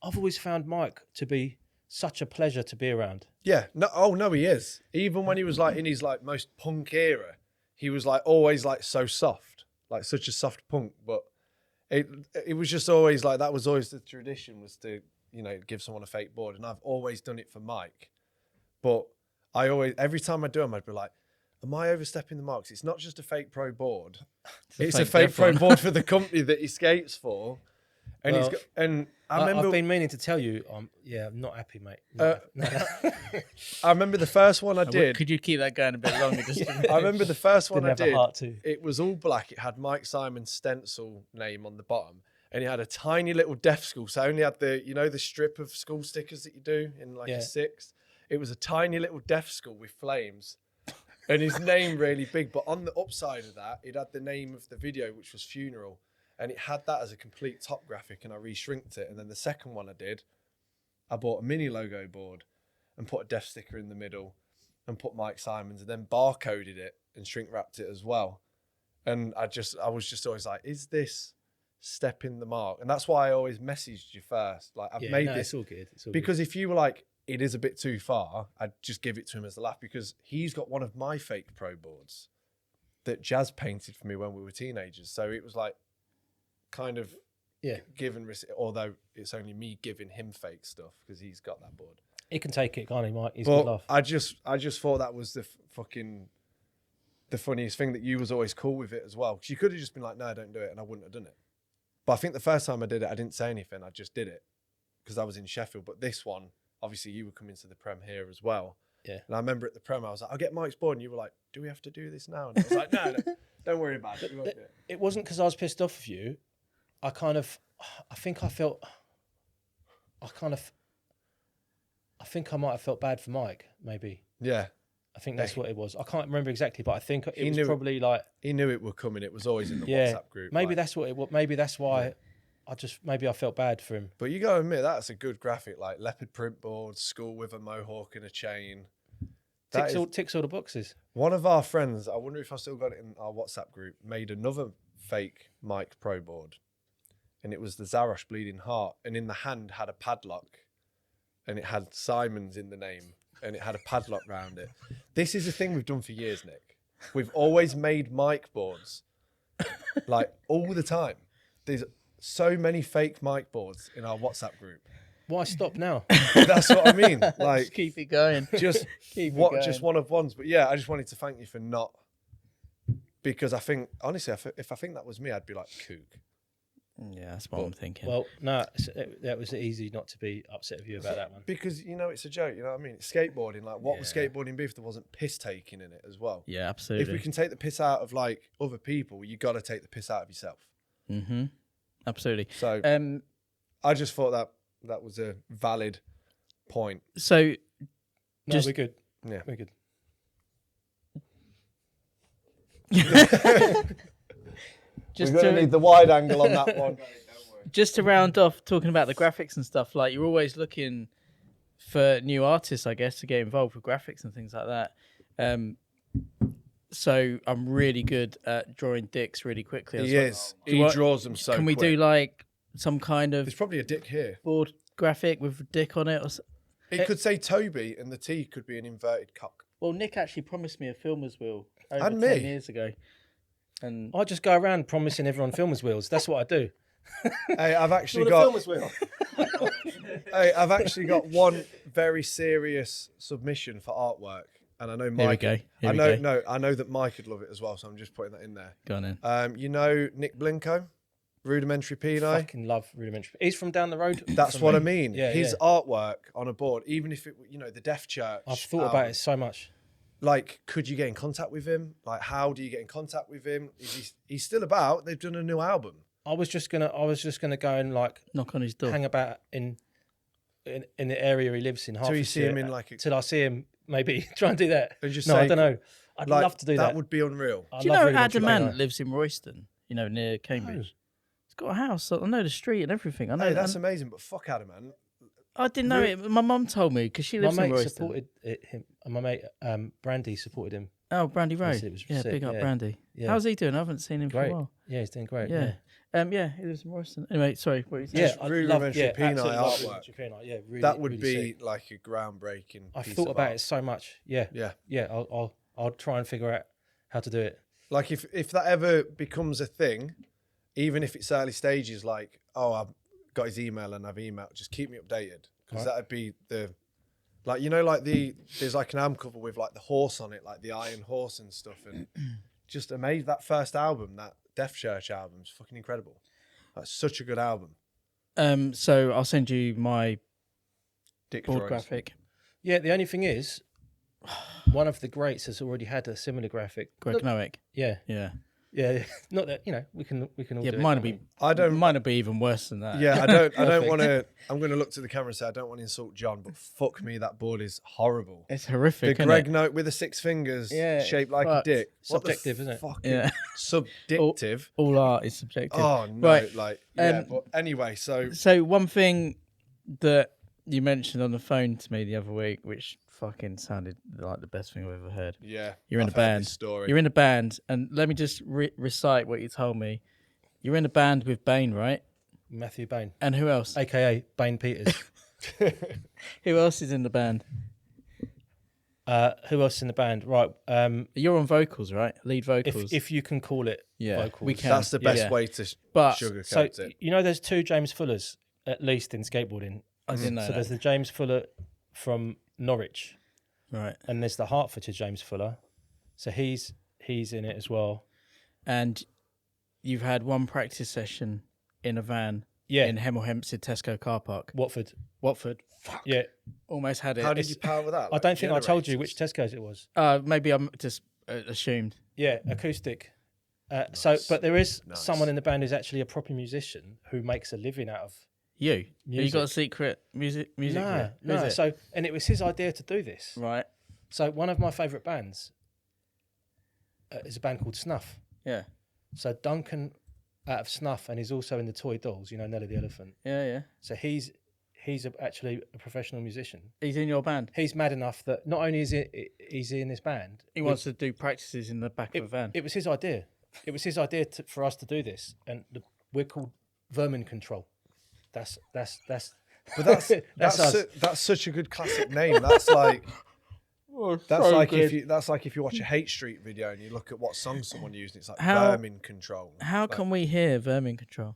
I've always found Mike to be such a pleasure to be around. Yeah. No. Oh no, he is. Even when he was like in his like most punk era, he was like always like so soft, like such a soft punk. But it was just always like that was always the tradition, was to, you know, give someone a fake board, and I've always done it for Mike. But I always, every time I do them, I'd be like, am I overstepping the marks? It's not just a fake pro board. It's a fake pro board for the company that he skates for. And Well, he's got, and I remember, I've been meaning to tell you, I'm not happy, mate. I remember the first one I did. Could you keep that going a bit longer? Just I remember the first one Didn't I have the did. heart to. It was all black. It had Mike Simon's stencil name on the bottom, and it had a tiny little deaf school. So I only had the, you know, the strip of school stickers that you do in like a 6. It was a tiny little deaf school with flames, and his name really big. But on the upside of that, it had the name of the video, which was Funeral, and it had that as a complete top graphic. And I reshrinked it. And then the second one I did, I bought a mini logo board and put a deaf sticker in the middle, and put Mike Simon's, and then barcoded it and shrink wrapped it as well. And I was just always like, is this stepping the mark? And that's why I always messaged you first. Like, I've made this. It's all good. It's all because if you were like, it is a bit too far, I'd just give it to him as a laugh, because he's got one of my fake pro boards that Jazz painted for me when we were teenagers. So it was like kind of given, although it's only me giving him fake stuff because he's got that board. He can take it, can't he, Mike? He's But good laugh. I just thought that was the funniest thing, that you was always cool with it as well. Because you could have just been like, no, don't do it, and I wouldn't have done it. But I think the first time I did it, I didn't say anything. I just did it because I was in Sheffield. But this one, obviously, you were coming to the Prem here as well. Yeah. And I remember at the Prem, I was like, I'll get Mike's board. And you were like, do we have to do this now? And I was like, no, don't worry about it. We won't do it. It wasn't because I was pissed off with you. I think I might have felt bad for Mike, maybe. Yeah. I think that's what it was. I can't remember exactly, but I think it was knew probably like... He knew it were coming. It was always in the WhatsApp group. Maybe like, that's what it was. Maybe that's why I felt bad for him. But you got to admit, that's a good graphic, like leopard print board, skull with a mohawk and a chain. Ticks all the boxes. One of our friends, I wonder if I still got it in our WhatsApp group, made another fake Mike Pro board. And it was the Zarosh Bleeding Heart. And in the hand had a padlock. And it had Simon's in the name. And it had a padlock round it. This is a thing we've done for years, Nick. We've always made Mike boards. Like, all the time. There's so many fake Mike boards in our WhatsApp group. Why stop now? That's what I mean. Like, just keep it going. Just just one of ones. But yeah, I just wanted to thank you for not, because I think, honestly, if I think that was me, I'd be like, kook. Yeah, that's what I'm thinking. Well, no, that was easy not to be upset with you about that one. Because, you know, it's a joke, you know what I mean? It's skateboarding. Like, what would skateboarding be if there wasn't piss taking in it as well? Yeah, absolutely. If we can take the piss out of, like, other people, you got to take the piss out of yourself. Mm-hmm. Absolutely. So I just thought that was a valid point. So, no, we're good. Yeah. We're good. We're going to need the wide angle on that one. Just to round off talking about the graphics and stuff, like, you're always looking for new artists, I guess, to get involved with graphics and things like that. So I'm really good at drawing dicks really quickly. He is. He draws them so Can we do like some kind of... There's probably a dick here. Board graphic with a dick on it? It could say Toby and the T could be an inverted cock. Well, Nick actually promised me a filmer's wheel over And 10 me. years ago. And I just go around promising everyone filmers wheels. That's what I do. Hey, I've actually I've actually got one very serious submission for artwork, and I know Mike. Here we go. I know that Mike would love it as well, so I'm just putting that in there. Go on in. You know Nick Blinko, Rudimentary Peni. Fucking love Rudimentary. He's from down the road. That's what I mean. Yeah, His artwork on a board, even if it, you know, the Deaf Church. I've thought about it so much. Like, could you get in contact with him? Like, how do you get in contact with him? He's still about? They've done a new album. I was just gonna go and like knock on his door, hang about in the area he lives in. Till you see him in like till I see him, maybe try and do that. And just I don't know. I'd love to do that. That would be unreal. Do you know Adamant lives in Royston? You know, near Cambridge. He's got a house. I know the street and everything. I know. Hey, that's amazing. But fuck Adamant. I didn't know it. My mum told me because she lives in Royston. Supported him. My mate Brandy supported him. Oh, Brandy Road. It was Yeah, sick, big up yeah. Brandy. Yeah. How's he doing? I haven't seen him for a Great. while. Yeah, he's doing great. Yeah. Yeah, he lives in Royston. Anyway, sorry, what were you saying? Yeah, Just rudimentary P-Night artwork. Yeah, really, That would really be sick. like a groundbreaking. I piece thought of about art. it so much. Yeah, Yeah. I'll try and figure out how to do it. Like if that ever becomes a thing, even if it's early stages, like I've got his email and I've emailed, just keep me updated because that'd be like there's like an album cover with like the horse on it, like the Iron Horse and stuff, and just amazed. That first album, that Death Church album, is fucking incredible. That's such a good album. So I'll send you my Dick board drawings. graphic. Yeah, the only thing is, one of the greats has already had a similar graphic. Greg Noack. Yeah, Yeah. yeah. Not that we can all Yeah, do mine it. would be. I don't. Mine would be even worse than that. Yeah, I don't Perfect. want to. I'm going to look to the camera and say I don't want to insult John, but fuck me, that board is horrible. It's The horrific. isn't Greg it? note with the 6 fingers, Yeah, shaped like fucked. a dick. What the Subjective, isn't it? fucking Yeah. Subjective. All art is subjective. Oh no! Right. Like yeah, Um, but anyway, so So one thing that you mentioned on the phone to me the other week, which fucking sounded like the best thing I've ever heard. yeah, You're in I've a heard band. this story. You're in a band, and let me just recite what you told me. You're in a band with Bain, right? Matthew Bain, And who else? aka Bain Peters. Who else is in the band? Who else in the band? Right. You're on vocals, right? Lead vocals. If you can call it Yeah, vocals. we can. That's the best Yeah. way to But- sugarcoat So it. you know, there's 2 James Fullers at least in skateboarding. I didn't know So that. there's the James Fuller from Norwich, Right. and there's the Hertfordshire James Fuller. So he's in it as well. And you've had one practice session in a van Yeah, in Hemel Hempstead Tesco car park. Watford. Watford. Yeah, Almost had it. How did you power that? I Like don't think I told you generators? which Tesco's it was. Maybe I'm just assumed. Yeah, acoustic. So, but there is Nice. someone in the band who's actually a proper musician who makes a living out of. You? Have you Music. got a secret music? No, career? Who no. is it? So, and it was his idea to do this. Right. So, one of my favourite bands is a band called Snuff. Yeah. So Duncan out of Snuff, and he's also in the Toy Dolls. You know, Nelly the Elephant. Yeah, yeah. So he's actually a professional musician. He's in your band. He's mad enough that not only is he's in this band, He wants to do practices in the back of a van. It was his idea. It was his idea for us to do this, and we're called Vermin Control. That's But that's us. that's such a good classic name. That's like that's like if you watch a Hate Street video and you look at what song someone used, it's like How- Vermin Control. How can we hear Vermin Control?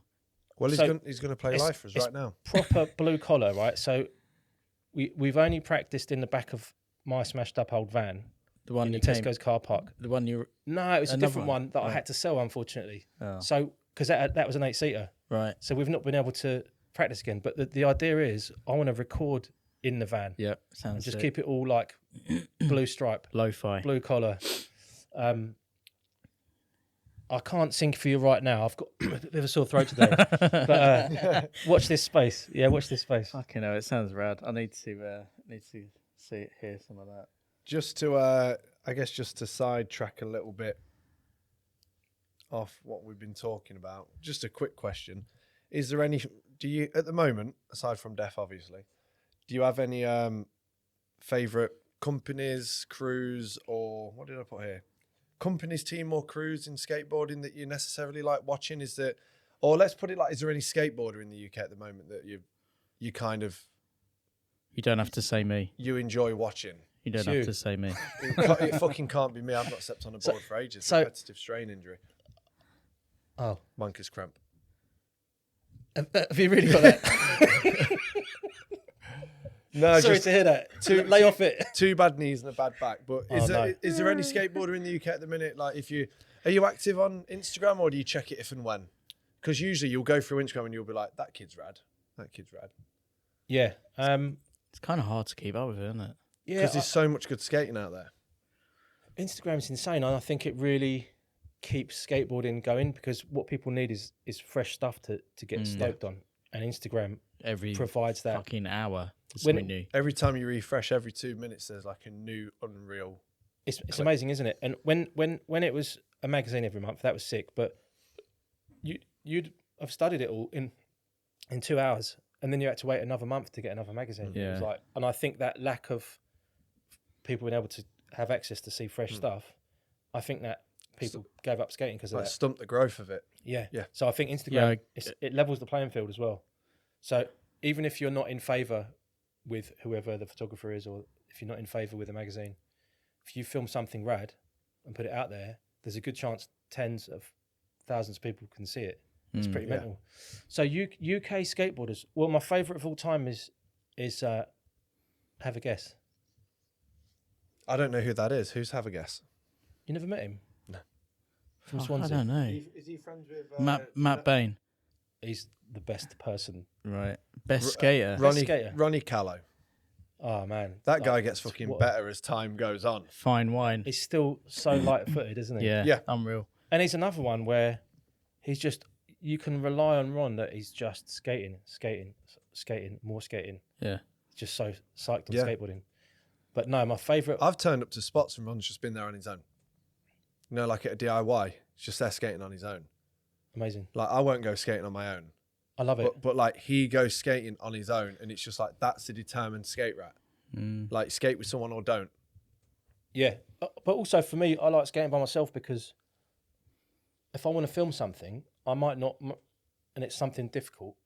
Well, So, he's gonna play it's- live for us it's right now. proper blue collar, right? So we've only practiced in the back of my smashed up old van The one in the you came, Tesco's car park. the one you No, it was a Another different one? one that I Right. had to sell, unfortunately. Oh. So because that was an 8-seater, right. so we've not been able to practice again. But the idea is I want to record in the van. Yep. And Sounds just sick. keep it all like blue stripe, Lo-fi. blue collar. I can't sing for you right now. I've got a bit of a sore throat today. But watch this space. Yeah, watch this space. Fucking hell, it sounds rad. I need to hear some of that. Just to I guess just to sidetrack a little bit off what we've been talking about. Just a quick question: is there any? Do you at the moment, aside from Def, obviously, do you have any favorite companies, crews, or what did I put here? Companies, team, or crews in skateboarding that you necessarily like watching? Is there, or let's put it like, is there any skateboarder in the UK at the moment that you kind of You don't have to say me. you enjoy watching? You don't It's have you. to say me. It fucking can't be me. I've not stepped on a board for ages. so- Repetitive strain injury. Oh, Monkey's cramp. have you really got that? No, Sorry just to hear that. Lay off it. 2 bad knees and a bad back. But is Oh, is there any skateboarder in the UK at the minute? Like, are you active on Instagram, or do you check it if and when? Because usually you'll go through Instagram and you'll be like, that kid's rad. That kid's rad. Yeah. It's kind of hard to keep up with it, isn't it? Yeah. Because there's so much good skating out there. Instagram's insane, and I think it really keeps skateboarding going because what people need is fresh stuff to get stoked on, and Instagram Every provides that. fucking hour. It's When- something new. Every time you refresh, every 2 minutes, there's like a new unreal. It's amazing, isn't it? And when it was a magazine every month, that was sick. But you'd have studied it all in 2 hours, and then you had to wait another month to get another magazine. It was Yeah. like, and I think that lack of people being able to have access to see fresh stuff I think that people gave up skating because of that. Stumped the growth of it. Yeah. Yeah. So I think Instagram, it levels the playing field as well. So even if you're not in favour with whoever the photographer is, or if you're not in favour with a magazine, if you film something rad and put it out there, there's a good chance tens of thousands of people can see it. It's pretty mental. So UK skateboarders. Well, my favourite of all time is have a guess. I don't know who that is. Who's have a guess? You never met him? No. From Swansea. I don't know. Is he friends with Matt Bain. He's the best person. Right. Best skater. Ronnie Callow. Oh man, That guy gets fucking better as time goes on. Fine wine. He's still so light-footed, isn't he? Yeah. Unreal. And he's another one where he's just, you can rely on Ron that he's just skating, more skating. Yeah. Just so psyched on skateboarding. But no, my favourite... I've turned up to spots and Ron's just been there on his own. You know, like at a DIY, he's just there skating on his own. Amazing. Like, I won't go skating on my own. I love it. But like, he goes skating on his own, and it's just like, that's the determined skate rat. Like, skate with someone or don't. Yeah. But also for me, I like skating by myself because if I want to film something, I might not, and it's something difficult,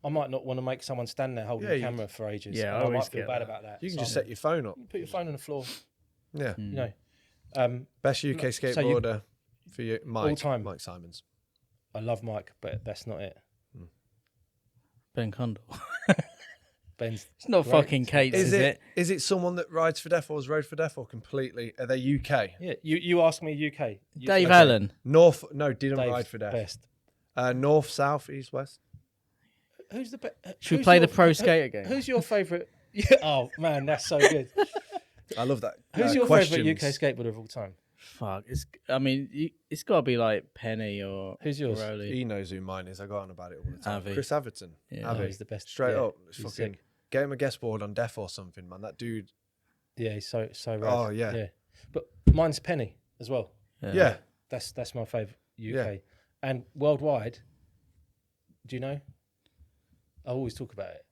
I might not want to make someone stand there holding the camera for ages. Yeah, I might feel bad about that. You can just set your phone up. Put your phone on the floor. Yeah. You know. Best UK skateboarder for you, Mike. All time. Mike Simons. I love Mike, but that's not it. Ben Condell. Ben's It's not great. fucking Kate's, is it? Is it someone that rides for death or has rode for death or completely? Are they UK? Yeah, you ask me UK. Dave Allen. North? No, didn't Dave's ride for death. Best. North, south, east, west. Who's the best? Should we play the pro skater game? Who's your favourite? Yeah. Oh man, that's so good. I love that. Who's your questions. favourite UK skateboarder of all time? Fuck. It's got to be like Penny or Who's yours? Rowley. He knows who mine is. I go on about it all the time. Avi. Chris Averton. Yeah. Avi. He's the best. Straight Yeah, up. It's he's fucking sick. get him a guest board on Death or something, man. That dude. Yeah, he's so rad. Oh, yeah. But mine's Penny as well. Yeah. That's my favourite UK. Yeah. And worldwide, do you know? I always talk about it.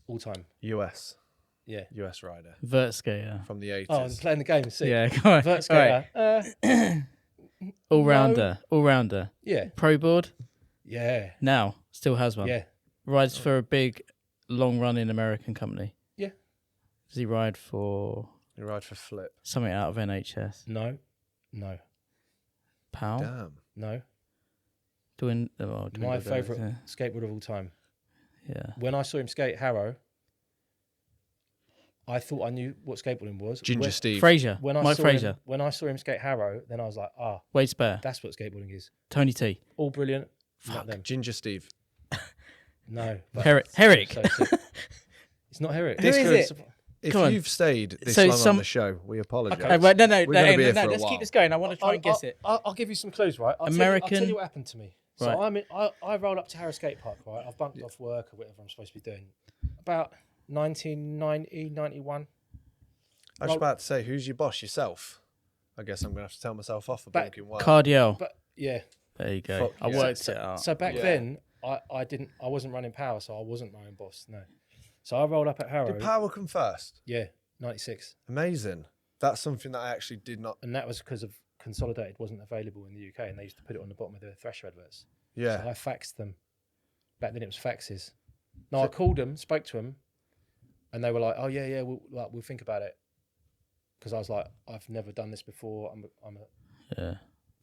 All time. US. Yeah. US rider Vert skater. from the 80s. Oh, I'm playing the game. See. Yeah, come on. Vert All right. skater. All rounder. Yeah. Pro board. Yeah. Now still has one. Yeah. Rides for a big, long-running American company. Yeah. Does he ride for You ride for Flip. something out of NHS? No. Pal. Damn. No. My My favourite skateboarder of all time. Yeah. When I saw him skate Harrow, I thought I knew what skateboarding was. Ginger Steve. Fraser. When I Mike saw Fraser. him, when I saw him skate Harrow, then I was like, Wade Spare. that's what skateboarding is. Tony T. All brilliant. Not them. Ginger Steve. No. but Herrick. so sick. It's not Herrick. Who is it? If Come on. you've stayed this So long some- on the show, we apologise. Okay. No, We're gonna be here for a let's while. keep this going. I want to try and guess it. I'll give you some clues, right? I'll tell American- you what happened to me. So Right. I rolled up to Harrow Skatepark, right? I've bunked off work or whatever I'm supposed to be doing. About 1990, 91. I was about to say, who's your boss? Yourself? I guess I'm going to have to tell myself off for Back- bunking work. Cardiel. But yeah. There you go. Fuck I yeah. worked it out. So back Yeah. then, I wasn't running Power, so I wasn't my own boss. No. So I rolled up at Harrow. Did Power come first? Yeah, 96. Amazing. That's something that I actually did not. And that was because of Consolidated wasn't available in the UK, and they used to put it on the bottom of their Thrasher adverts. Yeah. So I faxed them. Back then it was faxes. No, I called them, spoke to them, and they were like, "Oh yeah, we'll think about it." Because I was like, "I've never done this before. I'm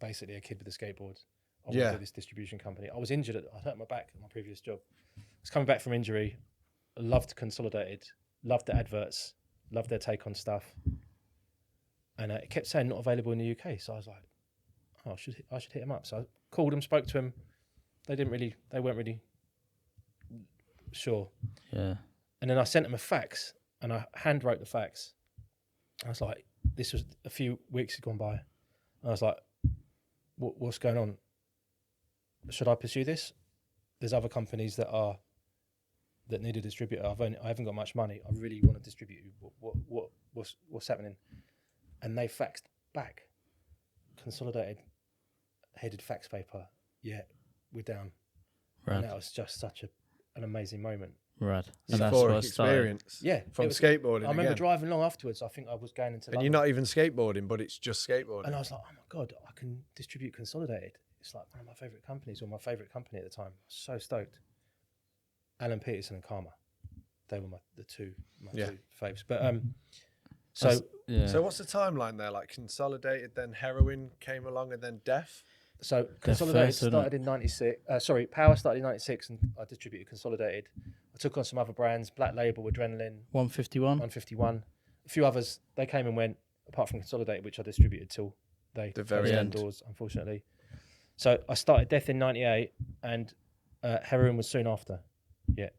basically a kid with a skateboard. I want to do this distribution company." I was injured. I hurt my back at my previous job. I was coming back from injury. I loved Consolidated. Loved the adverts. Loved their take on stuff. And it kept saying not available in the UK. So I was like, "Oh, I should hit him up." So I called him, spoke to him. They weren't really sure. Yeah. And then I sent him a fax, and I hand wrote the fax. I was like, this was a few weeks had gone by. And I was like, what's going on? Should I pursue this? There's other companies that need a distributor. I haven't got much money. I really want to distribute you. What's happening? And they faxed back. Consolidated headed fax paper. Yeah, we're down. Right. And that was just such an amazing moment. Right. Euphoric And that's what I started. experience. Yeah, From it was- skateboarding. I remember again. driving along afterwards. I think I was going into And London. you're not even skateboarding, but it's just skateboarding. And I was like, oh my God, I can distribute Consolidated. It's like one of my favourite companies, or my favourite company at the time. So stoked. Alan Peterson and Karma. They were my two faves. But so what's the timeline there? Like Consolidated, then Heroin came along, and then Death. So Consolidated first, isn't started in 96. Power started in 96, and I distributed Consolidated. I took on some other brands, Black Label, Adrenaline, 151. 151. A few others, they came and went, apart from Consolidated, which I distributed till they The very closed their end. doors, unfortunately. So I started Death in 98, and Heroin was soon after. Yeah.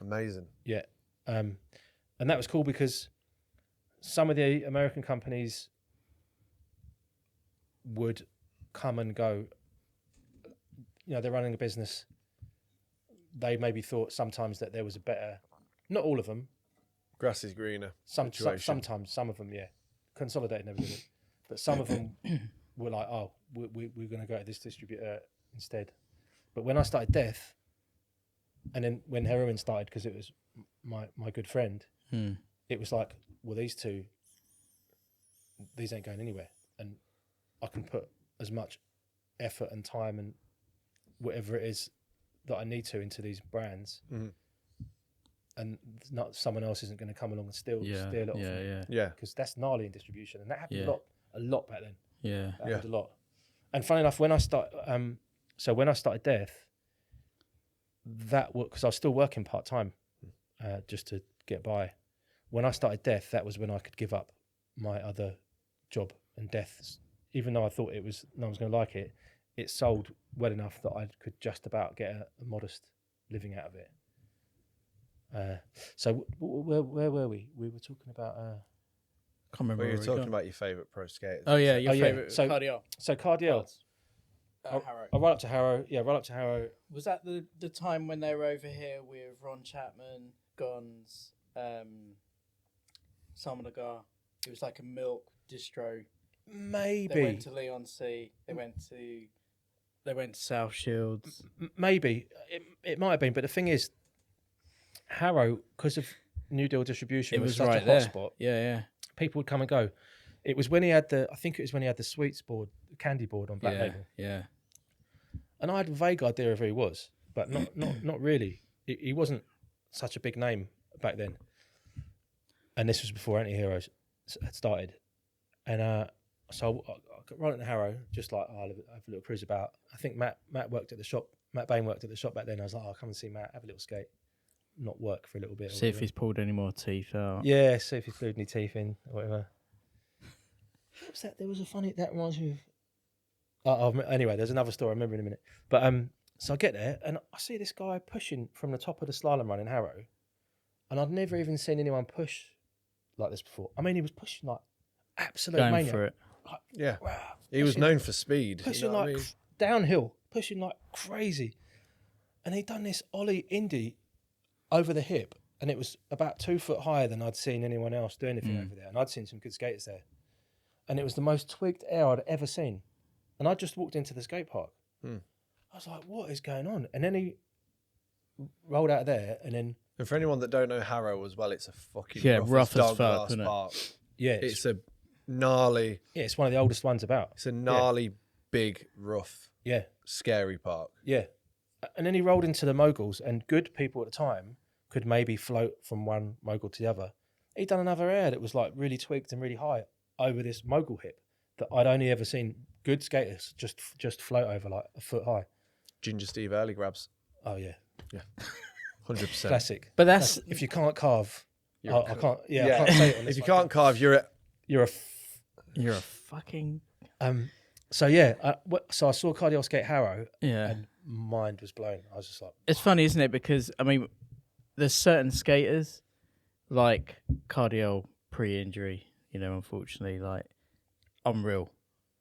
Amazing. Yeah. And that was cool because some of the American companies would come and go. You know, they're running a business. They maybe thought sometimes that there was a better, not all of them, Grass is greener. sometimes, some of them, yeah. Consolidated never did it. But some of them were like, oh, we're going to go to this distributor instead. But when I started Death, and then when Heroin started, because it was my good friend, it was like, well, these ain't going anywhere. And I can put as much effort and time and whatever it is that I need to into these brands. And not someone else isn't going to come along and steal it off me. Yeah. Because that's gnarly in distribution. And that happened a lot back then. Yeah. That happened a lot. And funny enough, when I started Death, that was because I was still working part time, just to get by. When I started Death, that was when I could give up my other job, and Death, even though I thought no one was going to like it, it sold well enough that I could just about get a modest living out of it. So where were we? We were talking about. Can't remember. Well, you where were we talking got. about your favourite pro skaters. Oh yeah, your Oh, yeah. favorite So- Cardiel. So Cardiel, Harrow. I right up to Harrow. Yeah, right up to Harrow. Was that the time when they were over here with Ron Chapman, Gons, Simon Agar? It was like a milk distro. Maybe. They went to Leon C. They went to South Shields. Maybe it might have been, but the thing is, Harrow, because of New Deal distribution, It was such right a there. hotspot. Yeah, People would come and go. It was when he had the sweets board, candy board on Black Label, yeah. and I had a vague idea of who he was, but not really. He wasn't such a big name back then, and this was before Anti-Heroes had started, and so I got right into Harrow, just like I'll have a little cruise about. I think Matt worked at the shop. Matt Bain worked at the shop back then. I was like, I'll come and see Matt, have a little skate, not work for a little bit. See if he's pulled any more teeth out. Yeah, see if he's glued any teeth in or whatever. What was that? There was a funny. That reminds me of. Anyway, there's another story. I remember in a minute. But so I get there and I see this guy pushing from the top of the slalom run in Harrow, and I'd never even seen anyone push like this before. I mean, he was pushing like absolute Going mania. for it. Like, Yeah. wow, He was pushing- known for speed. pushing you know what like I mean? downhill, pushing like crazy, and he'd done this ollie indie over the hip, and it was about 2 foot higher than I'd seen anyone else do anything over there, and I'd seen some good skaters there, and it was the most twigged air I'd ever seen, and I just walked into the skate park. I was like, what is going on? And then he rolled out of there, and then And for anyone that don't know Harrow as well, it's a fucking rough as dog fuck, glass isn't it? park. yeah, It's a gnarly, it's one of the oldest ones about. it's a gnarly, big, rough, Yeah, scary park. yeah. And then he rolled into the moguls, and good people at the time could maybe float from one mogul to the other. He'd done another air that was like really twigged and really high over this mogul hip that I'd only ever seen good skaters just float over like a foot high. Ginger Steve early grabs. Oh yeah, 100%. classic. But that's If you can't carve, You're I a cunt. can't. Yeah, I can't say it on this If you one. can't carve, you're at You're a. you're a fucking So yeah, so I saw Cardiel skate Harrow, yeah. and mind was blown. I was just like, It's funny, isn't it? Because I mean, there's certain skaters like Cardiel pre-injury. You know, unfortunately, like unreal,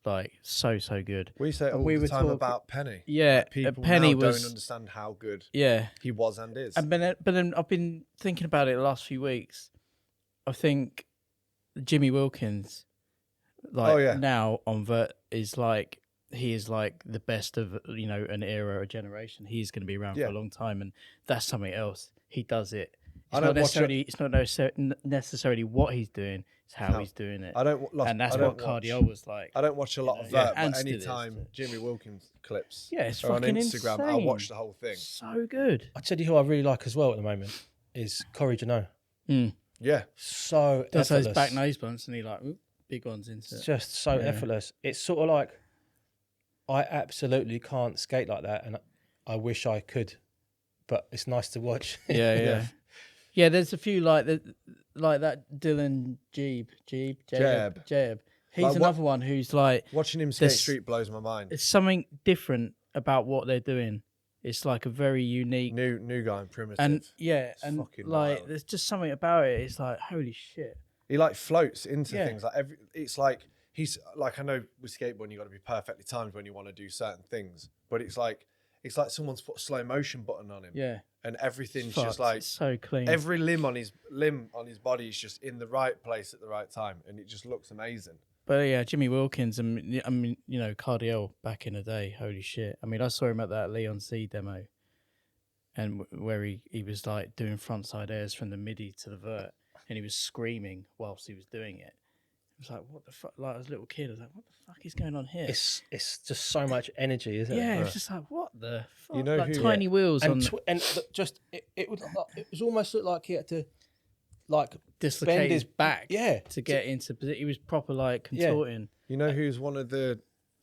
like so good. We say all we the were time talking- about Penny. Yeah, People Penny now was don't understand how good yeah. he was and is. And but then I've been thinking about it the last few weeks. I think Jimmy Wilkins, like Oh, yeah. now on Vert, is like he is like the best of, you know, an era, a generation. He's going to be around for a long time, and that's something else. He does it. It's not necessarily what he's doing; it's how he's doing it. And that's what Cardiel was like. I don't watch a lot of that, but anytime Jimmy Wilkins clips, it's on fucking Instagram, insane. I'll watch the whole thing. So good. I tell you who I really like as well at the moment is Corey Janot. Yeah, so does effortless. those back nose blunts, and he like big ones into it. It's just so effortless. It's sort of like I absolutely can't skate like that, and I wish I could, but it's nice to watch. Yeah. There's a few like that Dylan Jeb. He's like another one who's like watching him skate street blows my mind. It's something different about what they're doing. It's like a very unique new guy and primitive, and like wild. there's just something about it. It's like holy shit. He like floats into things like it's like he's like, I know with skateboarding you got to be perfectly timed when you want to do certain things, but it's like someone's put a slow motion button on him. Yeah. And everything's just like so clean. Every limb on his body is just in the right place at the right time, and it just looks amazing. But yeah, Jimmy Wilkins and I mean, you know, Cardiel back in the day, holy shit. I mean, I saw him at that Leon C demo, and where he was like doing frontside airs from the midi to the vert, and he was screaming whilst he was doing it. I was like, what the fuck? Like, as a little kid, I was like, what the fuck is going on here? It's just so much energy, isn't it? Yeah, it's just like, what the fuck? You know, like tiny wheels and on... it was almost look like he had to, like, dislocate his back to get into position. He was proper, like, contorting. You know who's one of the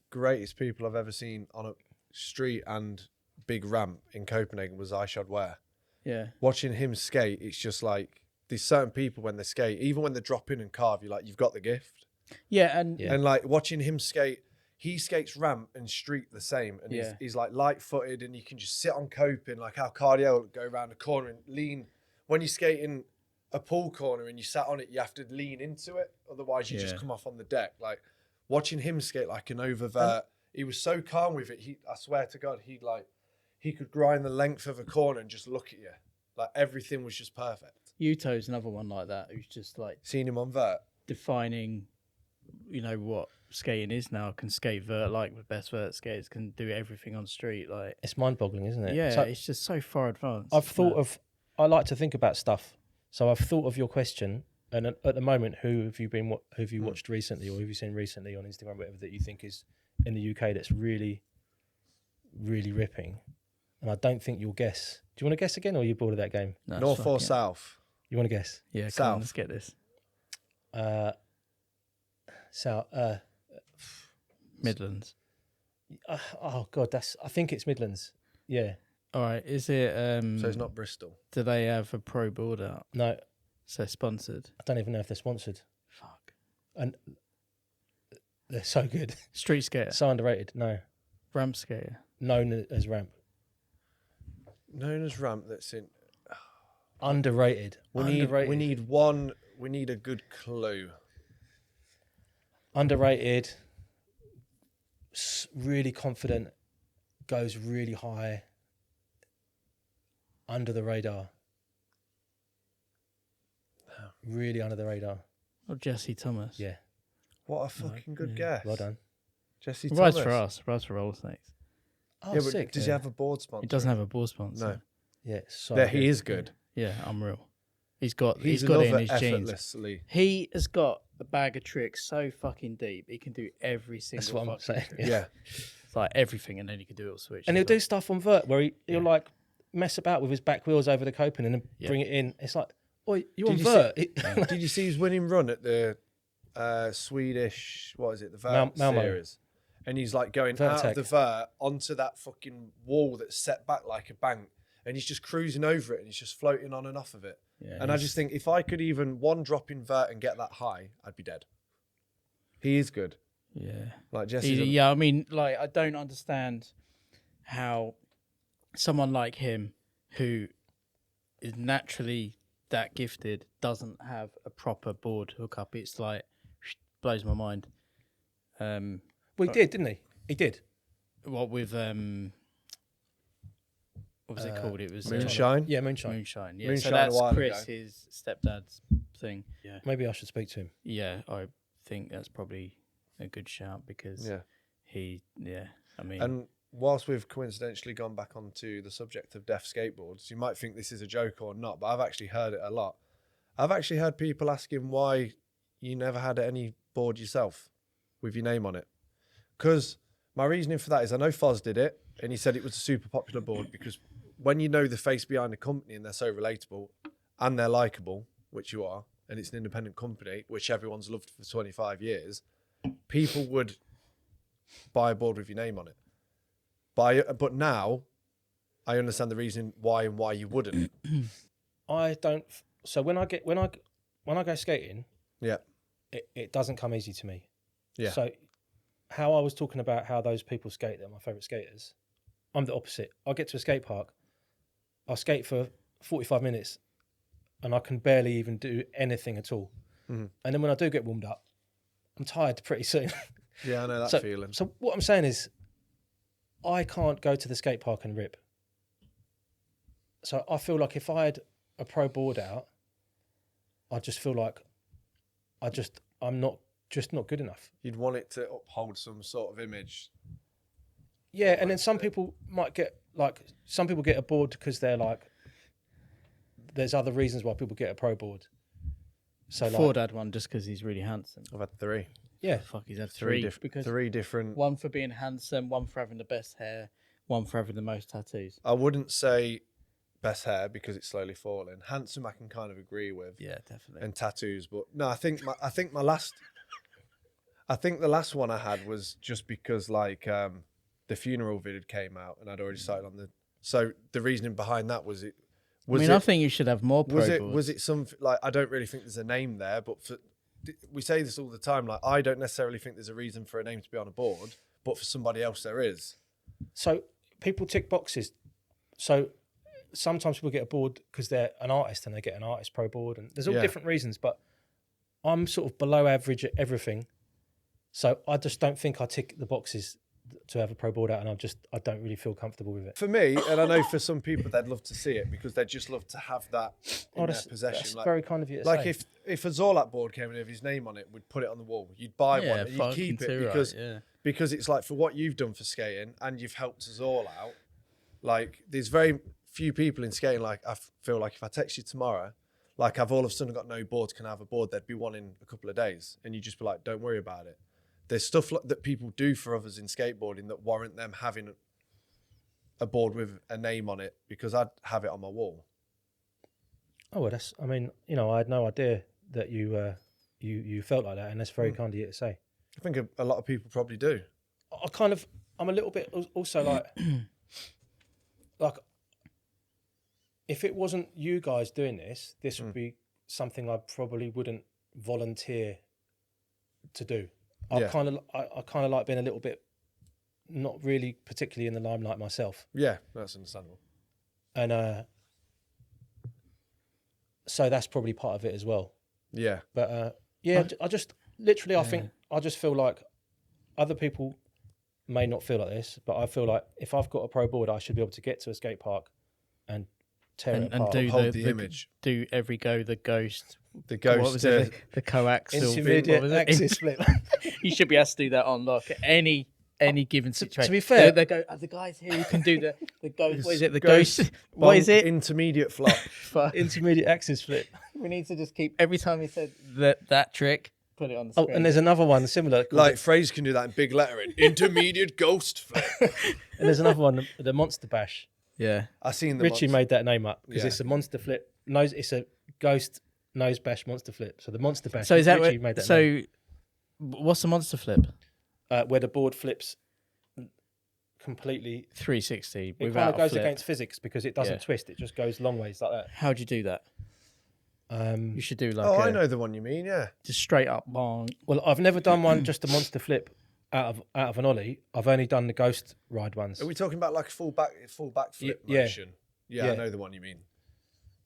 greatest people I've ever seen on a street and big ramp in Copenhagen was Ishod Ware. Yeah. Watching him skate, it's just like, there's certain people when they skate, even when they drop in and carve, you're like, you've got the gift. Yeah, and like watching him skate, he skates ramp and street the same, and he's like light-footed, and you can just sit on coping, like how Cardiel would go around the corner and lean. When you're skating a pool corner and you sat on it, you have to lean into it, otherwise you just come off on the deck. Like watching him skate like an oververt, he was so calm with it. I swear to God, he could grind the length of a corner and just look at you. Like everything was just perfect. Yuto's another one like that, who's just like seen him on vert, defining, you know, what skating is now. Can skate vert like the best vert skaters, can do everything on street. Like it's mind-boggling, isn't it? Yeah, so it's just so far advanced. I like to think about stuff. So I've thought of your question, and at the moment, who have you watched recently, or who have you seen recently on Instagram, whatever, that you think is in the UK that's really, really ripping? And I don't think you'll guess. Do you want to guess again, or are you bored of that game? No, North or South? You want to guess? Yeah, South. On, let's get this. South. Midlands. Oh God, I think it's Midlands. Yeah. All right. Is it? So it's not Bristol. Do they have a pro board out? No. So sponsored. I don't even know if they're sponsored. Fuck. And they're so good. Street skater. So underrated. No. Ramp skater. Known as ramp. Known as ramp. That's in. Underrated. We need a good clue. Underrated. Really confident. Goes really high. Under the radar. Really under the radar. Or Jesse Thomas. Yeah. What a fucking good guess. Well done. Jesse Rides Thomas. for us. Rides for Roller Snakes. Oh, yeah, but sick. does he have a board sponsor? He doesn't have a board sponsor. No. Yeah, so yeah, he is good. Yeah, unreal. He's got it in his genes. He has got a bag of tricks so fucking deep. He can do every single. That's what I'm saying. Yeah. It's like everything, and then he can do it switch. And he'll do stuff on vert where he'll like mess about with his back wheels over the coping and then bring it in. It's like, oh, you on vert? Did you see his winning run at the Swedish? What is it? The vert Malmo series. And he's like going out of the vert onto that fucking wall that's set back like a bank. And he's just cruising over it and he's just floating on and off of it. Yeah, and I just think if I could even one drop in vert and get that high, I'd be dead. He is good. Yeah. Like Jesse. Yeah, I mean, like, I don't understand how someone like him, who is naturally that gifted, doesn't have a proper board hookup. It's like, blows my mind. Well, he did, didn't he? He did. What with what was it called? It was Moonshine. Yeah, Moonshine. Moonshine. Yeah, Moonshine so that's a while Chris, ago. his stepdad's thing. Yeah, maybe I should speak to him. Yeah, I think that's probably a good shout because I mean, And whilst we've coincidentally gone back onto the subject of Death Skateboards, you might think this is a joke or not, but I've actually heard it a lot. I've actually heard people asking why you never had any board yourself with your name on it. Because my reasoning for that is I know Foz did it, and he said it was a super popular board because when you know the face behind the company and they're so relatable and they're likable, which you are, and it's an independent company, which everyone's loved for 25 years, people would buy a board with your name on it. But now I understand the reason why you wouldn't. I don't. So when I go skating, Yeah. it doesn't come easy to me. Yeah. So how I was talking about how those people skate, they're my favourite skaters. I'm the opposite. I'll get to a skate park, I'll skate for 45 minutes and I can barely even do anything at all. Mm-hmm. And then when I do get warmed up, I'm tired pretty soon. Yeah, I know that feeling. So what I'm saying is I can't go to the skate park and rip. So I feel like if I had a pro board out, I just feel like I'm not good enough. You'd want it to uphold some sort of image. Yeah, and then some people might get a board because they're like, there's other reasons why people get a pro board. So Forde had one just because he's really handsome. I've had 3. Yeah, Fuck, he's had three different. One for being handsome, one for having the best hair, one for having the most tattoos. I wouldn't say best hair because it's slowly falling. Handsome, I can kind of agree with. Yeah, definitely. And tattoos, but no, I think the last one I had was just because the funeral video came out and I'd already started on the. So the reasoning behind that was it. I think you should have more pro boards. Was it something like, I don't really think there's a name there, but we say this all the time. Like, I don't necessarily think there's a reason for a name to be on a board, but for somebody else there is. So people tick boxes. So sometimes people get a board because they're an artist and they get an artist pro board, and there's all different reasons. But I'm sort of below average at everything, so I just don't think I tick the boxes to have a pro board out, and I don't really feel comfortable with it. For me, and I know for some people they'd love to see it because they'd just love to have that in their possession. That's very kind of you to say. Like if a Zorlac board came in with his name on it, we'd put it on the wall. You'd buy one and you'd keep it because it's like, for what you've done for skating and you've helped us all out. Like, there's very few people in skating. Like, I feel like if I text you tomorrow, like I've all of a sudden got no boards, can I have a board? There'd be one in a couple of days, and you just be like, don't worry about it. There's stuff that people do for others in skateboarding that warrant them having a board with a name on it, because I'd have it on my wall. Oh, well, I had no idea that you felt like that, and that's very kind of you to say. I think a lot of people probably do. I'm a little bit also like, if it wasn't you guys doing this would be something I probably wouldn't volunteer to do. I kind of like being a little bit, not really particularly in the limelight myself. Yeah, that's understandable. And so that's probably part of it as well. Yeah. But I just think I just feel like other people may not feel like this, but I feel like if I've got a pro board, I should be able to get to a skate park and tear it apart. And hold the image. Do every go the ghost. The ghost. What was it? The coaxial. Intermediate axis flip. You should be able to do that on any given situation. To be fair, the guys here who can do the ghost. What is it? The ghost. What is it? Intermediate flop. Intermediate axis flip. We need to just keep every time he said that trick. Put it on the screen. Oh, and there's another one similar. Like Fraser can do that in big lettering. Intermediate ghost flip. And there's another one, the monster bash. Yeah, I seen Richie made that name up because it's a monster flip. It's a ghost nose bash monster flip. So the monster bash. So is that Richie made that name. What's the monster flip? Where the board flips completely 360. It kind of goes against physics because it doesn't twist. It just goes long ways like that. How'd you do that? You should do like. I know the one you mean. Yeah, just straight up bong. Well, I've never done one just a monster flip out of an ollie. I've only done the ghost ride ones. Are we talking about like a full back flip motion? Yeah, I know the one you mean.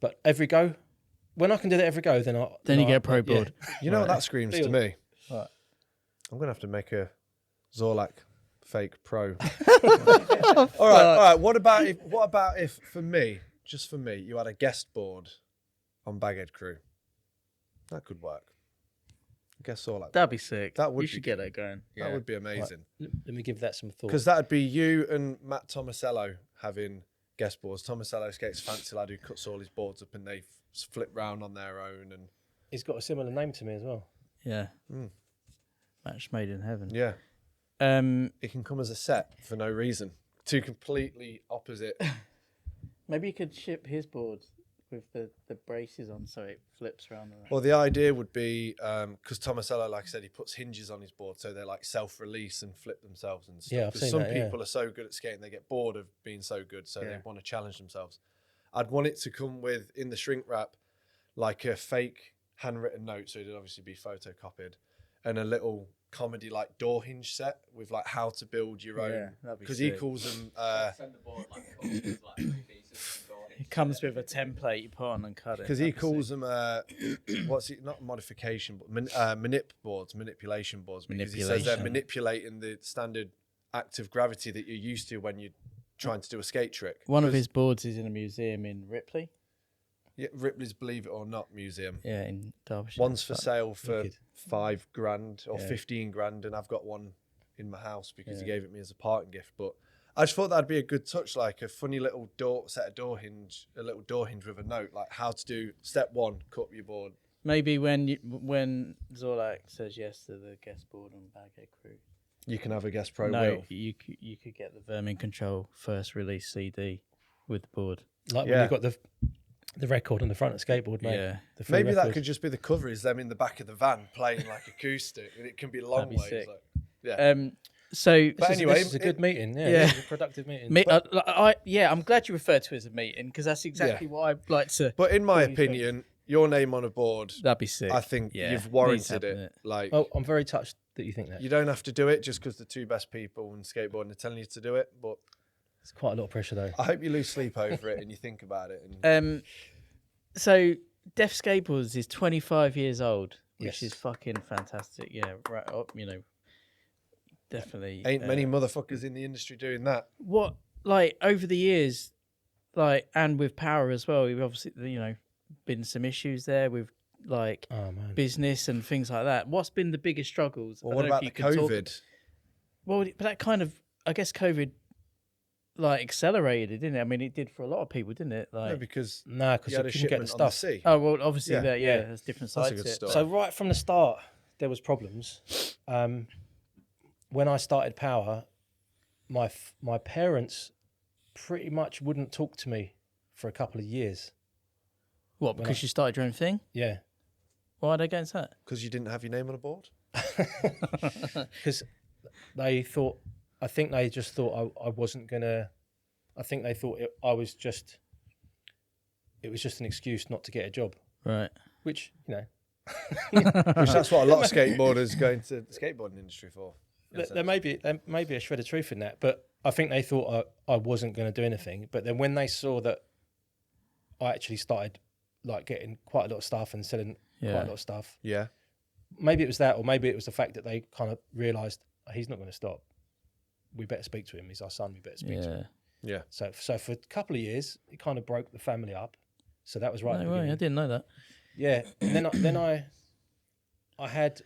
But every go, when I can do that every go, then you get a pro board. Yeah. You know what that screams to me? Right. I'm gonna have to make a Zorlac fake pro. All right. What about if for me, just for me, you had a guest board on Baghead Crew? That could work. I guess Zorlac. That'd be sick. That would you be should get that going. That would be amazing. Right, let me give that some thought. Because that'd be you and Matt Tomasello having guest boards. Tomasello skates fancy lad who cuts all his boards up and they flip round on their own. And he's got a similar name to me as well. Yeah. Match made in heaven. yeah, it can come as a set for no reason. Two completely opposite. Maybe you could ship his board with the braces on so it flips around. Well, the idea would be because Tomasello, like I said, he puts hinges on his board so they're like self-release and flip themselves and stuff. Yeah, I've because seen some that, yeah. people are so good at skating they get bored of being so good, so they want to challenge themselves. I'd want it to come with, in the shrink wrap, like a fake handwritten note, so it'd obviously be photocopied, and a little comedy like door hinge set with like how to build your own, because he calls them Send the board like pieces and it comes with a template you put on and cut it. because he calls them what's it, not modification but manipulation boards, because he says they're manipulating the standard act of gravity that you're used to when you're trying to do a skate trick. One of his boards is in a museum in Ripley. Yeah, Ripley's Believe It or Not museum. Yeah, in Derbyshire. One's for sale for Wicked. $5,000 or 15 grand, and I've got one in my house because he gave it me as a parting gift. But I just thought that'd be a good touch, like a funny little a little door hinge with a note, like how to do step 1, cut up your board. Maybe when Zorlac says yes to the guest board on Baghead Crew, You can have a guest pro no, wheel. you could get the Vermin Control first release CD with the board. Like when you've got the record on the front of the skateboard, mate. Yeah. The full Maybe that record. could just be the cover, is them in the back of the van playing like acoustic, and it can be long That'd be ways. sick. Like, yeah. So, But anyway, this is a good meeting. Yeah, Yeah. This is a productive meeting. I'm glad you referred to it as a meeting because that's exactly what I'd like to. But in my Really think. opinion, your name on a board, That'd be sick. I think Yeah. you've Needs warranted happening, it. Like, Oh, I'm very touched that you think that. you don't have to do it just because the two best people in skateboarding are telling you to do it. But It's quite a lot of pressure, though. I hope you lose sleep over it and you think about it. And So Death Skateboards is 25 years old, which Yes. is fucking fantastic. Yeah, right up, definitely. ain't many motherfuckers in the industry doing that. What, like, over the years, like, and with Power as well, we've obviously, been some issues there with, like, Oh, man. business and things like that. What's been the biggest struggles? Well, I what don't know about if the you can talk- COVID? Well, but that kind of, I guess COVID, like, accelerated it, didn't it? I mean, it did for a lot of people, didn't it? No, Like, because No, because you you had a couldn't get the shipment on the stuff. sea. oh, well, obviously, Yeah. there's different That's a sides good to it. story. So right from the start, there was problems. When I started Power, my parents pretty much wouldn't talk to me for a couple of years. What, because you started your own thing? Yeah, Why are they against that? Because you didn't have your name on a board? because they thought. I think they just thought I wasn't gonna. I think they thought it was just an excuse not to get a job, Right. which Which that's what a lot of skateboarders go into the skateboarding industry for. there may be a shred of truth in that, but I think they thought I wasn't going to do anything. But then when they saw that I actually started like getting quite a lot of stuff and selling quite a lot of stuff, Yeah. maybe it was that, or maybe it was the fact that they kind of realised he's not going to stop. We better speak to him. He's our son. We better speak to him. Yeah. So for a couple of years, it kind of broke the family up. So that was right. at the No way, I beginning. didn't know that. Yeah, and then I had,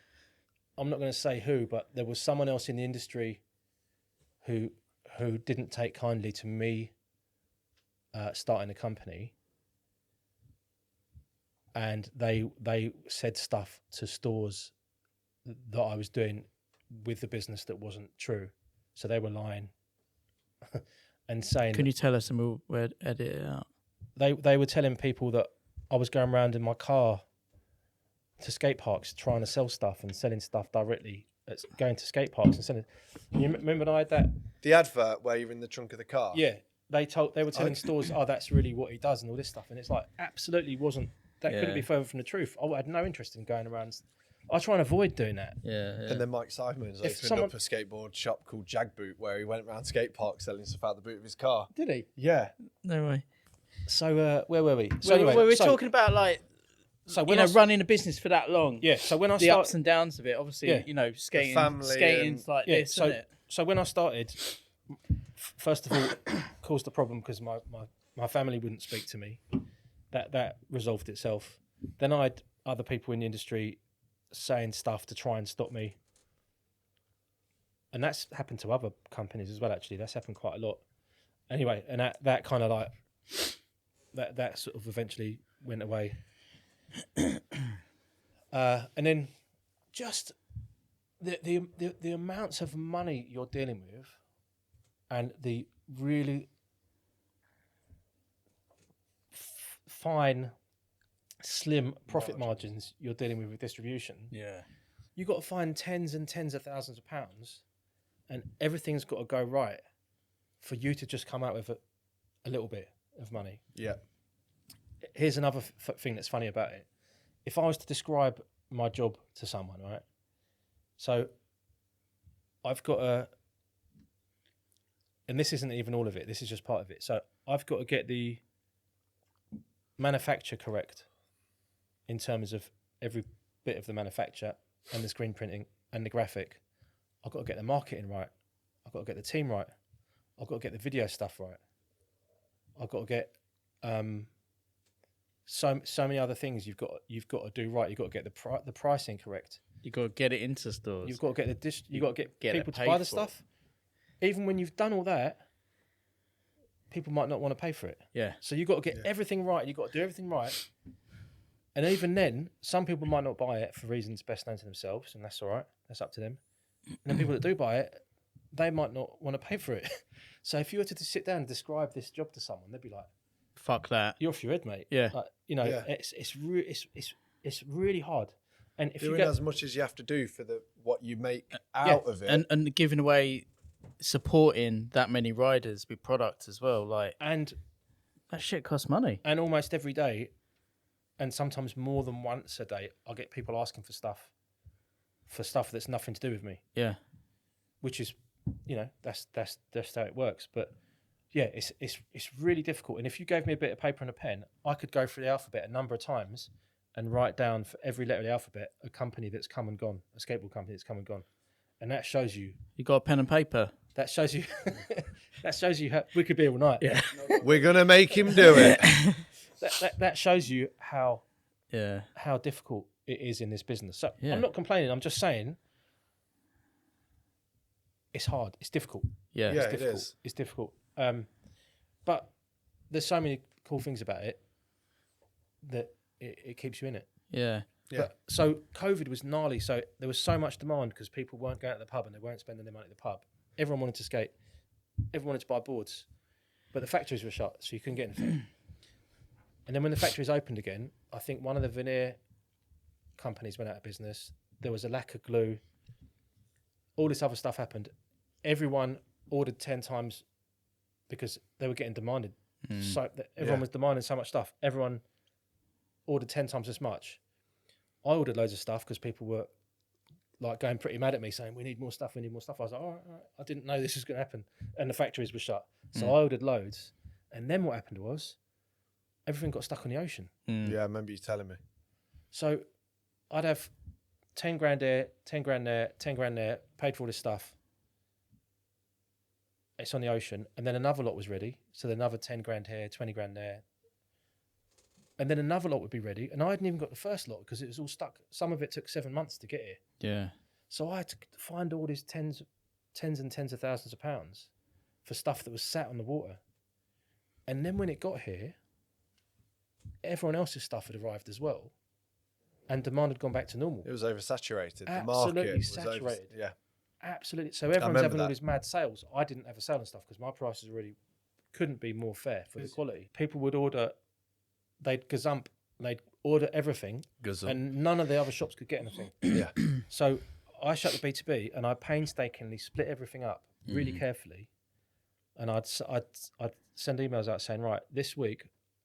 I'm not going to say who, but there was someone else in the industry who didn't take kindly to me starting a company, and they said stuff to stores that I was doing with the business that wasn't true. So they were lying and saying. Can you tell us and we'll edit it out? They were telling people that I was going around in my car to skate parks trying to sell stuff and selling stuff directly, going to skate parks and selling. You remember when I had that? The advert where you're in the trunk of the car? Yeah, they were telling stores, oh, that's really what he does and all this stuff. And it's like, absolutely wasn't. That couldn't be further from the truth. I had no interest in going around. I try and avoid doing that. Yeah. And then Mike Simons opened up a skateboard shop called Jag Boot where he went around skate parks selling stuff out the boot of his car. Did he? Yeah. No way. So where were we? So we were talking about like, so when running a business for that long. Yeah. So when I the ups and downs of it, obviously, skating's like this, isn't it? So when I started, first of all, caused a problem because my family wouldn't speak to me. That resolved itself. Then I had other people in the industry saying stuff to try and stop me. And that's happened to other companies as well, actually. That's happened quite a lot. Anyway, and that kind of like, that sort of eventually went away. And then just the amounts of money you're dealing with and the really fine, slim profit margins you're dealing with distribution. Yeah. You've got to find tens and tens of thousands of pounds, and everything's got to go right for you to just come out with a little bit of money. Yeah. Here's another thing that's funny about it. If I was to describe my job to someone, right? So I've got and this isn't even all of it, this is just part of it. So I've got to get the manufacture correct in terms of every bit of the manufacture and the screen printing and the graphic. I've got to get the marketing right. I've got to get the team right. I've got to get the video stuff right. I've got to get so many other things you've got to do right. You've got to get the pricing correct. You've got to get it into stores. You've got to get you've got to get people to buy the stuff. Even when you've done all that, people might not want to pay for it. Yeah. So you've got to get everything right. You've got to do everything right. And even then, some people might not buy it for reasons best known to themselves, and that's all right. That's up to them. And then people that do buy it, they might not want to pay for it. So if you were to sit down and describe this job to someone, they'd be like, "Fuck that! You're off your head, mate." Yeah. Like, it's really hard. And if doing you get as much as you have to do for what you make out of it, and giving away, supporting that many riders with products as well, like, and that shit costs money. And almost every day, and sometimes more than once a day, I get people asking for stuff that's nothing to do with me. Yeah. Which is, that's how it works. But yeah, it's really difficult. And if you gave me a bit of paper and a pen, I could go through the alphabet a number of times and write down for every letter of the alphabet a company that's come and gone, a skateboard company that's come and gone. And that shows you. You got a pen and paper. That shows you. That shows you how we could be all night. Yeah. We're gonna make him do it. That shows you how difficult it is in this business. So I'm not complaining. I'm just saying it's hard. It's difficult. Yeah, it's difficult. It is. It's difficult. But there's so many cool things about it that it keeps you in it. Yeah. Yeah. But, so COVID was gnarly. So there was so much demand because people weren't going to the pub and they weren't spending their money at the pub. Everyone wanted to skate. Everyone wanted to buy boards, but the factories were shut, so you couldn't get anything. And then when the factories opened again, I think one of the veneer companies went out of business. There was a lack of glue. All this other stuff happened. Everyone ordered 10 times because they were getting demanded. So everyone was demanding so much stuff. Everyone ordered 10 times as much. I ordered loads of stuff because people were like going pretty mad at me saying, we need more stuff. I was like, all right. I didn't know this was going to happen. And the factories were shut. So I ordered loads. And then what happened was everything got stuck on the ocean. Yeah, I remember you telling me. So I'd have 10 grand there, 10 grand there, 10 grand there, paid for all this stuff. It's on the ocean. And then another lot was ready. So then another 10 grand here, 20 grand there. And then another lot would be ready. And I hadn't even got the first lot because it was all stuck. Some of it took 7 months to get here. Yeah. So I had to find all these tens and tens of thousands of pounds for stuff that was sat on the water. And then when it got here, everyone else's stuff had arrived as well. And demand had gone back to normal. It was oversaturated. Absolutely the market was saturated. Yeah. Absolutely. So everyone's having all these mad sales. I didn't have a sale and stuff because my prices really couldn't be more fair for the quality. People would order, they'd gazump, they'd order everything, and none of the other shops could get anything. Yeah. So I shut the B2B and I painstakingly split everything up really carefully. And I'd send emails out saying, right, this week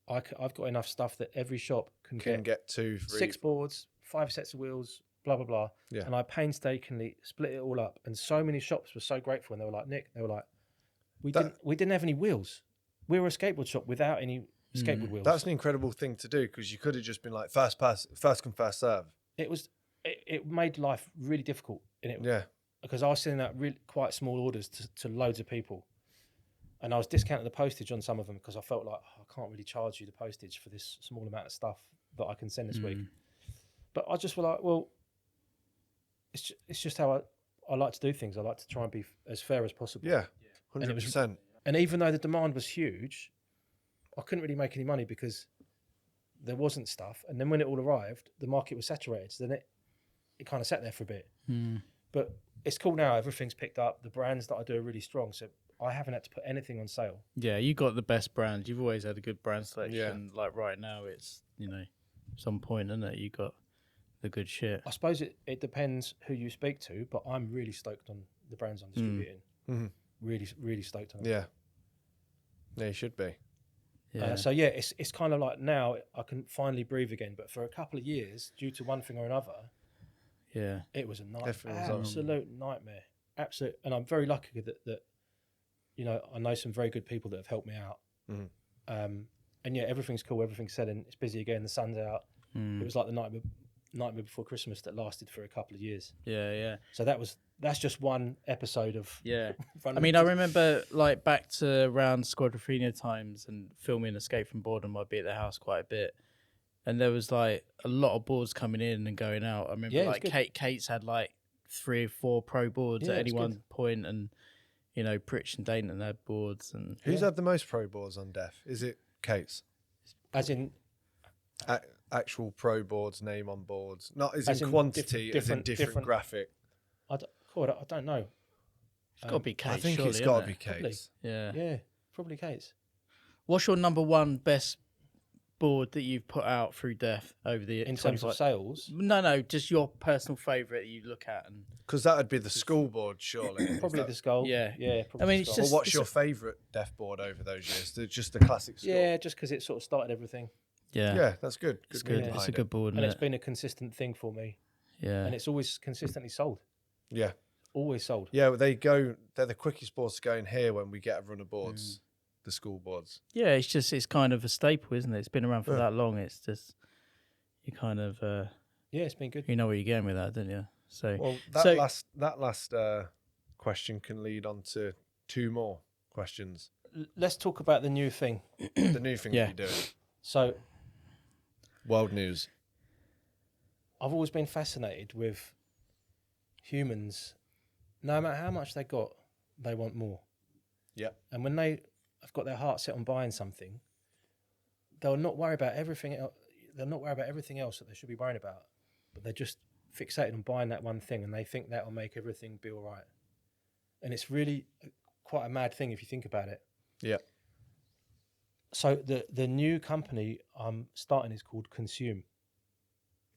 I've got enough stuff that every shop can get 2, 3, 6 boards, 5 sets of wheels, blah, blah, blah. Yeah. And I painstakingly split it all up. And so many shops were so grateful. And they were like, Nick, we didn't have any wheels. We were a skateboard shop without any skateboard wheels. That's an incredible thing to do because you could have just been like first come, first serve. It made life really difficult. Yeah. Because I was sending out really quite small orders to loads of people. And I was discounting the postage on some of them because I felt like, I can't really charge you the postage for this small amount of stuff that I can send this week. But I just was like, well, it's just how I like to do things. I like to try and be as fair as possible. Yeah, 100%. And even though the demand was huge, I couldn't really make any money because there wasn't stuff. And then when it all arrived, the market was saturated. So then it kind of sat there for a bit. But it's cool now. Everything's picked up. The brands that I do are really strong. So I haven't had to put anything on sale. Yeah, you got the best brands. You've always had a good brand selection. Like right now, it's, some point, isn't it? You got the good shit. I suppose it depends who you speak to, but I'm really stoked on the brands I'm distributing. Really, really stoked on them. Yeah, you should be. Yeah. So it's kind of like now I can finally breathe again. But for a couple of years, due to one thing or another, it was a absolute nightmare. Absolute, and I'm very lucky that I know some very good people that have helped me out. And everything's cool. Everything's selling. It's busy again. The sun's out. It was like the nightmare before Christmas that lasted for a couple of years. Yeah. So that's just one episode of. Yeah. I mean, I remember like back to around Squadrophenia times and filming Escape from Boredom. I'd be at the house quite a bit, and there was like a lot of boards coming in and going out. I remember like Kate's had like 3 or 4 pro boards at any one point, and Pritch and Dayton had boards. And who's had the most pro boards on Death? Is it Kate's? As in. Actual pro boards, name on boards, not as in quantity, as in different graphic. I don't know. It's got to be Kate's. I think it's got to be Kate's. Yeah, probably Kate's. What's your number one best board that you've put out through Death over the in terms of sales? No, just your personal favourite you look at, and because that would be the skull board, surely. Probably the skull. Yeah. Probably I mean, the it's skull. just, what's your favourite Death board over those years? Just the classic skull. Yeah, just because it sort of started everything. Yeah, that's good. It's good. It's a good board, and it's been a consistent thing for me. Yeah, and it's always consistently sold. Yeah, always sold. Yeah, they're the quickest boards to go in here when we get a run of boards. The school boards. Yeah, it's kind of a staple, isn't it? It's been around for that long. It's just you kind of it's been good. You know where you're going with that, don't you? So that last question can lead on to 2 more questions. Let's talk about the new thing. The new thing that you're doing. So, world news. I've always been fascinated with humans. No matter how much they got, they want more. Yeah. And when they have got their heart set on buying something, they'll not worry about everything else. They'll not worry about everything else that they should be worrying about. But they're just fixated on buying that one thing, and they think that will make everything be all right. And it's really quite a mad thing if you think about it. Yeah. So the new company I'm starting is called Consume.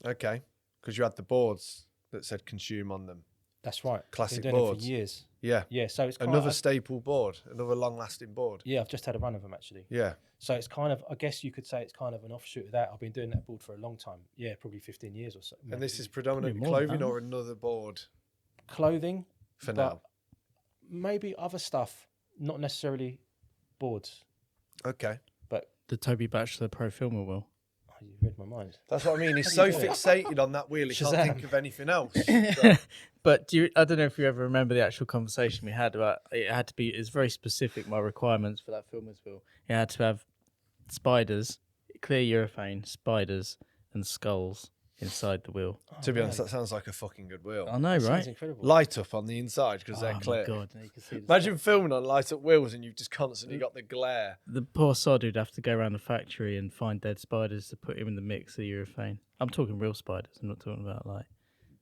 Okay, because you had the boards that said Consume on them. That's right. Classic been doing boards. It for years. Yeah. Yeah. So it's another staple board, another long-lasting board. Yeah, I've just had a run of them actually. Yeah. So it's kind of, I guess you could say it's kind of an offshoot of that. I've been doing that board for a long time. Yeah, probably 15 years or so. Maybe. And this is predominantly clothing or another board? Clothing. For now. Maybe other stuff, not necessarily boards. Okay. But the Toby Batchelor Pro Filmer wheel. Oh, you read my mind. That's what I mean. He's so fixated on that wheel, he can't think of anything else. But I don't know if you ever remember the actual conversation we had about it. Had to be. It's very specific. My requirements for that filmer's wheel. It had to have spiders, clear urethane, spiders, and skulls inside the wheel. Oh, to be honest, that sounds like a fucking good wheel. I know, right? Sounds incredible. Light up on the inside because they're clear. Oh my God, you can see imagine filming on light up wheels and you've just constantly got the glare. The poor sod would have to go around the factory and find dead spiders to put him in the mix of urethane. I'm talking real spiders. I'm not talking about like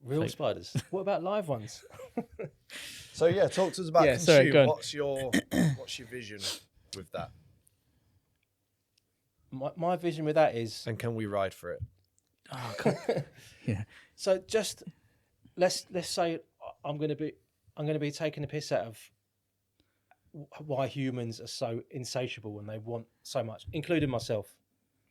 real spiders. What about live ones? So yeah, talk to us about Consume. Sorry, go on. What's your vision with that? My vision with that is, and can we ride for it? Oh, God. Yeah. So just let's say I'm going to be taking the piss out of why humans are so insatiable and they want so much, including myself.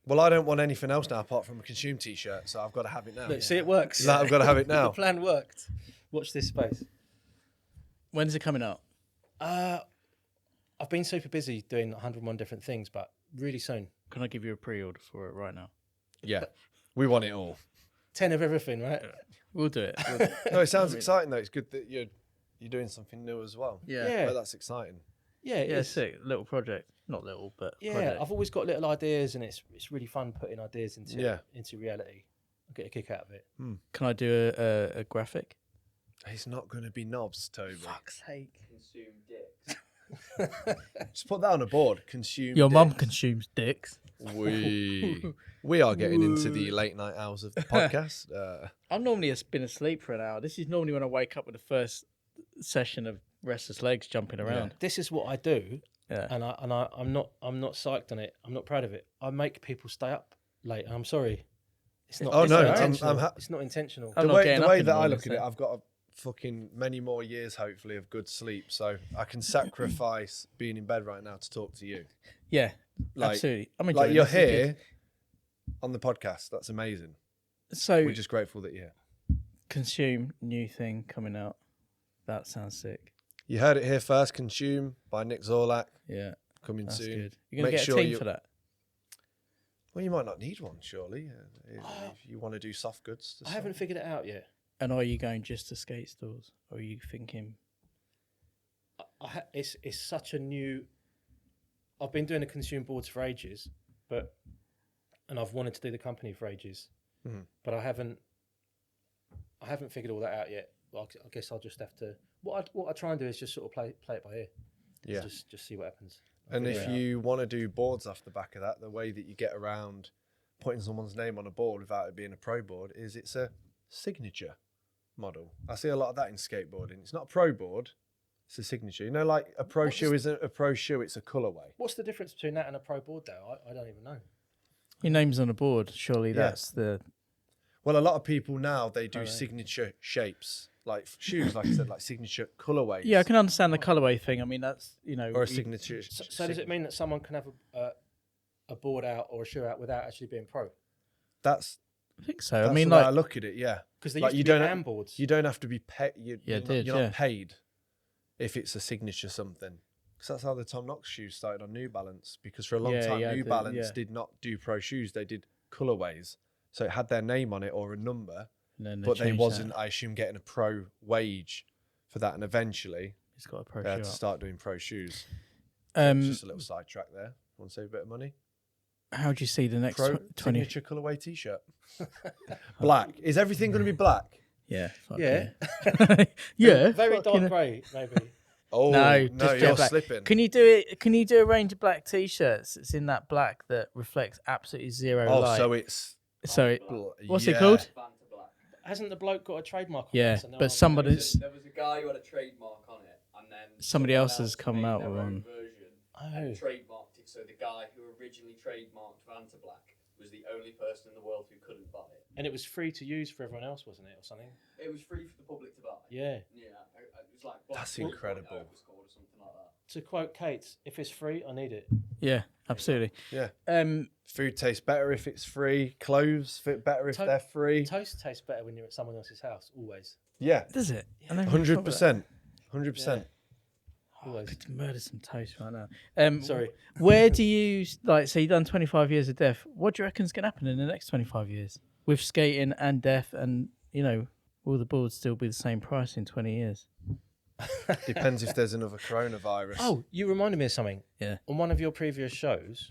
Well, I don't want anything else now apart from a Consume t-shirt, so I've got to have it now. Look, see, it works. No, I've got to have it now. The plan worked. Watch this space. When's it coming out? I've been super busy doing 101 different things, but really soon. Can I give you a pre-order for it right now? Yeah. We want it all. 10 of everything, right? We'll do it. No, it sounds exciting though. It's good that you're doing something new as well. Yeah. But that's exciting. Yeah, it's sick. Little project. Not little, but project. I've always got little ideas, and it's really fun putting ideas into reality. I get a kick out of it. Can I do a graphic? He's not going to be knobs, Toby. Fuck's sake. Consume dicks. Just put that on a board. Consume. Your mum dicks. consumes dicks. We are getting into the late night hours of the podcast. I've normally been asleep for an hour. This is normally when I wake up with the first session of restless legs jumping around. This is what I do, Yeah. and I'm not psyched on it. I'm not proud of it. I make people stay up late, and I'm sorry. It's not. Oh, it's no, not I'm intentional. It's not intentional. I'm the not way, getting the up way in the that I morning, look at it, I've got a fucking many more years, hopefully, of good sleep. So I can sacrifice being in bed right now to talk to you. Yeah, Like- absolutely. I'm Like enjoying you're this. This is here on the podcast. That's amazing. good. So We're just grateful that you're here. Consume new thing coming out. That sounds sick. You heard it here first. Consume by Nick Zorlac. Yeah, Coming that's soon. good. You're gonna Make get sure a team you- for that. Well, you might not need one, surely. If you want to do soft goods. I haven't figured it out yet. And are you going just to skate stores, or are you thinking? It's such a new. I've been doing the consume boards for ages, and I've wanted to do the company for ages, but I haven't figured all that out yet. I guess I'll just have to. What I try and do is just sort of play it by ear. Yeah. Just see what happens. And figure if it out. you want to do boards off the back of that, the way that you get around putting someone's name on a board without it being a pro board is it's a signature model. I see a lot of that in skateboarding. It's not a pro board, it's a signature. You know, like a pro shoe isn't a pro shoe, it's a colourway. What's the difference between that and a pro board, though? I don't even know. Your name's on a board. Surely Yeah. that's the. Well, a lot of people now, they do right. signature shapes, like shoes, like I said, like signature colourways. Yeah, I can understand the colorway thing. I mean, that's Or a signature. So does it mean that someone can have a board out or a shoe out without actually being pro? That's I think so. That's I mean, the way I like, look at it, yeah. Because they Like, used you to be don't- hand boards. You don't have to be paid. You're yeah. not paid if it's a signature something. Because that's how the Tom Knox shoes started on New Balance. Because for a long time, New Balance did not do pro shoes. They did colorways. So it had their name on it or a number, and then but they changed wasn't, that. I assume, getting a pro wage for that. And eventually, It's got a pro they had shoe to up. start doing pro shoes. Just a little sidetrack there. Want to save a bit of money? How do you see the next Pro 20? signature colorway t-shirt. Black. Is everything going to be black? Yeah. Fuck Yeah. yeah. Yeah. Very fucking- dark grey, maybe. Oh, No, no, just you're black. slipping. Can you do it? Can you do a range of black t-shirts? It's in that black that reflects absolutely zero light. So it's... What's it yeah. called? Fanta Black. Hasn't the bloke got a trademark on Yeah, it? So now but I'm- somebody's There was a guy who had a trademark on it, and then Somebody someone else has come made out their with own one. version Oh. and trademarked it. So the guy who originally trademarked Fanta Black was the only person in the world who couldn't buy it. And it was free to use for everyone else, wasn't it, or something? It was free for the public to buy. Yeah. Yeah, it was like Black That's Book, incredible. It was called or something like that. To quote Kate, if it's free, I need it. Yeah, absolutely. Yeah. Um, Food tastes better if it's free. Clothes fit better if To- they're free. Toast tastes better when you're at someone else's house, always. Yeah, does it? I never even thought about 100%. 100%. that. Always. I could murder some toast right now. Sorry. Where do you like? So you've done 25 years of deaf. What do you reckon's going to happen in the next 25 years with skating and deaf? And will the boards still be the same price in 20 years? Depends if there's another coronavirus. Oh, you reminded me of something. Yeah. On one of your previous shows,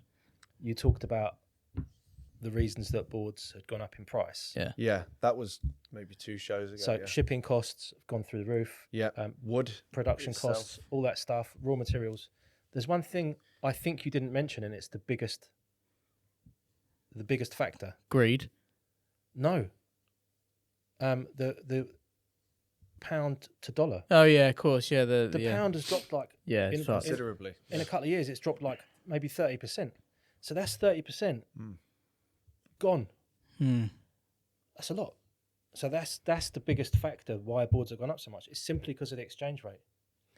you talked about the reasons that boards had gone up in price. Yeah. Yeah, that was maybe 2 shows ago. So yeah. shipping costs have gone through the roof. Yeah. Wood. Production itself. costs, all that stuff, raw materials. There's one thing I think you didn't mention, and it's the biggest factor. Greed. No. The pound to dollar. Oh yeah, of course. Yeah, The yeah. pound has dropped like Yeah, in- it's fucked. Considerably. in a couple of years. It's dropped like maybe 30%. So that's 30% gone. That's a lot. So that's the biggest factor why boards have gone up so much. It's simply because of the exchange rate.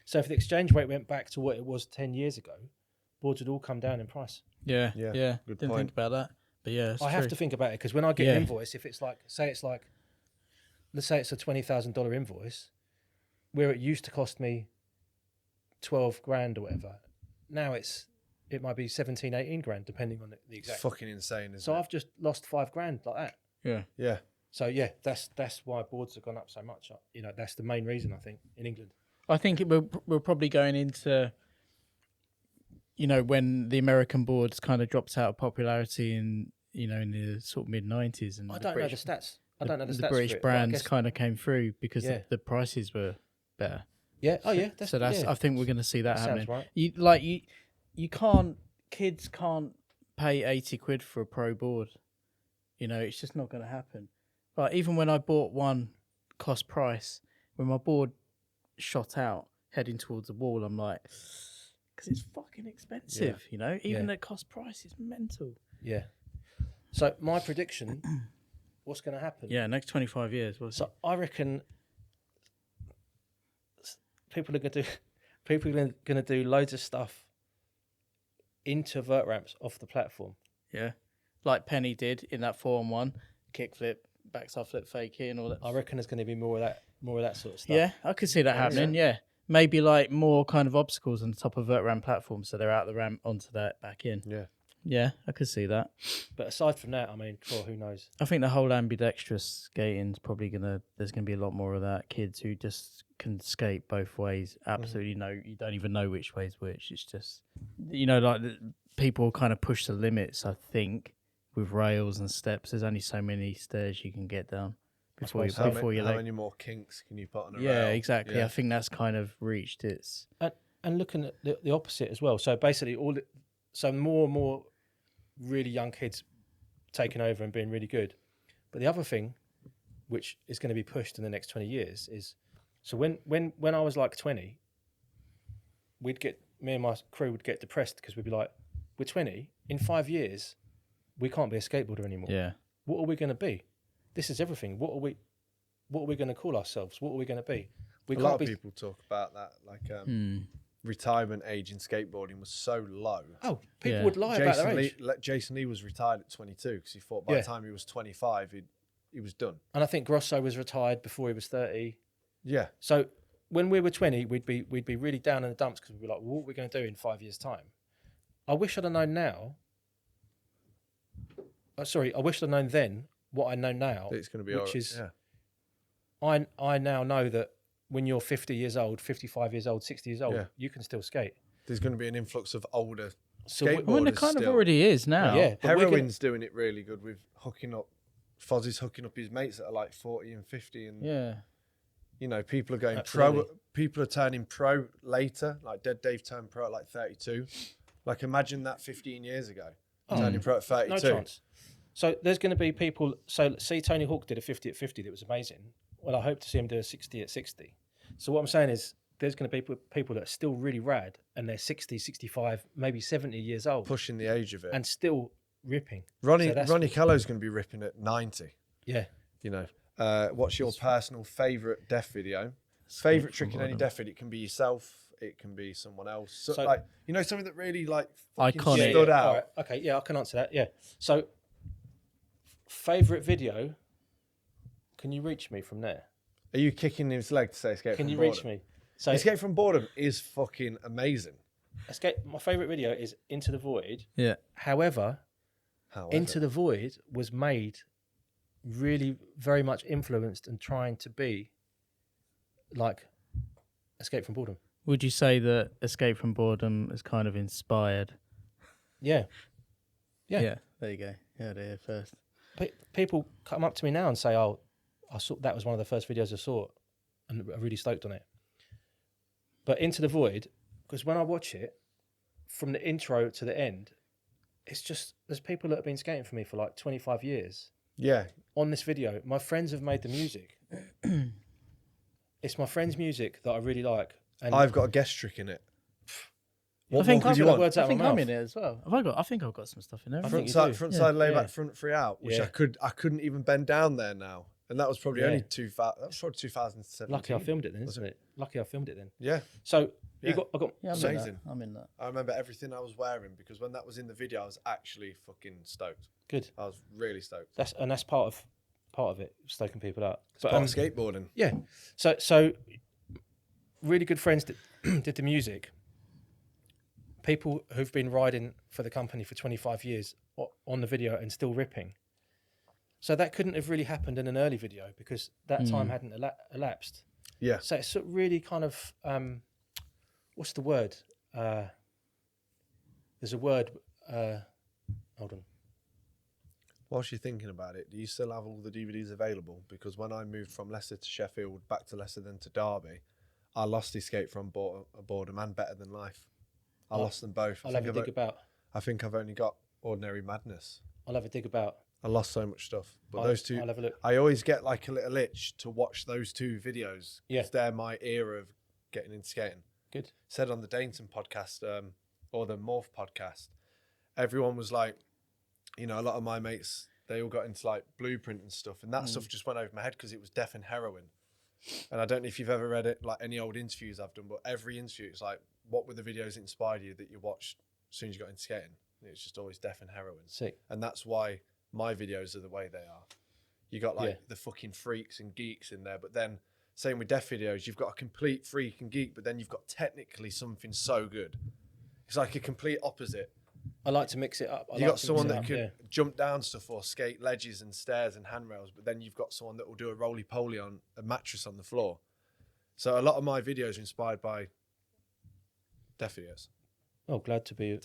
So if the exchange rate went back to what it was 10 years ago, boards would all come down in price. Yeah, Yeah, yeah. good Didn't point. think about that, but yeah, I have to think about it because when I get Yeah. an invoice, if it's like, let's say it's a $20,000 invoice, where it used to cost me 12 grand or whatever, now it might be 17, 18 grand, depending on the It's exact. fucking insane, isn't So it? I've just lost 5 grand like that. Yeah. Yeah. So yeah, that's why boards have gone up so much. That's the main reason I think in England. I think we're probably going into, when the American boards kind of dropped out of popularity in the sort of mid-90s, and I the don't know the British, stats. I don't know the the stats British for it, but I brands guess- kind of came through because Yeah. the prices were better. Yeah. Oh yeah. So that's yeah. I think we're going to see that That happening. sounds right. You can't, kids can't pay 80 quid for a pro board. You know, it's just not going to happen. Like even when I bought one cost price, when my board shot out heading towards the wall, I'm like, because it's fucking expensive, you know, even at cost price, it's mental. Yeah. So my prediction, what's going to happen? Yeah, next 25 years. So I reckon people are going to do loads of stuff into vert ramps off the platform. Yeah, like Penny did in that 4-on-1 kickflip, backside flip fake and all that. I reckon there's going to be more of that sort of stuff. Yeah, I could see that happening. Yeah, maybe like more kind of obstacles on the top of vert ramp platform, so they're out the ramp onto that back in. Yeah, I could see that. But aside from that, I mean, who knows? I think the whole ambidextrous skating's probably there's gonna be a lot more of that. Kids who just can skate both ways. Absolutely you don't even know which way's which. It's just, you know, like people kind of push the limits, I think, with rails and steps. There's only so many stairs you can get down before you how many more kinks can you put on a rail? Yeah, exactly. Yeah. I think that's kind of reached its. And looking at the opposite as well. So basically, more and more really young kids taking over and being really good. But the other thing, which is going to be pushed in the next 20 years, is so when I was like 20, me and my crew would get depressed because we'd be like, we're 20, in 5 years, we can't be a skateboarder anymore. Yeah. What are we going to be? This is everything. What are we going to call ourselves? What are we going to be? A lot of people talk about that, like retirement age in skateboarding was so low. Oh, people would lie about their age. Jason Lee was retired at 22 because he thought by the time he was 25, he was done. And I think Grosso was retired before he was 30. Yeah. So when we were 20, we'd be really down in the dumps because we'd be like, well, what are we going to do in 5 years' time? I wish I'd have known now. I wish I'd known then what I know now. It's going to be which is, I now know that when you're 50 years old, 55 years old, 60 years old, you can still skate. There's going to be an influx of older skateboarders. Well, it kind of already is now. Yeah, Heroin's doing it really good with hooking up. Fozzie's hooking up his mates that are like 40 and 50, and you know, people are going pro. People are turning pro later. Like Dead Dave turned pro at like 32. Like imagine that 15 years ago, turning pro at 32. No chance. So there's going to be people. So see, Tony Hawk did a 50 at 50 that was amazing. Well, I hope to see him do a 60 at 60. So what I'm saying is there's going to be people that are still really rad and they're 60, 65, maybe 70 years old. Pushing the age of it. And still ripping. Ronnie Kello's going to be ripping at 90. Yeah. You know, what's your personal favourite death video? Favourite trick in any death video? It can be yourself. It can be someone else. So like, you know, something that really like iconic stood out. All right. Okay. Yeah, I can answer that. Yeah. So favourite video. Can you reach me from there? Are you kicking his leg to say escape Can from you boredom? reach me? So Escape from Boredom is fucking amazing. My favourite video is Into the Void. Yeah. However, Into the Void was made really very much influenced and trying to be like Escape from Boredom. Would you say that Escape from Boredom is kind of inspired? Yeah. Yeah. There you go. Yeah, there first. People come up to me now and say, "Oh, I saw that was one of the first videos I saw, and I'm really stoked on it." But Into the Void, because when I watch it, from the intro to the end, it's just there's people that have been skating for me for like 25 years. Yeah. On this video, my friends have made the music. It's my friends' music that I really like. And I've got a guest trick in it. I think I'm I'm in it as well. I think I've got some stuff in there. Front side layback, front free out, which I couldn't even bend down there now, and that was probably only 2017. Lucky I filmed it then, isn't it? Lucky I filmed it then. Yeah. So Yeah. I got amazing. I'm in that. I remember everything I was wearing because when that was in the video, I was actually fucking stoked. Good. I was really stoked. That's part of it, stoking people up. But part of skateboarding. Yeah. So really good friends that did the music. People who've been riding for the company for 25 years on the video and still ripping. So that couldn't have really happened in an early video because that time hadn't elapsed. Yeah. So it's really kind of, what's the word? There's a word, hold on. Whilst you're thinking about it, do you still have all the DVDs available? Because when I moved from Leicester to Sheffield, back to Leicester, then to Derby, I lost Escape from Boredom and Better Than Life. I lost them both. I'll have a dig about. I think I've only got Ordinary Madness. I'll have a dig about. I lost so much stuff. But those two, I'll have a look. I always get like a little itch to watch those two videos. Yeah. Because they're my era of getting into skating. Good. Said on the Dainton podcast, or the Morph podcast, everyone was like, you know, a lot of my mates, they all got into like Blueprint and stuff, and that stuff just went over my head because it was Death and Heroin. And I don't know if you've ever read it, like any old interviews I've done, but every interview, it's like, what were the videos that inspired you that you watched as soon as you got into skating? And it's just always Death and Heroin. Sick. And that's why my videos are the way they are. You got like the fucking freaks and geeks in there, but then same with Death videos, you've got a complete freak and geek, but then you've got technically something so good. It's like a complete opposite. I like to mix it up. You got someone that could jump down stuff or skate ledges and stairs and handrails, but then you've got someone that will do a roly-poly on a mattress on the floor. So a lot of my videos are inspired by Death videos. Oh, glad to be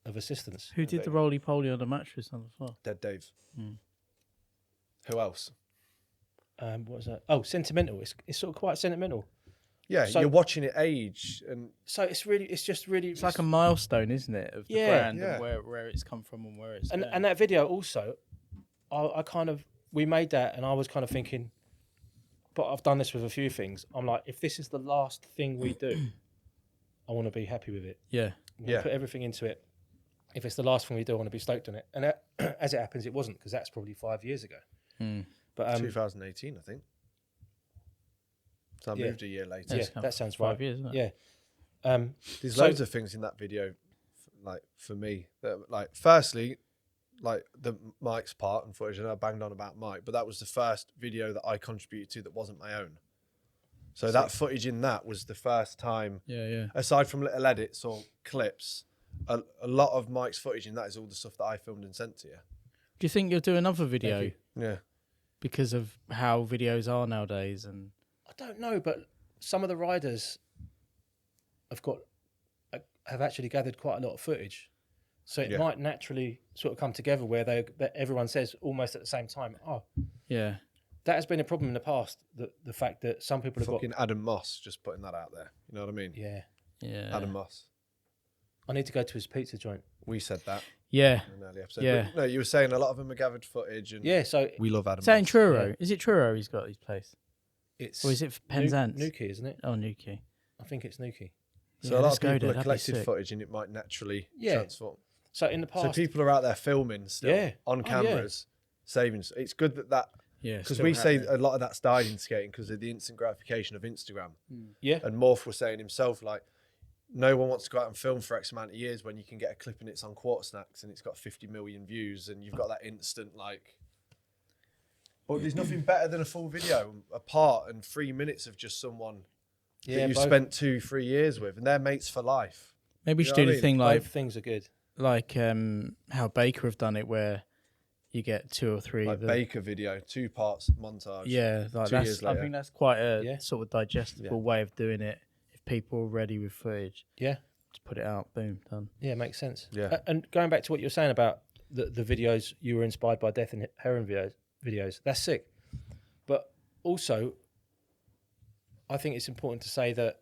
of assistance. Who did the roly-poly on the mattress on the floor? Dead Dave. Who else? What was that? Oh, sentimental. It's sort of quite sentimental. Yeah, so, you're watching it age, and so it's like a milestone, isn't it, of the brand and where it's come from and where it's and that video also, we made that, and I was kind of thinking, but I've done this with a few things. I'm like, if this is the last thing we do, I want to be happy with it. Yeah, put everything into it. If it's the last thing we do, I want to be stoked on it. And as it happens, it wasn't, because that's probably 5 years ago. But 2018, I think. So I moved a year later. Yeah, that sounds right. 5 years, isn't it? Yeah. There's loads of things in that video, like for me, that, like firstly, like the Mike's part and footage, and I banged on about Mike, but that was the first video that I contributed to that wasn't my own. So that footage in that was the first time. Yeah. Aside from little edits or clips, a lot of Mike's footage in that is all the stuff that I filmed and sent to you. Do you think you'll do another video? Yeah. Because of how videos are nowadays, and I don't know, but some of the riders have actually gathered quite a lot of footage, so it might naturally sort of come together where that everyone says almost at the same time. Oh, yeah, that has been a problem in the past. The fact that some people have fucking Adam Moss just putting that out there. You know what I mean? Yeah. Adam Moss. I need to go to his pizza joint. We said that. Yeah. In an early episode. Yeah. But no, you were saying a lot of them are gathered footage, and so we love Adam. Is that in Moss. Truro? Yeah. Is it Truro he's got his place? It's or is it Penzance? Newquay, isn't it? Oh, Newquay. I think it's Newquay. So a lot of people have collected footage, and it might naturally transform. So in the past, so people are out there filming still on cameras, saving. It's good that because we say a lot of that's died in skating because of the instant gratification of Instagram. Yeah, and Morph was saying himself, like, no one wants to go out and film for X amount of years when you can get a clip and it's on Quarter Snacks and it's got 50 million views and you've got that instant like. But there's nothing better than a full video apart and 3 minutes of just someone that you've spent 2-3 years with, and they're mates for life. Maybe we should do the thing like both things are good, like how Baker have done it, where you get 2 or 3. Like Baker video, 2 parts montage. Yeah, like 2 years later. I think that's quite a sort of digestible way of doing it. If people are ready with footage, just put it out, boom, done. Yeah, makes sense. Yeah, and going back to what you were saying about the videos, you were inspired by Death and Heroin videos. That's sick. But also, I think it's important to say that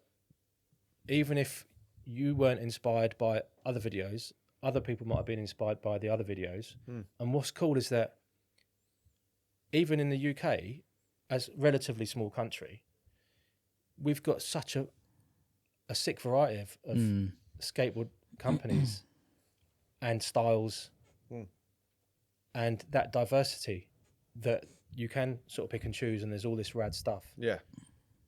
even if you weren't inspired by other videos, other people might have been inspired by the other videos. And what's cool is that even in the UK, as a relatively small country, we've got such a sick variety of skateboard companies and styles and that diversity that you can sort of pick and choose, and there's all this rad stuff. Yeah.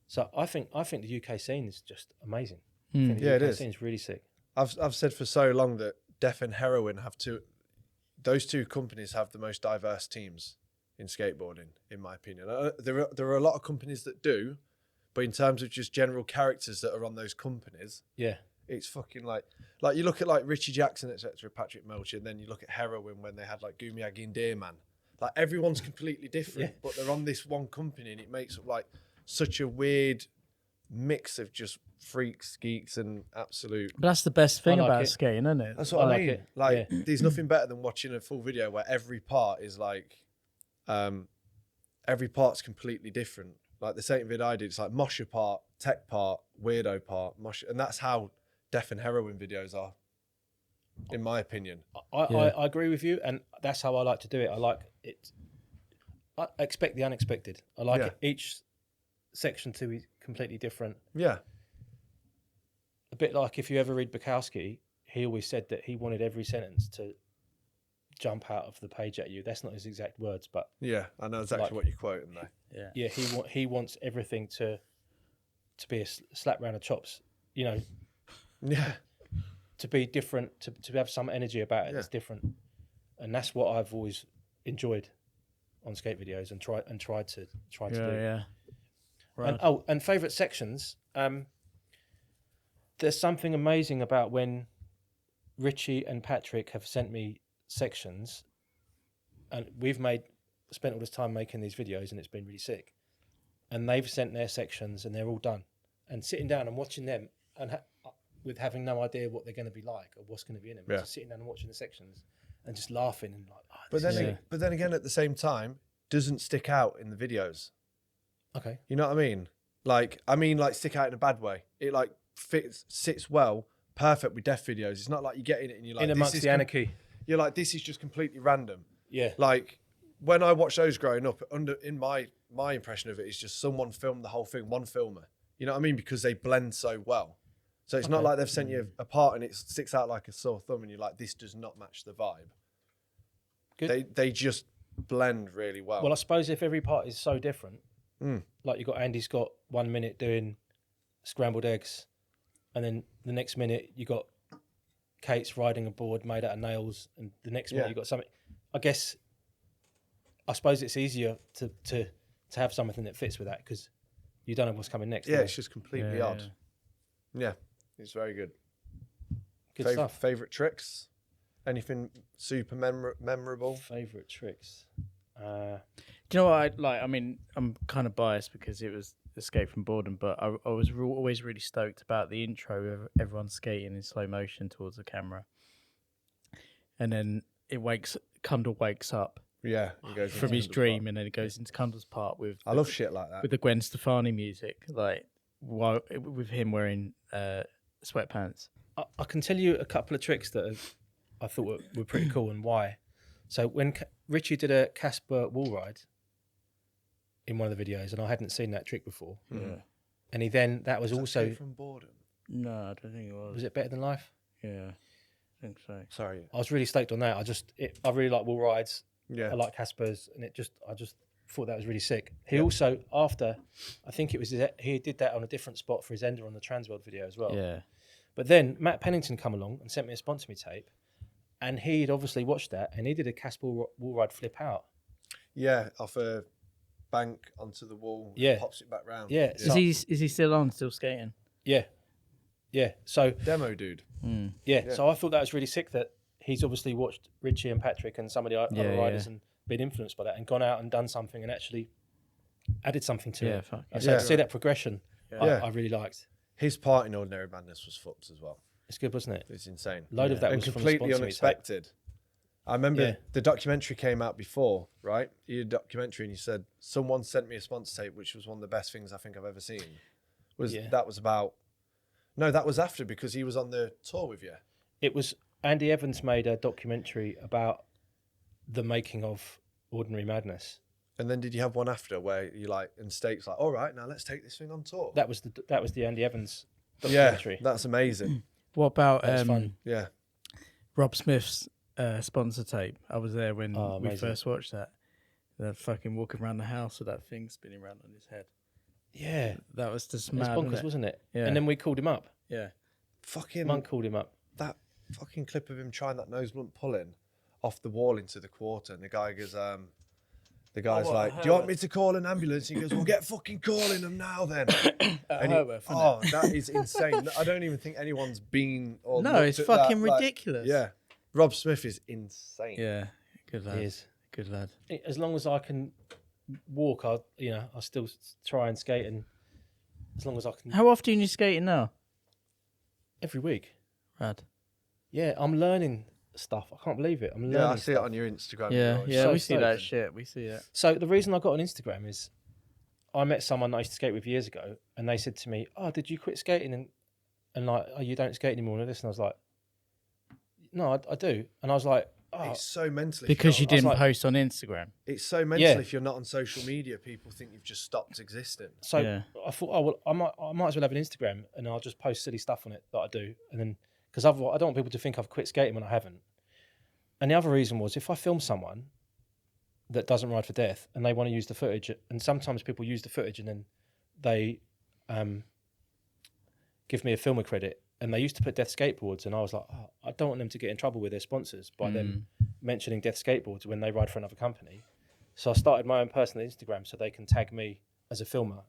So I think the UK scene is just amazing. Yeah, it is. It's really sick. I've said for so long that Death and Heroin those two companies have the most diverse teams in skateboarding, in my opinion. There are a lot of companies that do, but in terms of just general characters that are on those companies, it's fucking like you look at like Richie Jackson, etc., Patrick Melcher, and then you look at Heroin when they had like Gumiagi and Dearman. Like everyone's completely different, but they're on this one company, and it makes it like such a weird mix of just freaks, geeks, and absolute. But that's the best thing I like about it. skating, isn't it? That's what I mean. it. Like, Yeah. there's nothing better than watching a full video where every part is like, every part's completely different. Like the same vid I did, it's like mosher part, tech part, weirdo part, mosher, and that's how death and heroin videos are, in my opinion. I agree with you, and that's how I like to do it. I like it. I expect the unexpected. I like it, each section to be completely different. Yeah. A bit like if you ever read Bukowski, he always said that he wanted every sentence to jump out of the page at you. That's not his exact words, but Yeah, I know exactly Like- what you're quoting there. Yeah. he wants everything to be a slap round the chops. You know, Yeah. to be different, to have some energy about it that's different, and that's what I've always enjoyed on skate videos and tried to do. Yeah. Right. And favorite sections. There's something amazing about when Richie and Patrick have sent me sections, and we've spent all this time making these videos, and it's been really sick. And they've sent their sections, and they're all done. And sitting down and watching them, and with having no idea what they're going to be like or what's going to be in them, just sitting down and watching the sections and just laughing and like. Oh, but then again, at the same time, doesn't stick out in the videos. okay. You know what I mean? Like stick out in a bad way. It like sits well, perfect with death videos. It's not like you get in it and you're like, In amongst the anarchy. You're like, this is just completely random. Yeah. Like when I watched those growing up, in my impression of it is just someone filmed the whole thing, one filmer. You know what I mean? Because they blend so well. So it's not like they've sent you a part and it sticks out like a sore thumb and you're like, this does not match the vibe. Good. They just blend really well. Well, I suppose if every part is so different, like you got Andy Scott 1 minute doing scrambled eggs, and then the next minute you got Kate's riding a board made out of nails, and the next minute you got something. I suppose it's easier to have something that fits with that because you don't know what's coming next. Yeah, it's just completely odd. Yeah, it's very good. Good stuff. Favorite tricks? Anything super memorable? Favorite tricks. Do you know what I like? I mean, I'm kind of biased because it was Escape from Boredom, but I was always really stoked about the intro of everyone skating in slow motion towards the camera, and then Kundal wakes up He goes from into his Kundal's dream, part. and then it goes into Kundal's part with. I love shit like that. with the Gwen Stefani music, like with him wearing sweatpants. I can tell you a couple of tricks that I thought were pretty cool and why. So when Richie did a Casper wall ride in one of the videos, and I hadn't seen that trick before, and that was also Escape from Boredom. No, I don't think it was. Was it Better Than Life? Yeah, I think so. Sorry. I was really stoked on that. I really like wall rides. Yeah. I like Caspers, and I just thought that was really sick. He also I think it was he did that on a different spot for his Ender on the Transworld video as well. Yeah. But then Matt Pennington come along and sent me a sponsor me tape, and he'd obviously watched that, and he did a Casper wall ride flip out. Yeah, off a bank onto the wall. Yeah. Pops it back round. Yeah. Is he still skating? Yeah. So Demo dude. so I thought that was really sick that he's obviously watched Richie and Patrick and some of the other riders and been influenced by that and gone out and done something and actually added something to it. Fuck And so to see that progression, I really liked. His part in Ordinary Madness was fucked as well. It's good, wasn't it? It's insane. Load of that and was completely from the sponsor me tape. unexpected. I remember the documentary came out before, right? You did a documentary and you said, someone sent me a sponsor tape, which was one of the best things I think I've ever seen. That was after because he was on the tour with you. It was Andy Evans made a documentary about the making of Ordinary Madness. And then did you have one after where you and Stake's like, all right, now let's take this thing on tour? That was the Andy Evans documentary. Yeah, that's amazing. What about That was fun. Yeah. Rob Smith's sponsor tape? I was there when we amazing. first watched that. They're fucking walking around the house with that thing spinning around on his head. Yeah. That was just It was mad, bonkers, wasn't it? Yeah. And then we called him up. Yeah. Fucking Monk called him up. that fucking clip of him trying that nose blunt pulling off the wall into the quarter, and the guy goes, like, "Do you want me to call an ambulance?" He goes, "Well, get fucking calling them now, then." That is insane. I don't even think anyone's been. Or No, it's fucking ridiculous. Yeah, Rob Smith is insane. Yeah. Good lad. He is. Good lad. As long as I can walk, I still try and skate and as long as I can. How often are you skating now? Every week. Rad. Yeah, I'm learning stuff. I can't believe it. I'm learning. Yeah, I see stuff. it on your Instagram. Yeah, So we see that stoked. shit. We see it. So the reason I got on Instagram is I met someone that I used to skate with years ago, and they said to me, "Oh, did you quit skating and like, oh, you don't skate anymore?" And this, and I was like, "No, I do." And I was like, "Oh, It's so mental. Because you I was didn't like- post on Instagram. It's so mental Yeah. if you're not on social media. People think you've just stopped existing. So Yeah. I thought, oh well, I might as well have an Instagram, and I'll just post silly stuff on it that I do, and then because I don't want people to think I've quit skating when I haven't. And the other reason was if I film someone that doesn't ride for death and they want to use the footage, and sometimes people use the footage and then they give me a filmer credit, and they used to put Death Skateboards, and I was like, oh, I don't want them to get in trouble with their sponsors by them mentioning Death Skateboards when they ride for another company. So I started my own personal Instagram so they can tag me as a filmer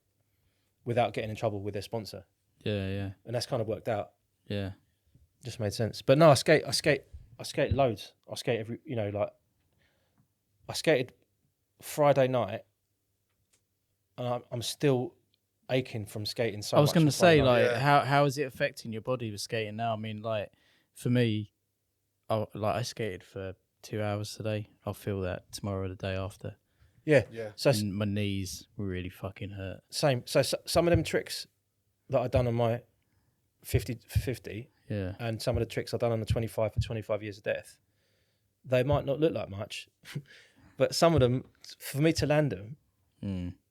without getting in trouble with their sponsor. Yeah. And that's kind of worked out. Yeah. Just made sense. But no, I skate loads. I skate every, like I skated Friday night, and I'm still aching from skating so much. I was going to on Friday say, night. like, how is it affecting your body with skating now? I mean, like, for me, I skated for 2 hours today. I'll feel that tomorrow or the day after. Yeah. So And my knees really fucking hurt. same. So some of them tricks that I done on my 50 for 50, Yeah. and some of the tricks I done on the 25 for 25 years of death, they might not look like much, but some of them, for me to land them,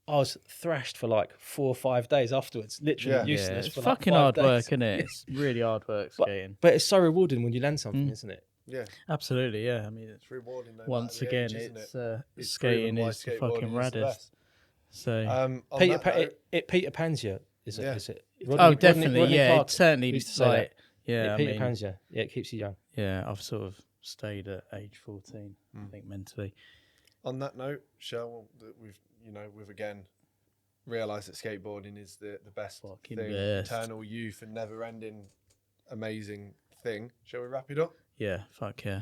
I was thrashed for like 4 or 5 days afterwards, literally Yeah. useless. It's for like fucking 5 hard days. work, isn't it? It's really hard work skating. But it's so rewarding when you land something, isn't it? Yeah, Absolutely, yeah. I mean, it's rewarding. No once matter the again, age, isn't it's It's skating proven why is the skateboarding fucking is the raddest. best. So, On Peter that note, it Peter Pans you, is it? Yeah. Is it? definitely, Rodney yeah. Clark It certainly, used to say like, that. yeah. I Peter mean, Pans you. Yeah, it keeps you young. yeah. I've sort of stayed at age 14, I think, mentally. on that note, Shell, that we've again realised that skateboarding is the best Fucking thing, best. eternal youth and never-ending, amazing thing. Shall we wrap it up? Yeah, fuck yeah.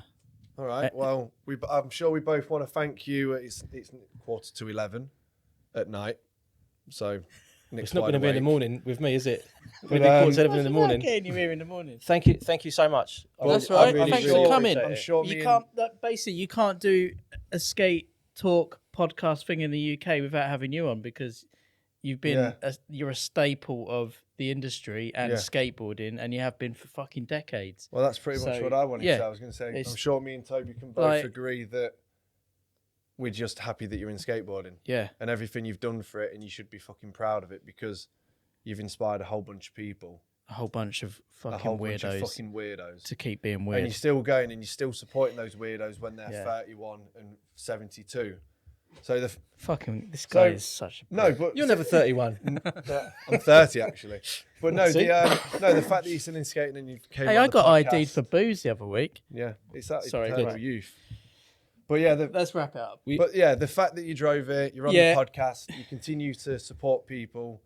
All right. Well, I'm sure we both want to thank you. It's 11:15 at night, so Nick's It's not wide going to be in the awake. morning with me, is it? But, With the quarter to 11 in the morning. Getting you here in the morning. Thank you so much. That's I right. really Thanks appreciate for coming. it. I'm sure You can't. Basically, you can't do a skate talk podcast thing in the UK without having you on because you've been you're a staple of the industry and Yeah. skateboarding, and you have been for fucking decades. Well, that's pretty much So, what I wanted yeah, to say. I was going to say, it's- I'm sure me and Toby can both like- agree that we're just happy that you're in skateboarding Yeah, and everything you've done for it, and you should be fucking proud of it because you've inspired a whole bunch of people, a whole bunch of a fucking whole bunch of weirdos fucking weirdos. to keep being And weird. you're still going and you're still supporting those weirdos when they're Yeah. 31 and 72. So Fucking this guy So- is such a no, but You're never 31. I'm 30 actually. But no, the fact that you're still in skating and you came. Hey, on I the got podcast, ID'd for booze the other week. Yeah, it's that Sorry, eternal good. youth. But yeah, Let's wrap it up. the fact that you drove it, you're on Yeah. the podcast, you continue to support people,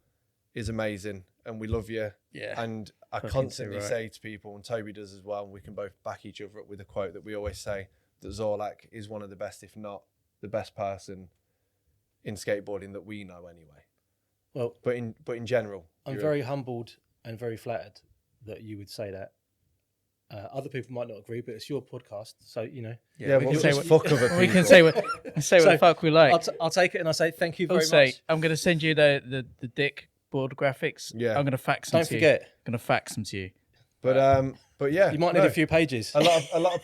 is amazing, and we love you. Yeah. And I Fucking constantly too right. say to people, and Toby does as well, and we can both back each other up with a quote that we always say that Zorlac is one of the best, if not the best person in skateboarding that we know anyway. Well, But in general, I'm you're- very humbled and very flattered that you would say that. Other people might not agree, but it's your podcast, so Yeah, we well, can just say what- fuck other people. We can say what the fuck we like. I'll take it and I say thank you very Also, much. I'm going to send you the dick board graphics. Yeah. I'm going to fax them Don't to you. forget, I'm going to fax them to you. But yeah, you might need a few pages. a lot of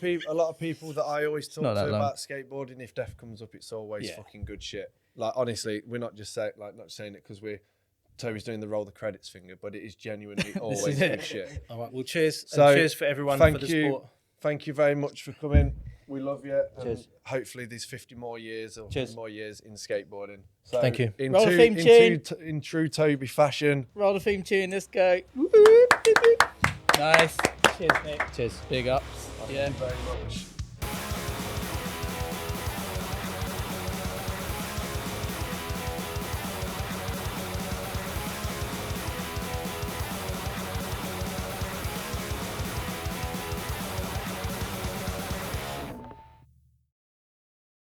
people that I always talk not to that long. about skateboarding. If death comes up, it's always Yeah. fucking good shit. Like honestly, we're not just saying it because Toby's doing the roll the credits finger, but it is genuinely always is good it. shit. All right, well, cheers. So, And cheers for everyone thank for the you. support. Thank you very much for coming. We love you. And Cheers. hopefully, there's 50 more years or Cheers. more years in skateboarding. So Thank you. In, Roll the two- theme in, tune. two- in true Toby fashion. Roll the theme tune. Let's go. Nice. Cheers, Nick. Cheers. Big ups. Yeah. Thank you very much.